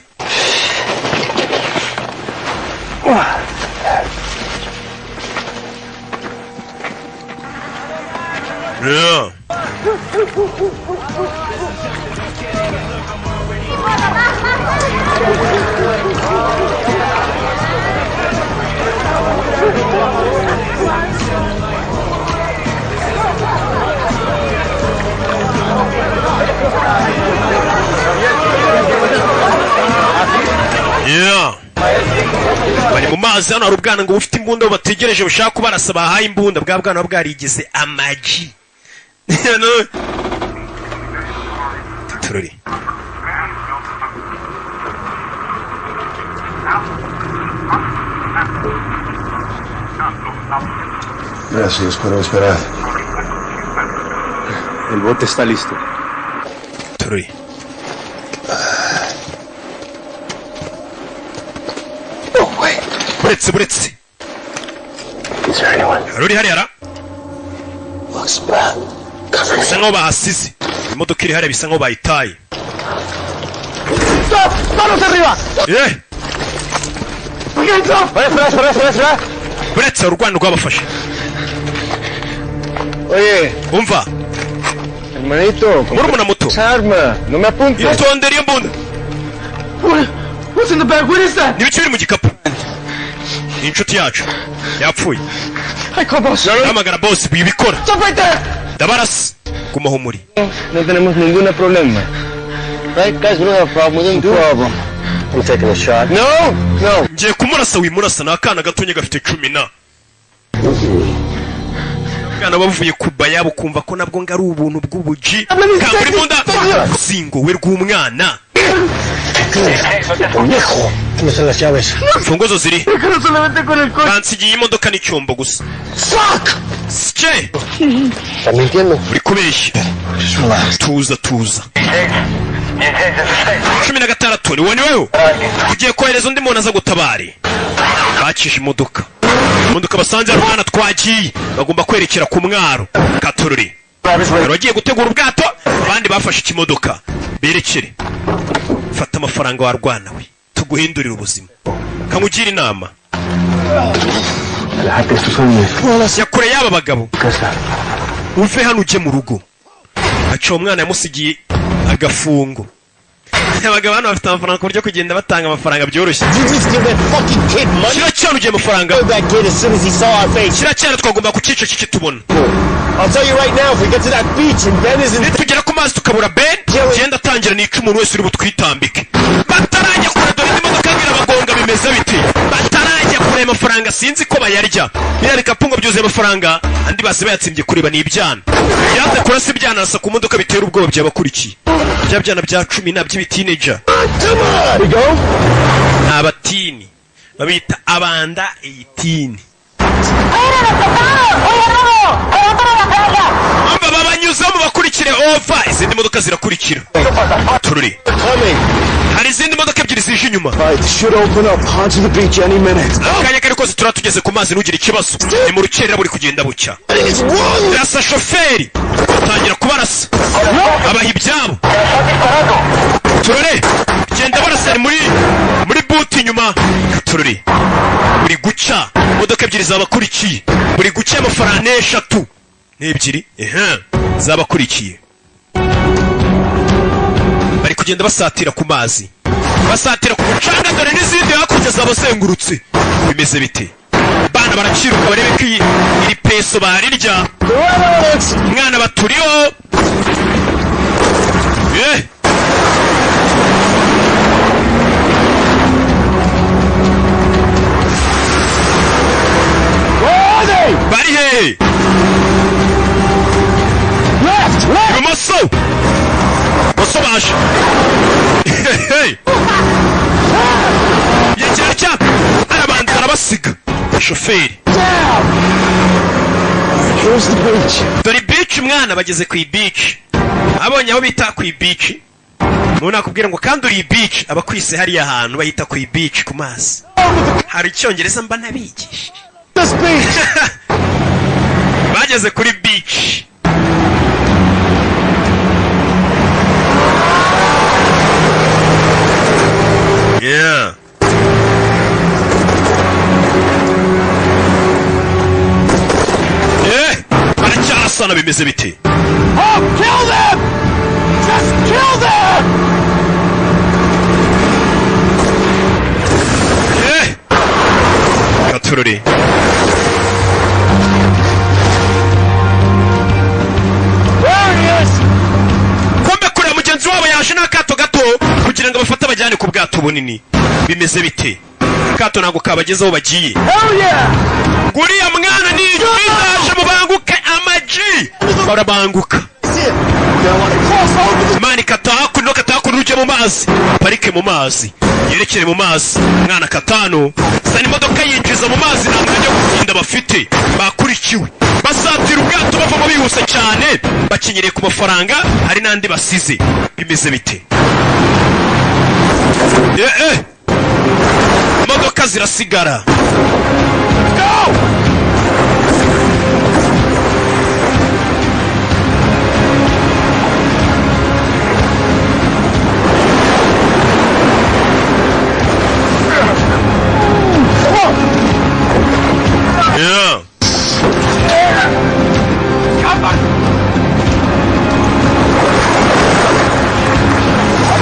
Yeah. Yeah. Bari mu mazi hano hari ubwana ngo bufite imbunda bategereje bushaka kubarasa bahaye imbunda bwa bwana bwarigize amaji. Turori. Gracias, puedo esperar. El bote está listo. Turori. Buretse. Is there anyone? Ruri hariya. Looks bad. Cover me. Bisa nkaho bahasize. Imodoka iri hariya bisa nkaho bayitaye. Stop! ¡Manos arriba! Yeah. Espera. Buretse urwanda rwabafashe. Oye. Umva. Hermanito. Murumuna muto. Arma. No me apuntes. Yitondere imbunda. What's in the bag? What is that? Nibice biri mu gikapu. Inshuti yacu yapfuye. I call boss. Hamagara boss bibikora. Stop right there. Dabaras gumaho muri. No tenemos ningún problema. Right, guys, we don't have a problem with him. No problem. I'm taking a shot. No. Ngiye kumurasa wimurasa n'akana gatonye gafite 10. Kana bavuye kubaya bukumva ko nabwo ngari ubuntu bw'ubuji. Kamburi munda. Singo we rw'umwana. ¿Dónde las llaves? Fungozo ziri. Solamente con el coche. Bansigiye imodoka n'icyombo gusa. Fuck! Sike! Está mintiendo. Uri kubeshya. Just relax. Tuza. 16 ni wowe wewe. Ugiye kohereza undi muntu aza gutabari. Bakije imodoka basanze Rwanda twagiye. Bagomba kwerekera ku mwaro. Katorori. Bagiye gutegura ubwato, abandi bafashe ikimodoka. Berekere. Fata amafaranga wa Rwanda we. Tuguhindurira ubuzima. Kamugira inama. Yakure yaba bagabo. Uve hano uje mu rugo. Aca umwana yamusigiye agafungo. Abagabo hano bafite amafaranga ku buryo kugenda batanga amafaranga byoroshye. Kira cyane ugiye amafaranga. Kira cyane twagomba kucica kiki tubona. I'll tell you right now, if we get to that beach and Ben isn't... Nitugera ku mazi tukabura Ben, genda tangira nica umuntu wese uri butwitambike. Batarajya kure dore imodoka ngira bagonga bimeze biti. Batarajya kure amafaranga sinzi ko bayarya. Biriya bikapungo byuzuye amafaranga, andi base bayatsimbye kureba ni ibyana. Yaze kurasa ibyana arasa ku modoka bitera ubwoba by'abakurikiye. Bya byana bya 10 by'ibiteenager. Abatini. Babita abanda 18. Amba babanyuzamo bakurikire over izindi modoka zirakurikira. Tururi. Hari izindi modoka ebyiri zije inyuma. Akanya kari kose turatugeze ku mazi nugira ikibazo. Ni mu rukerera buri kugenda bucya. Rasa shoferi. Tangira kubarasa. Abaha ibyabo. Tururi. Genda barasa muri buti inyuma. Tururi. Buri guca modoka ebyiri zabakurikiye. Buri guca amafaranga 3 n'ebyiri zabakurikiye. Bari kugenda basatira ku mazi. Basatira ku mucanga dore n'izindi hakurya zabazengurutse. Bimeze bite? Bana baraciruka barebe ko iri peso barirya. Mwana baturiho. Bari he? Ibumoso! Moso baje! Yegera cyane! Arabanza arabasiga! Shoferi! Dore beach mwana bageze ku beach. Abonye aho bita ku beach. Muna kubwira ngo kandi uri beach abakwise hari ahantu bahita ku beach ku mazi. Hari icyongereza mba nabigisha. Bageze kuri beach. Yeah. Baracyarasana bimeze bite? Oh, kill them! Just kill them! Katururi. Kumbe kure mugenzi wabo yaje n'akato gato kugira ngo bafate abajyane ku bwato bunini. Bimeze bite? Akato ntabwo kabagezeho bagiye. Guriya mwana ni izaje mubanguke amaji. Barabanguka. Mani katahakuno uje mu mazi. Parike mu mazi. Yerekere mu mazi. Mwana katano. Sani imodoka yinjiza mu mazi nta mwanya wo kugenda bafite. Bakurikiwe. Basatira ubwato bavamo bihuse cyane. Bakinyereye ku mafaranga hari n'andi basize. Bimeze bite? Imodoka zirasigara. Go! Yeah.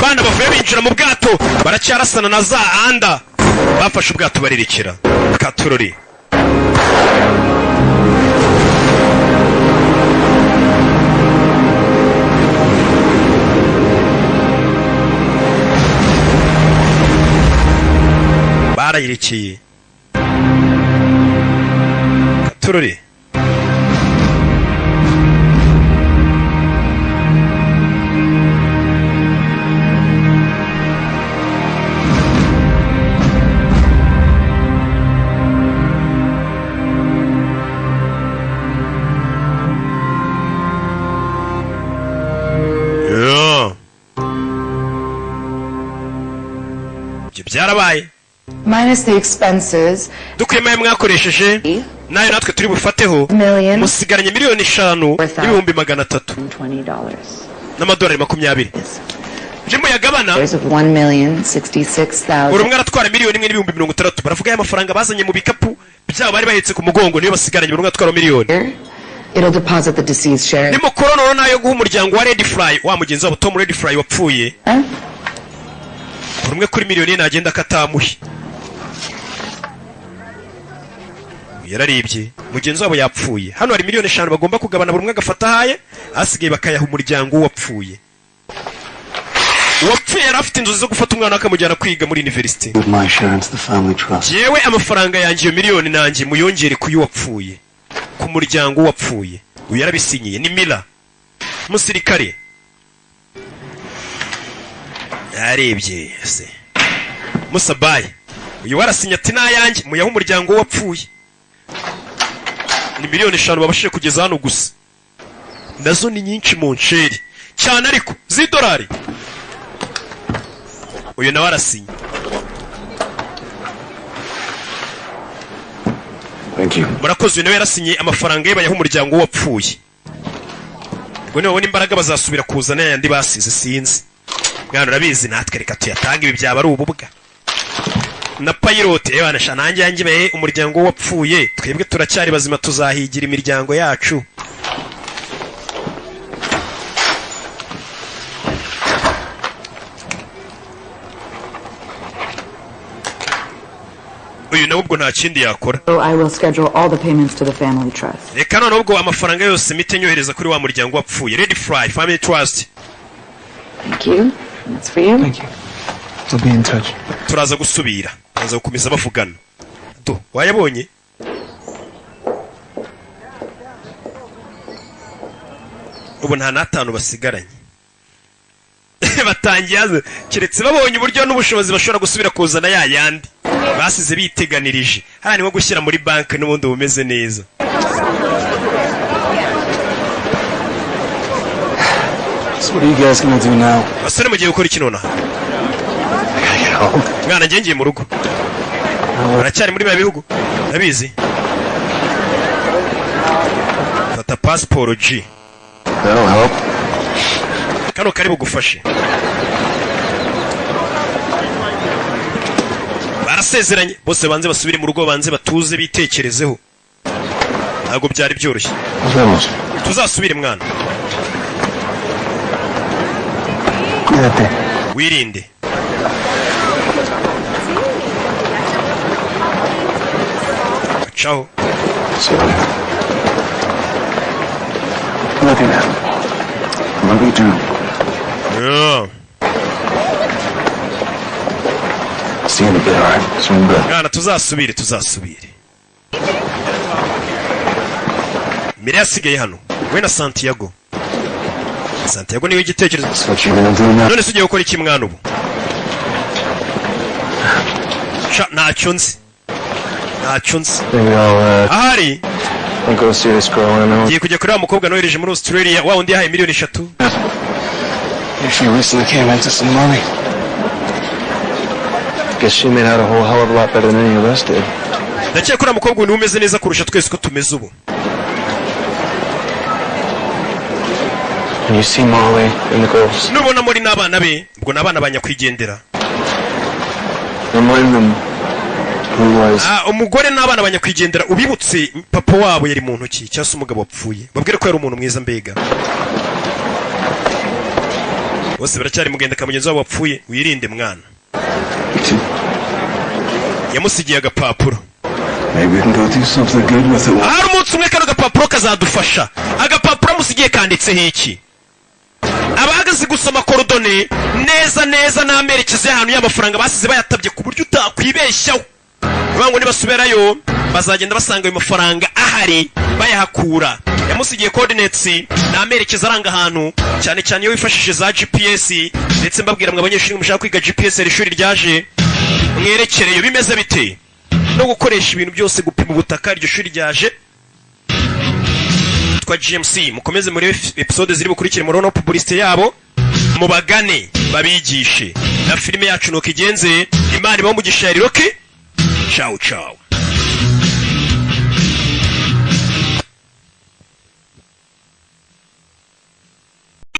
Bana bavuye binjira mu bwato baracyarasana na za anda. Bafashe ubwato barirekera. Katururi. Barayirekeye. Katururi. ibyo byarabaye minus the expenses dukuyemo mwakoresheje nayo natwe turi bufateho musigaranye $1,300,320 n'amadolari 20 Jimbo yagabana buri umwe aratwara $1,060,000 baravuga ya mafaranga bazanye mu bikapu byabo bari bahetse ku mugongo niyo basigaranye buri umwe atwara $1,000,000 it'll deposit the deceased share ni mukorono nayo guha umuryango wa Red Fly wa mugenzi wabo Tom Red Fly wapfuye buri umwe kuri $1,000,000 nagenda katamuhi yararibye mugenzi wabo yapfuye hano hari $5,000,000 bagomba kugabana buri umwe agafata haye asigaye bakayaha umuryango wapfuye wapfuye yarafite inzozi zo gufata umwana akamujyana kwiga muri university yewe amafaranga yanjye iyo $1,000,000 nanjye muyongere kuyu wapfuye ku muryango wapfuye uyu yarabisinyiye ni Miller musirikare yarebye se Musabaye uyu warasinya ati nayanjye muyaha umuryango wapfuye ni $5,000,000 babashije kugeza hano gusa nazo ni nyinshi mu nsheri cyane ariko $. Uyu nawe arasinya murakoze uyu nawe yarasinye amafaranga ye bayaha umuryango wapfuye ubwo niba babona imbaraga bazasubira kuzana yandi basize sinzi mwana urabizi natwe reka tuyatanga ibi byaba ari ububwa na pilot ebana nanjye yangiye umuryango wapfuye twebwe turacyari bazima tuzahigira imiryango yacu uyu nawe ubwo nta kindi yakora I will schedule all the payments to the family trust reka none ubwo amafaranga yose mite nyohereza kuri wa muryango wapfuye Red Fly Family Trust thank you that's for you thank you we'll be in touch turaza gusubira baza gukomeza bavugana do wayabonye ubu nta natanu basigaranye batangiye kiretse babonye uburyo n'ubushobozi bashobora gusubira kuzana ya yandi basize biteganirije hano ni nko gushyira muri banki n'ubundi bumeze neza So what are you guys gonna do now? basore mugiye gukora iki nonaha mwana ngiye mu rugo baracyari muri ba bihugu ndabizi fata passport G kano kari bugufashe barasezeranye bose banze basubire mu rugo banze batuze bitekerezeho ntabwo byari byoroshye tuzasubire mwana wirinde ciao Look at that. What do we do? Yeah. See you in a bit, alright? Swing good. Mwana tuzasubire Mire yasigaye hano we na Santiago niwe igitekerezo none sugiye gukora iki mwana ubu ntacyo nzi ahari ngiye kujya kuri wa mukobwa nohereje muri Australia wa undi yahaye $3,000,000 She recently came into some money. Guess she made out a whole hell of a lot better than any of us did. Ndakeka kuri mukobwa ni umeze neza kurusha twese ko tumeze ubu. And you see Molly and the girls. Nubona muri n'abana be, ubwo n'abana banyakwigendera. Remind them who was. Umugore n'abana banyakwigendera ubibutse papa wabo yari mu ntoki cyangwa umugabo wapfuye. Babwire ko yari umuntu mwiza mbega. Bose baracyari mugenda kamugenzi wabo wapfuye wirinde mwana. Yamusigiye agapapuro. Maybe we can go do something good with it. Umunsi umwe kano gapapuro kazadufasha. Agapapuro musigiye kanditseho iki? Abahagaze gusoma korodone neza n'amerekezo y'ahantu y'amafaranga basize bayatabye ku buryo utakwibeshyaho. Bango nibasubirayo bazagenda basanga ayo mafaranga ahari bayahakura. Yamusigiye coordinates n'amerekezo aranga ahantu cyane iyo wifashishije za GPS ndetse mbabwira mwe abanyeshuri mushaka kwiga GPS ishuri ryaje mwerekereyo bimeze bite no gukoresha ibintu byose gupima ubutaka iryo shuri ryaje twa GMC mukomeze muri episode ziri bukurikire muri no publicité yabo mubagane babigishe na filime yacu nuko igenze. Imana ibaho umugisha ya Rocky. Ciao ciao.